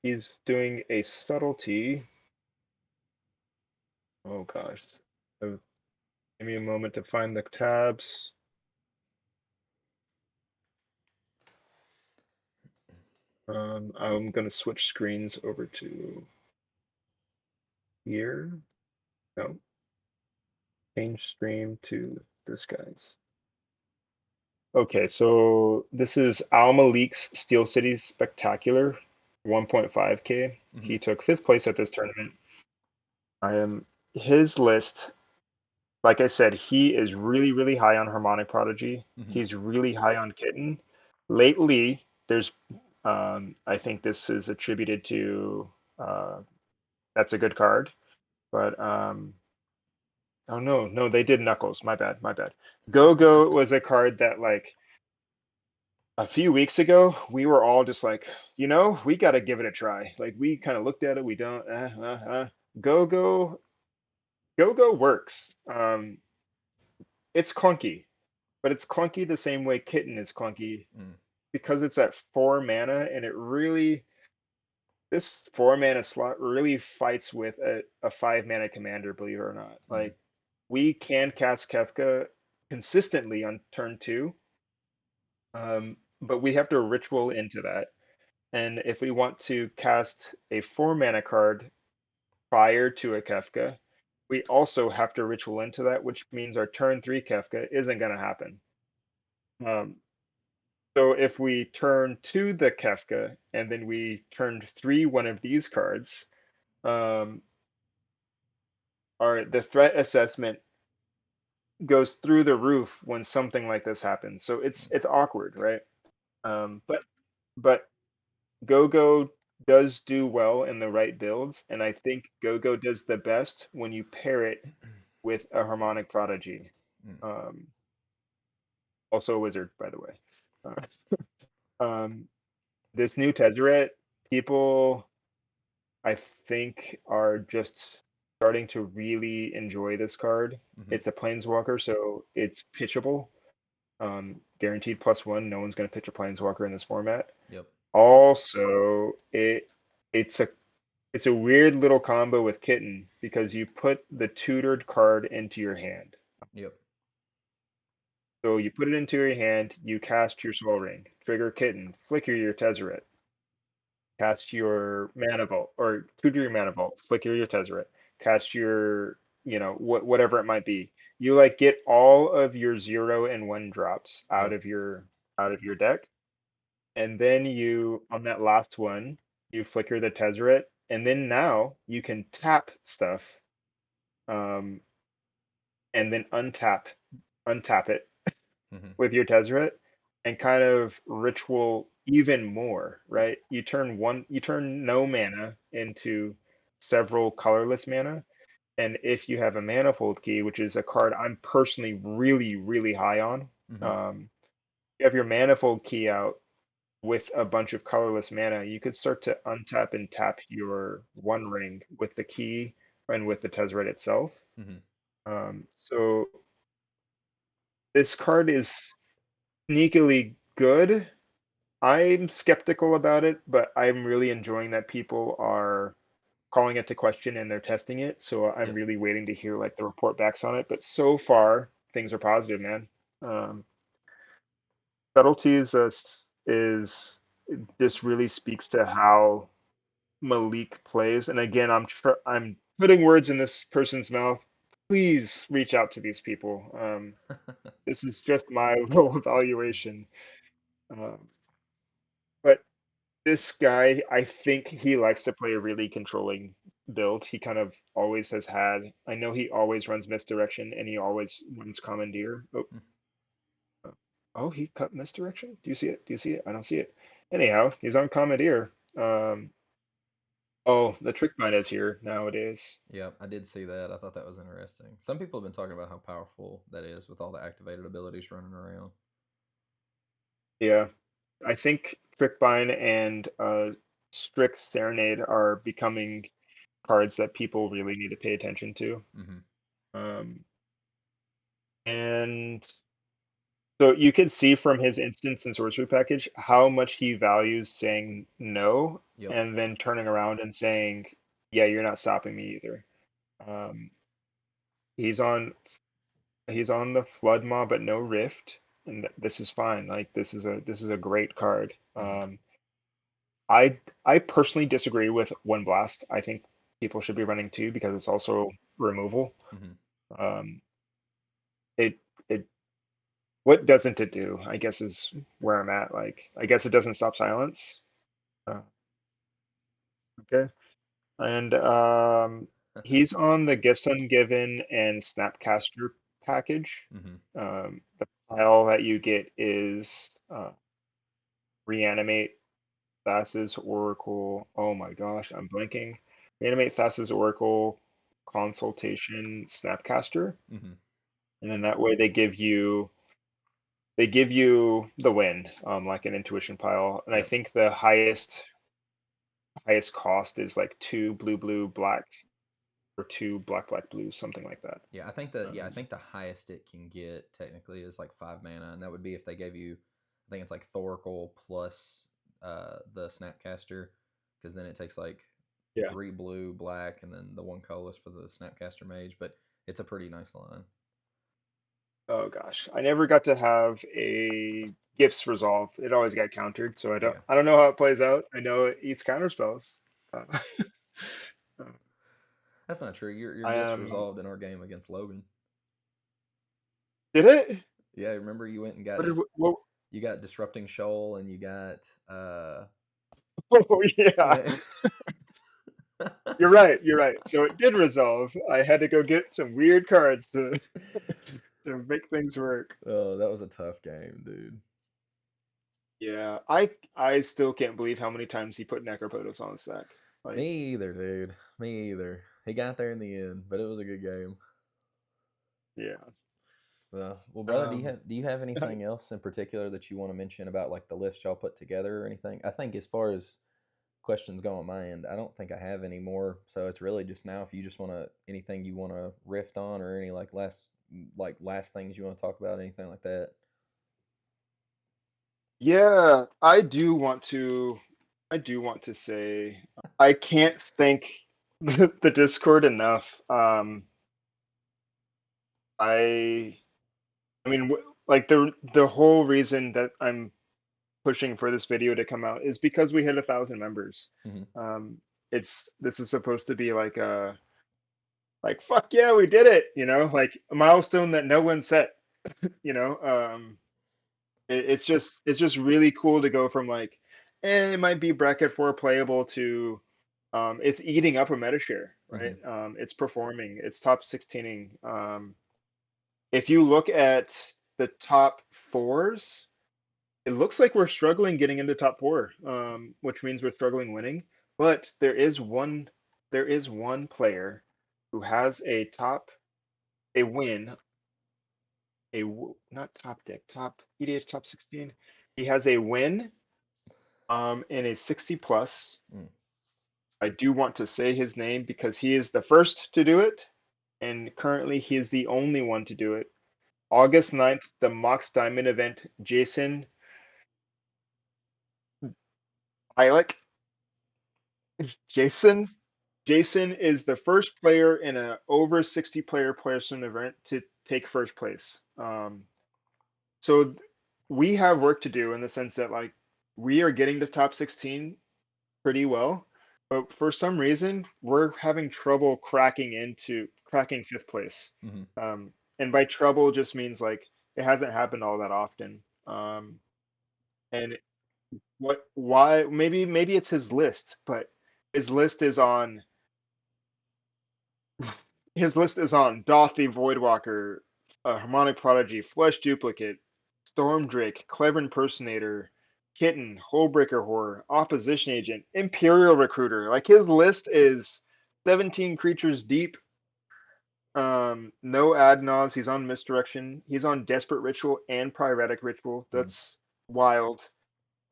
He's doing a subtlety. Oh gosh. Give me a moment to find the tabs. I'm gonna switch screens over to here. No, change stream to this guy's. Okay, so this is Al Malik's Steel City Spectacular 1.5K. Mm-hmm. He took fifth place at this tournament. I am his list. Like I said, he is really, really high on Harmonic Prodigy. Mm-hmm. He's really high on Kitten. Lately, there's, I think this is attributed to, that's a good card, but, oh no, they did Knuckles. My bad, my bad. Go-Go was a card that, like, a few weeks ago, we were all just like, we got to give it a try. Like, we kind of looked at it, we don't, Go-Go, Go-Go works. It's clunky, but it's clunky the same way Kitten is clunky Mm. because it's at 4 mana, and this 4 mana slot really fights with a 5 mana commander, believe it or not. Mm. Like, we can cast Kefka consistently on turn 2, but we have to ritual into that. And if we want to cast a 4 mana card prior to a Kefka, we also have to ritual into that, which means our turn 3 Kefka isn't going to happen. Um, So if we turn to the Kefka and then we turn 3 one of these cards, um, the threat assessment goes through the roof when something like this happens. So it's awkward, right? But Go-Go does do well in the right builds, and I think Go-Go does the best when you pair it with a Harmonic Prodigy. Mm. Um, Also a wizard, by the way. Um, this new Tezzeret, people I think are just starting to really enjoy this card. Mm-hmm. It's a planeswalker, so it's pitchable. Guaranteed +1. No one's going to pitch a planeswalker in this format. Yep. Also, it's a it's a weird little combo with Kitten because you put the tutored card into your hand. Yep. So you put it into your hand, you cast your Soul Ring, trigger Kitten, flicker your Tezzeret, cast your Mana Vault, or tutor your Mana Vault, flicker your Tezzeret, cast your, whatever it might be. You like get all of your 0 and 1 drops Yep. out of your deck, and then you on that last one, you flicker the Tezzeret, and then now you can tap stuff, um, and then untap it Mm-hmm. with your Tezzeret and kind of ritual even more, right? You turn no mana into several colorless mana. And if you have a manifold key, which is a card I'm personally really, really high on, Mm-hmm. um, you have your manifold key out with a bunch of colorless mana, you could start to untap and tap your One Ring with the key and with the Tezzeret itself. Mm-hmm. So this card is sneakily good. I'm skeptical about it, but I'm really enjoying that people are calling it to question and they're testing it. So I'm Yep. really waiting to hear like the report backs on it. But so far, things are positive, man. Um, Subtleties is this really speaks to how Malik plays. And again, I'm putting words in this person's mouth. Please reach out to these people. This is just my little evaluation. Um, but this guy, I think he likes to play a really controlling build. He kind of always has had. I know he always runs misdirection and he always runs commandeer. Oh, Oh, he cut misdirection? Do you see it? Do you see it? I don't see it. Anyhow, he's on Commandeer. Oh, the trick bind is here nowadays. Yeah, I did see that. I thought that was interesting. Some people have been talking about how powerful that is with all the activated abilities running around. Yeah. I think trick bind and strict serenade are becoming cards that people really need to pay attention to. Mm-hmm. Um, and so you can see from his instance and sorcery package how much he values saying no Yep. and then turning around and saying, yeah, you're not stopping me either. Um, he's on the flood mob but no rift, and this is fine. Like this is a great card. Mm-hmm. I personally disagree with one blast. I think people should be running two because it's also removal. Mm-hmm. Um, it it what doesn't it do? I guess is where I'm at. Like I guess it doesn't stop silence. Uh, okay, and he's on the Gifts Ungiven and Snapcaster package. Mm-hmm. The pile that you get is reanimate Thassa's Oracle. Oh my gosh, I'm blanking. Reanimate Thassa's Oracle, Consultation, Snapcaster, Mm-hmm. and then that way they give you the win, like an intuition pile. And I Yep. think the highest cost is like two blue blue black or two black black blue, something like that. Yeah, I Um, think the highest it can get technically is like 5 mana, and that would be if they gave you, I think it's like Thoracle plus the Snapcaster, because then it takes like yeah. 3 blue, black, and then the 1 colorless for the Snapcaster Mage. But it's a pretty nice line. Oh gosh, I never got to have a gifts resolve. It always got countered, so Yeah, I don't know how it plays out. I know it eats counter spells. Uh, that's not true. Your I gifts am. resolved in our game against Logan. Did it? Yeah, remember you went and got, What did? What? you got Disrupting Shoal, and you got Oh yeah, yeah. you're right. You're right. So it did resolve. I had to go get some weird cards to to make things work. Oh, that was a tough game, dude. Yeah, I still can't believe how many times he put Necropotos on the stack. Like, Me either, dude. Me either. He got there in the end, but it was a good game. yeah. Well, brother, Um, do you have anything else in particular that you want to mention about like the list y'all put together or anything? I think as far as questions go on my end, I don't think I have any more. So it's really just now if you just want to anything you want to riff on or any last things you want to talk about, anything like that. yeah, I do want to say I can't thank the Discord enough. I I mean, like the whole reason that I'm pushing for this video to come out is because we hit 1,000 members. Mm-hmm. Um, this is supposed to be like fuck yeah, we did it, like a milestone that no one set, you know. It's just really cool to go from like, it might be bracket 4 playable to it's eating up a meta share, Mm-hmm. right? It's performing, it's top 16ing. If you look at the top fours, it looks like we're struggling getting into top four, which means we're struggling winning. But there is one player who has a win, not top deck, top EDH top 16. He has a win, in a 60 plus. Mm. I do want to say his name because he is the first to do it, and currently he is the only one to do it. August 9th, the Mox Diamond event, Jason Pilek. Jason Jason is the first player in a over 60 player person event to take first place. So we have work to do in the sense that like we are getting to top 16 pretty well, but for some reason we're having trouble cracking fifth place. Mm-hmm. And by trouble just means like it hasn't happened all that often. And why maybe it's his list, but his list is on Hothy Voidwalker, Harmonic Prodigy, Flesh Duplicate, Stormdrake, Clever Impersonator, Kitten, Hullbreaker Horror, Opposition Agent, Imperial Recruiter. Like his list is 17 creatures deep. No ad nos. He's on Misdirection. He's on Desperate Ritual and Pyretic Ritual. Mhm. That's wild.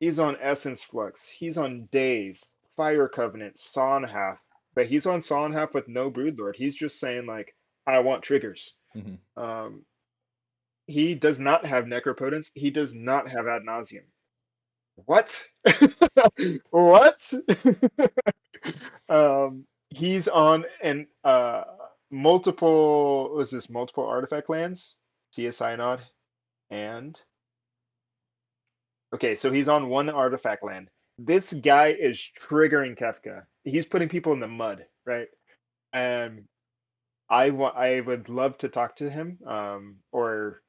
He's on Essence Flux. He's on Daze, Fire Covenant, Sawn Half. But he's on Sawn Half with no Broodlord. He's just saying like, I want triggers. Mhm. Um, he does not have Necropotence. He does not have Ad Nauseum. What? What? He's on an multiple. Was this multiple artifact lands? See a Synod and okay, so he's on one artifact land. This guy is triggering Kefka. He's putting people in the mud, right? And I would love to talk to him, or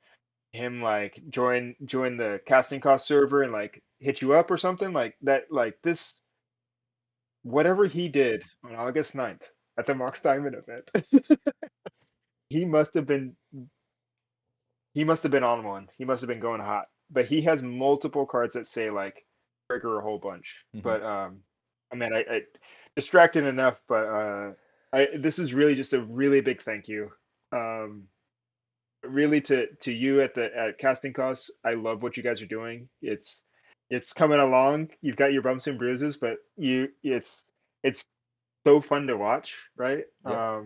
him like join the casting cost server and like hit you up or something like that. Like this, whatever he did on August 9th at the Mox Diamond event, he must have been he must have been on one. He must have been going hot. But he has multiple cards that say like trigger a whole bunch. Mhm. But I mean I distracted enough, but I this is really just a really big thank you. Um really to you at casting costs. I love what you guys are doing. It's coming along. You've got your bumps and bruises, but it's so fun to watch, right? Yeah.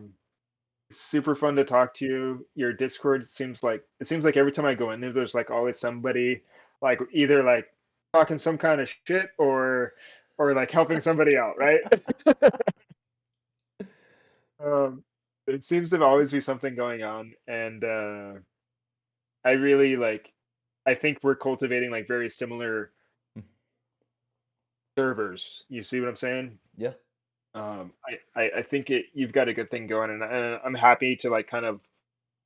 It's super fun to talk to you. Your Discord seems like every time I go in there, there's like always somebody like either like talking some kind of shit or like helping somebody out, right? um, it seems to always be something going on, and I really like. I think we're cultivating like very similar Mm. servers. You see what I'm saying? Yeah. I think you've got a good thing going, and I'm happy to like kind of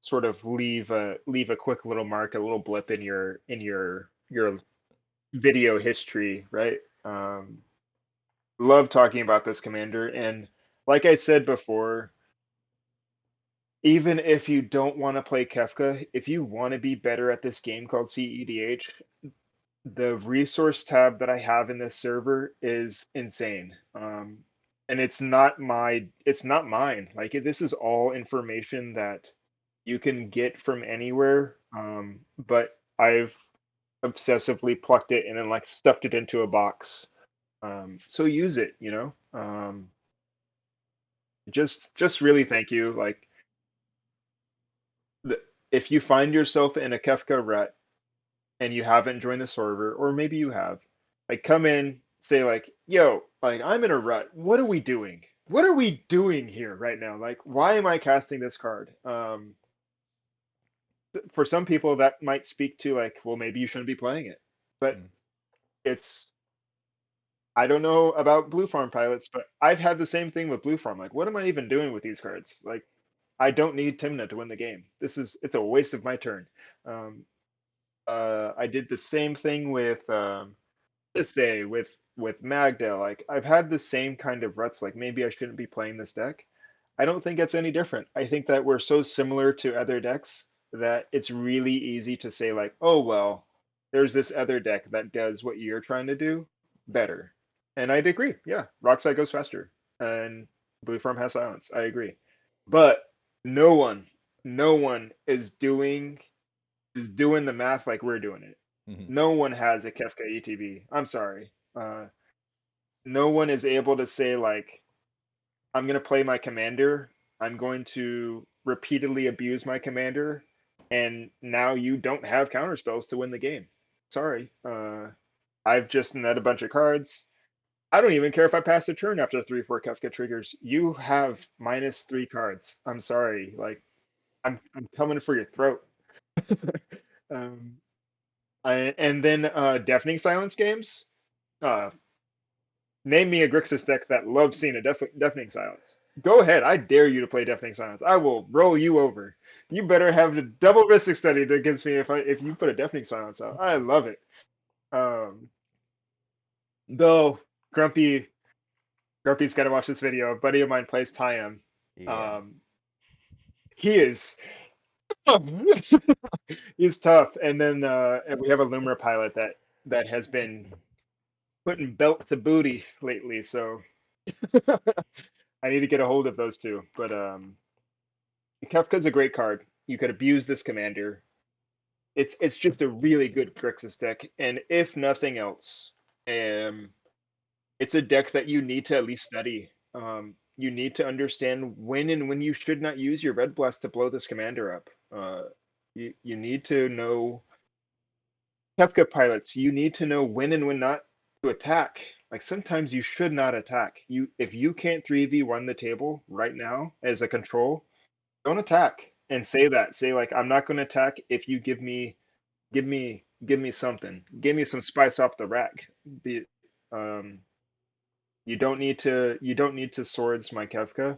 sort of leave a quick little mark, a little blip in your video history, right? Love talking about this, Commander, and like I said before, even if you don't want to play Kefka, if you want to be better at this game called cEDH, the resource tab that I have in this server is insane. And it's not mine. Like this is all information that you can get from anywhere. But I've obsessively plucked it and then like stuffed it into a box. So use it, you know. Just really thank you. Like the, if you find yourself in a Kefka rut and you haven't joined the server, or maybe you have, like come in, say like, yo, like I'm in a rut. What are we doing? What are we doing here right now? Like, why am I casting this card? For some people that might speak to like, well, maybe you shouldn't be playing it. But Mm. it's I don't know about Blue Farm pilots, but I've had the same thing with Blue Farm. Like, what am I even doing with these cards? Like, I don't need Timna to win the game. It's a waste of my turn. Um, I did the same thing with this day with Magda. Like, I've had the same kind of ruts. Like, maybe I shouldn't be playing this deck. I don't think it's any different. I think that we're so similar to other decks that it's really easy to say like, oh well, there's this other deck that does what you're trying to do better. And I'd agree. Yeah, Rockside goes faster, and Blue Farm has silence. I agree. But no one, no one is doing the math like we're doing it. Mhm. No one has a Kefka ETB. I'm sorry. No one is able to say like, I'm going to play my commander. I'm going to repeatedly abuse my commander, and now you don't have counter spells to win the game. Sorry. I've just net a bunch of cards. I don't even care if I pass the turn after 3-4 Kefka triggers. You have -3 cards. I'm sorry. Like I'm coming for your throat. um, and then Deafening Silence games. Uh, Name me a Grixis deck that loves seeing a Deafening Silence. Go ahead. I dare you to play Deafening Silence. I will roll you over. You better have the double Mystic Study against me if you put a Deafening Silence out. I love it. Um, though Grumpy's got to watch this video. A buddy of mine plays Tyam. Yeah. Um, he is. He's tough. And then and we have a Loomer pilot that has been putting belt to booty lately, so I need to get a hold of those two. But Kefka's a great card. You could abuse this commander. It's just a really good Grixis deck, and if nothing else, um, it's a deck that you need to at least study. You need to understand when and when you should not use your Red Blast to blow this commander up. You need to know Kefka pilots. You need to know when and when not to attack. Like sometimes you should not attack. If you can't 3v1 the table right now as a control, don't attack and say that. Say like I'm not going to attack if you give me something. Give me some spice off the rack. Be, um, you don't need to swords my Kefka.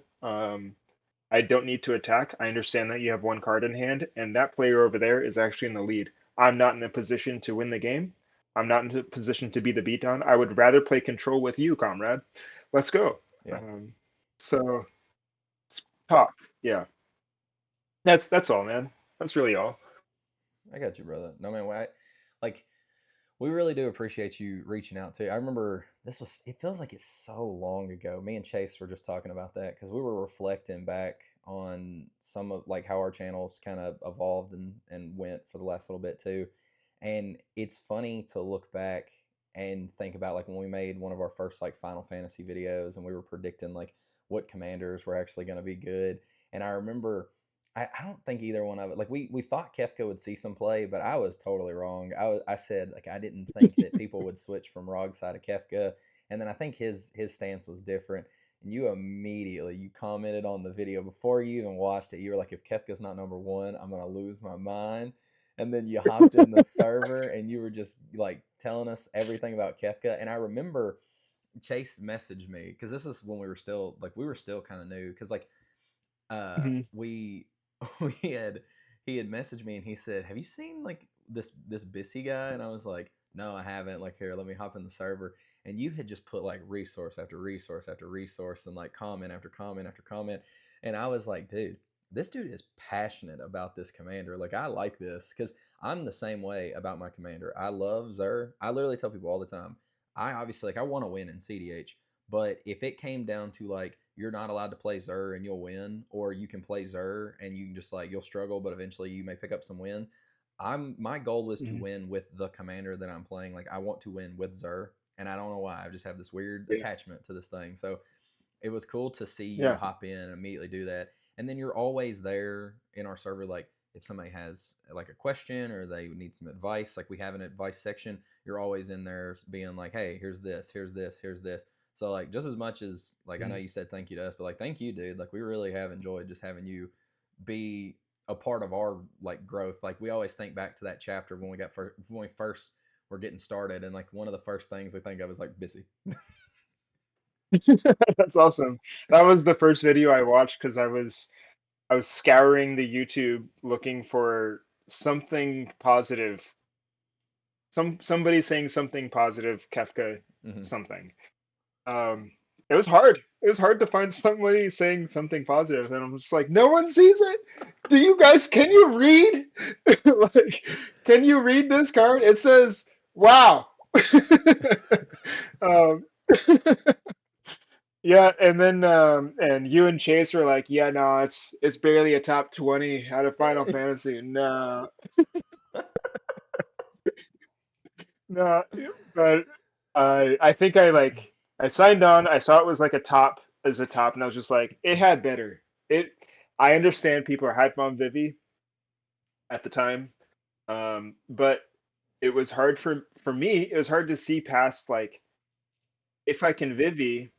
I don't need to attack. I understand that you have one card in hand, and that player over there is actually in the lead. I'm not in a position to win the game. I'm not in a position to be the beatdown. I would rather play control with you, comrade. Let's go. Yeah, So talk. Yeah. That's all, man. That's really all. I got you, brother. No man, like we really do appreciate you reaching out too. I remember this was. It feels like it's so long ago. Me and Chase were just talking about that because we were reflecting back on some of like how our channels kind of evolved and went for the last little bit too. And it's funny to look back and think about like when we made one of our first like Final Fantasy videos and we were predicting like what commanders were actually going to be good. And I remember I don't think either one of it. Like we thought Kefka would see some play, but I was totally wrong. I said like I didn't think that people would switch from Rog side to Kefka, and then I think his stance was different. And you immediately you commented on the video before you even watched it. You were like, if Kefka's not number one, I'm gonna lose my mind. And then you hopped in the server and you were just like telling us everything about Kefka. And I remember Chase messaged me because this is when we were still kind of new because like Mhm. we we had he had messaged me and he said, "Have you seen like this Bissy guy?" And I was like, "No, I haven't." Like, here, let me hop in the server. And you had just put like resource after resource after resource and like comment after comment after comment. And I was like, dude, this dude is passionate about this commander. Like, I like this because I'm the same way about my commander. I love Zer. I literally tell people all the time. I obviously like I want to win in cEDH, but if it came down to like you're not allowed to play Zer and you'll win, or you can play Zer and you can just like you'll struggle, but eventually you may pick up some win. My goal is to Mhm. win with the commander that I'm playing. Like I want to win with Zer, and I don't know why. I just have this weird Yeah. attachment to this thing. So it was cool to see you Yeah. hop in and immediately do that. And then you're always there in our server. Like if somebody has like a question or they need some advice, like we have an advice section, you're always in there being like, hey, here's this, here's this, here's this. So like just as much as like I know Mhm. you said thank you to us, but like thank you, dude. Like we really have enjoyed just having you be a part of our like growth. Like we always think back to that chapter when we first were getting started, and like one of the first things we think of is like busy. That's awesome. That was the first video I watched because I was scouring the YouTube looking for something positive. Somebody saying something positive, Kefka Mm-hmm. something. Um it was hard. It was hard to find somebody saying something positive, and I'm just like, no one sees it. Do you guys can you read? Like, can you read this card? It says, wow. um Yeah, and then and you and Chase were like, yeah, no, it's barely a top 20 out of Final Fantasy. No, no, but I think I signed on. I saw it was like a top as a top, and I was just like, it had better. It I understand people are hyped on Vivi at the time, but it was hard for me. It was hard to see past like if I can Vivi,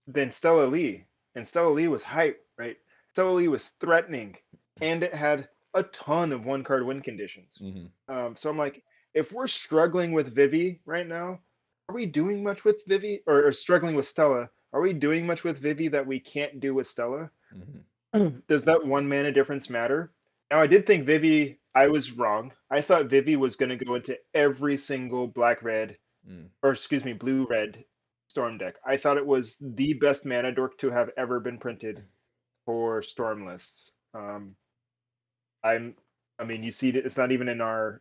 than Stella Lee. And Stella Lee was hype, right? Stella Lee was threatening, and it had a ton of one card win conditions. Mm-hmm. So I'm like, if we're struggling with Vivi right now, are we doing much with Vivi, or struggling with Stella? Are we doing much with Vivi that we can't do with Stella? Mm-hmm. Does that one mana difference matter? Now, I did think Vivi, I was wrong. I thought Vivi was going to go into every single black red, Mm. or excuse me, blue red Storm deck. I thought it was the best mana dork to have ever been printed for Storm lists. I'm I mean, you see it's not even in our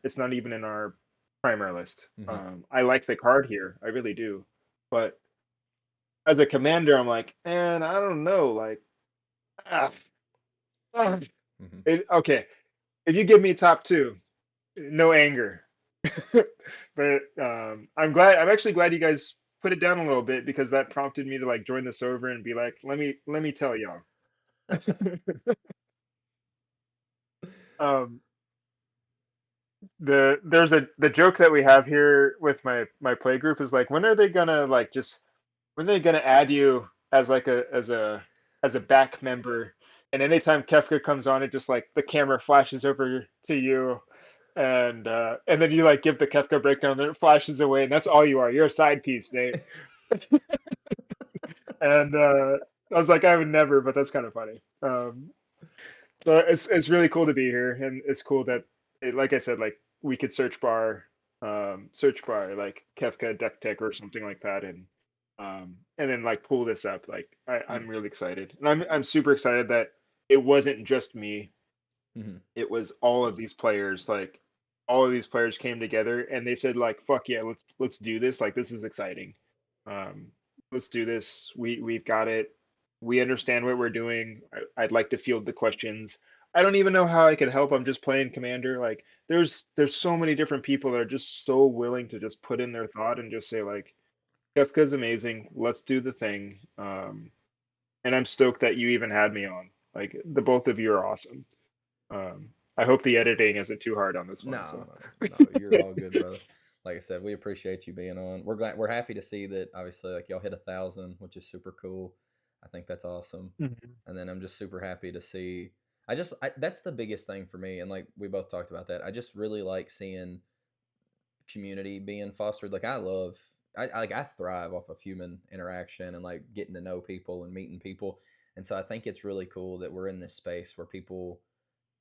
primary list. Hmm. I like the card here, I really do, but as a commander, I'm like, man, I don't know, like, ah, ah. Hmm. Okay, if you give me top two, no anger. But I'm actually glad you guys put it down a little bit because that prompted me to like join the server and be like, let me tell y'all. um the joke that we have here with my play group is like, when are they gonna like just when are they gonna add you as like a back member, and anytime Kefka comes on, it just like the camera flashes over to you, and then you like give the Kefka breakdown, then it flashes away, and that's all you are. You're a side piece, Nate. And I was like, I would never, but that's kind of funny. So it's really cool to be here, and it's cool that, like I said, like we could search bar like Kefka Deck Tech or something like that, and then like pull this up. Like Yeah. I'm really excited, and I'm super excited that it wasn't just me. Hmm. It was all of these players. Like all of these players came together and they said like, fuck yeah, let's do this. Like this is exciting. Um, let's do this. We've got it. We understand what we're doing. I'd like to field the questions. I don't even know how I could help. I'm just playing Commander. Like there's so many different people that are just so willing to just put in their thought and just say like, Kefka's amazing. Let's do the thing. And I'm stoked that you even had me on. Like the both of you are awesome. I hope the editing isn't too hard on this one. No, So no, no. You're all good, brother. Like I said, we appreciate you being on. We're happy to see that. Obviously, like y'all hit 1,000, which is super cool. I think that's awesome. Mhm. And then I'm just super happy to see. That's the biggest thing for me, and like we both talked about that. I just really like seeing community being fostered. Like I thrive off of human interaction and like getting to know people and meeting people. And so I think it's really cool that we're in this space where people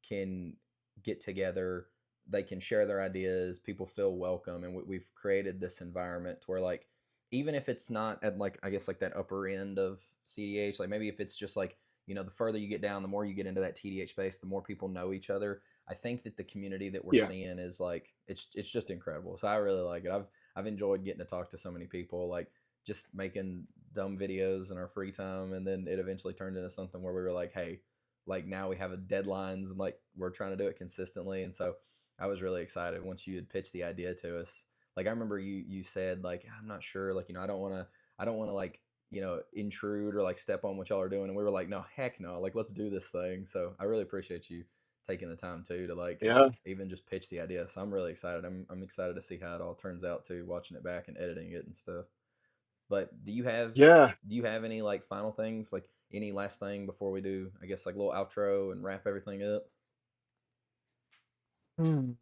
can get together, they can share their ideas, people feel welcome, and we've created this environment where like even if it's not at like I guess like that upper end of CDH, like maybe if it's just like the further you get down, the more you get into that TDH space, the more people know each other. I think that the community that we're Yeah. seeing is like it's just incredible. So I really like it. I've enjoyed getting to talk to so many people, like just making dumb videos in our free time, and then it eventually turned into something where we were like, hey, like now we have a deadlines and like we're trying to do it consistently. And so I was really excited once you had pitched the idea to us. Like I remember you said like, I'm not sure, like I don't want to like intrude or like step on what y'all are doing, and we were like, no, heck no, like let's do this thing. So I really appreciate you taking the time too to like Yeah. even just pitch the idea. So I'm really excited. I'm excited to see how it all turns out too, watching it back and editing it and stuff. But Yeah. do you have any like final things, like any last thing before we do, I guess, like a little outro and wrap everything up? Hmm.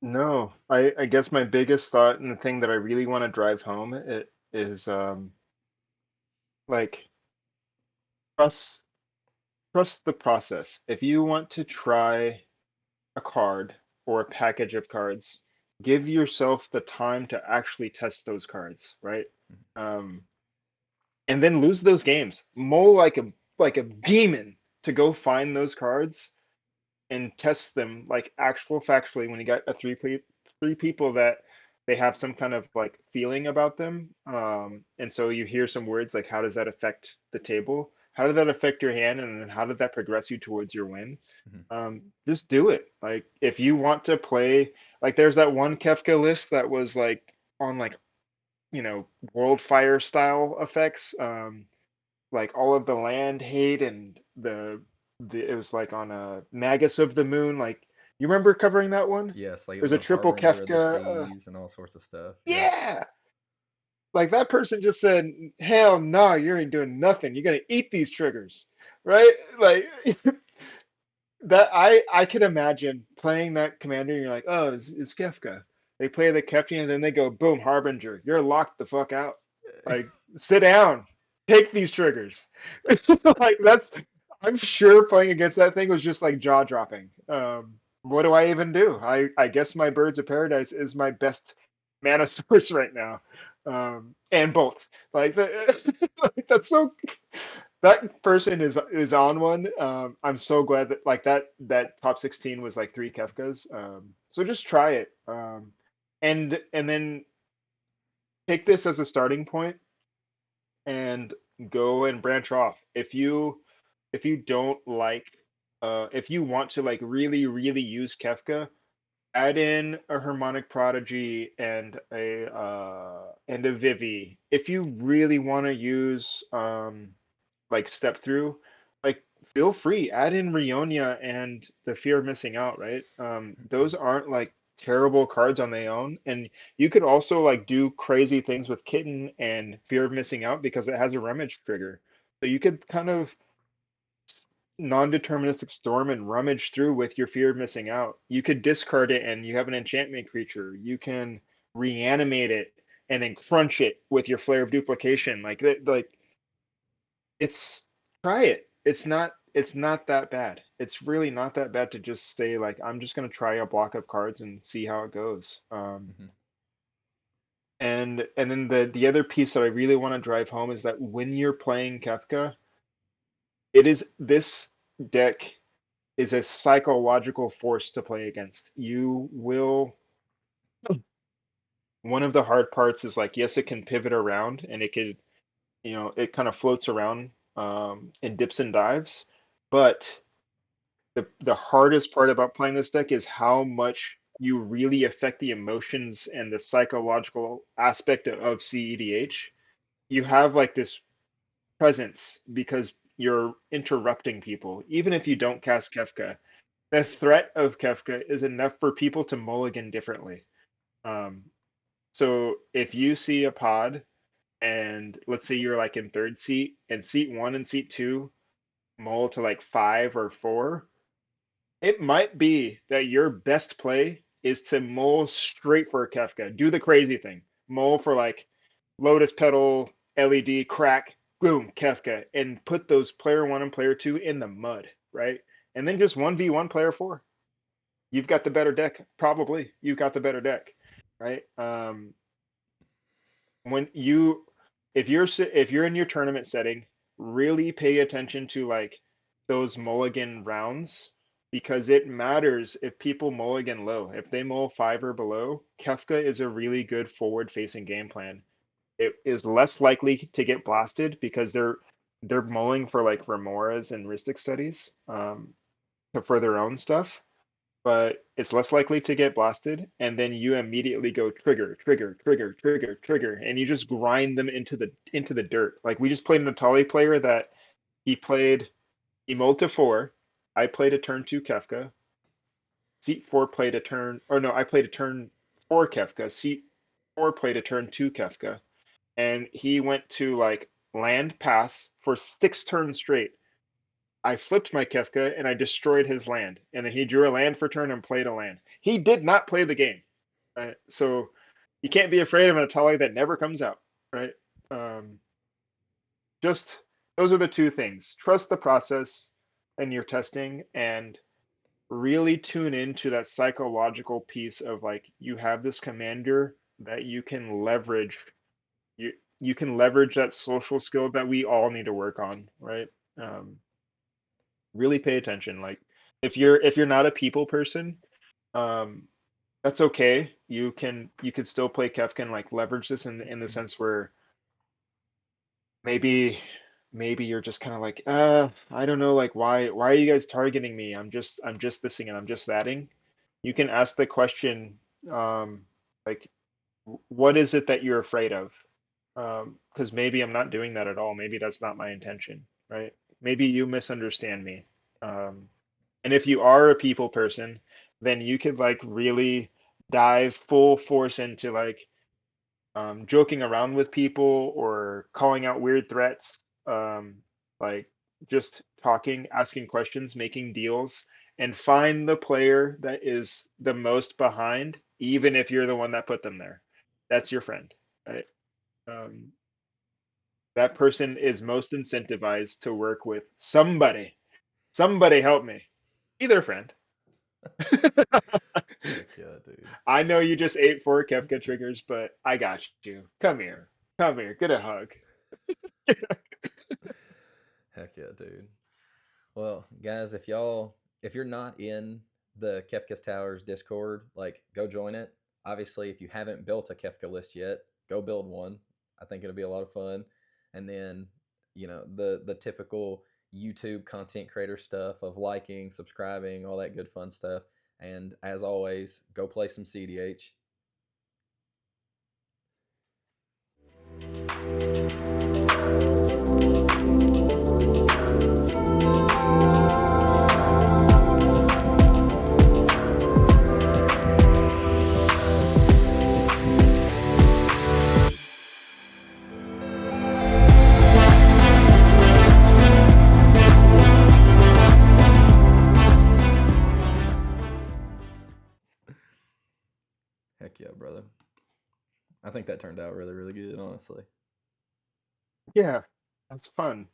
No, I guess my biggest thought and the thing that I really want to drive home is like trust trust the process. If you want to try a card or a package of cards, give yourself the time to actually test those cards, right? Um, and then lose those games. Mull like a demon to go find those cards and test them like actual factually when you got three people that they have some kind of like feeling about them, and so you hear some words like, how does that affect the table, how did that affect your hand, and then how did that progress you towards your win. Mhm. Just do it. Like if you want to play, like there's that one Kefka list that was like on like world fire style effects, like all of the land hate and the it was like on a Magus of the Moon. Like you remember covering that one? Yes, like it There's was a a triple harbinger of the Kefka. seas and all sorts of stuff. Yep. Yeah, like that person just said, "Hell no, you ain't doing nothing. You're gonna eat these triggers, right?" Like that. I could imagine playing that commander. And you're like, "Oh, it's Kefka." They play the Kefka and then they go, "Boom, Harbinger. You're locked the fuck out. Like, sit down. Take these triggers." Like that's. I'm sure playing against that thing was just like jaw dropping. What do I even do? I guess my Birds of Paradise is my best mana source right now, and both like, like that's so. that person is on one. I'm so glad that like that top 16 was like three Kefkas. So just try it. And then take this as a starting point and go and branch off. If you don't like if you want to like really use Kefka, add in a harmonic prodigy and a Vivi. If you really want to use like step through, like feel free, add in Rionia and the fear of missing out, right? Those aren't like terrible cards on their own, and you could also like do crazy things with Kitten and fear of missing out because it has a rummage trigger. So you could kind of non-deterministic storm and rummage through with your fear of missing out. You could discard it and you have an enchantment creature. You can reanimate it and then crunch it with your flare of duplication. Like it's try it. It's not that bad. It's really not that bad to just say like I'm just gonna try a block of cards and see how it goes. Hmm. And then the other piece that I really want to drive home is that when you're playing Kefka, it is this deck is a psychological force to play against. You will. One of the hard parts is like, yes, it can pivot around and it could, it kind of floats around and dips and dives. But the hardest part about playing this deck is how much you really affect the emotions and the psychological aspect of cEDH. You have like this presence because you're interrupting people, even if you don't cast Kefka. The threat of Kefka is enough for people to mulligan differently. Um, so if you see a pod and let's say you're like in third seat and seat one and seat two mull to like 5 or 4, it might be that your best play is to mull straight for a Kefka. Do the crazy thing. Mull for like Lotus Petal, LED, crack, boom, Kefka, and put those player one and player two in the mud, right? And then just 1v1 player four. You've got the better deck. Probably you've got the better deck, right? When you if you're in your tournament setting, really pay attention to like those mulligan rounds because it matters if people mulligan low. If they mull 5 or below, Kefka is a really good forward facing game plan. It is less likely to get blasted because they're mulling for like Remoras and Rhystic studies for their own stuff, but it's less likely to get blasted. And then you immediately go trigger, trigger, trigger, trigger, trigger, and you just grind them into the dirt. Like we just played an Atali player that he played Emolta 4. I played a turn 2 Kefka. Seat 4 played a turn, or no, I played a turn 4 Kefka. Seat 4 played a turn 2 Kefka. And he went to like land pass for 6 turns straight. I flipped my Kefka and I destroyed his land. And then he drew a land for turn and played a land. He did not play the game. Right? So you can't be afraid of an Atali that never comes out. Right? Um, just those are the two things. Trust the process and your testing and really tune into that psychological piece of like you have this commander that you can leverage. You can leverage that social skill that we all need to work on, right? Um, really pay attention. Like if you're not a people person, um, that's okay. You can still play Kefka and like leverage this in the sense where maybe maybe you're just kind of like, I don't know, like why are you guys targeting me? I'm just thising and I'm just thatting. You can ask the question, like, what is it that you're afraid of? Because maybe I'm not doing that at all. Maybe that's not my intention, right? Maybe you misunderstand me. Um, And if you are a people person, then you could like really dive full force into like joking around with people or calling out weird threats, um, like just talking, asking questions, making deals, and find the player that is the most behind, even if you're the one that put them there. That's your friend, right? Um, that person is most incentivized to work with somebody. Somebody help me. Be their friend. Heck yeah, dude. I know you just ate 4 Kefka triggers, but I got you. Come here. Come here. Get a hug. Heck yeah, dude. Well, guys, if you're not in the Kefka's Towers Discord, like go join it. Obviously, if you haven't built a Kefka list yet, go build one. I think it'll be a lot of fun. And then, the typical YouTube content creator stuff of liking, subscribing, all that good fun stuff. And as always, go play some cEDH. Heck yeah, brother. I think that turned out really, really good, honestly. Yeah, that's fun.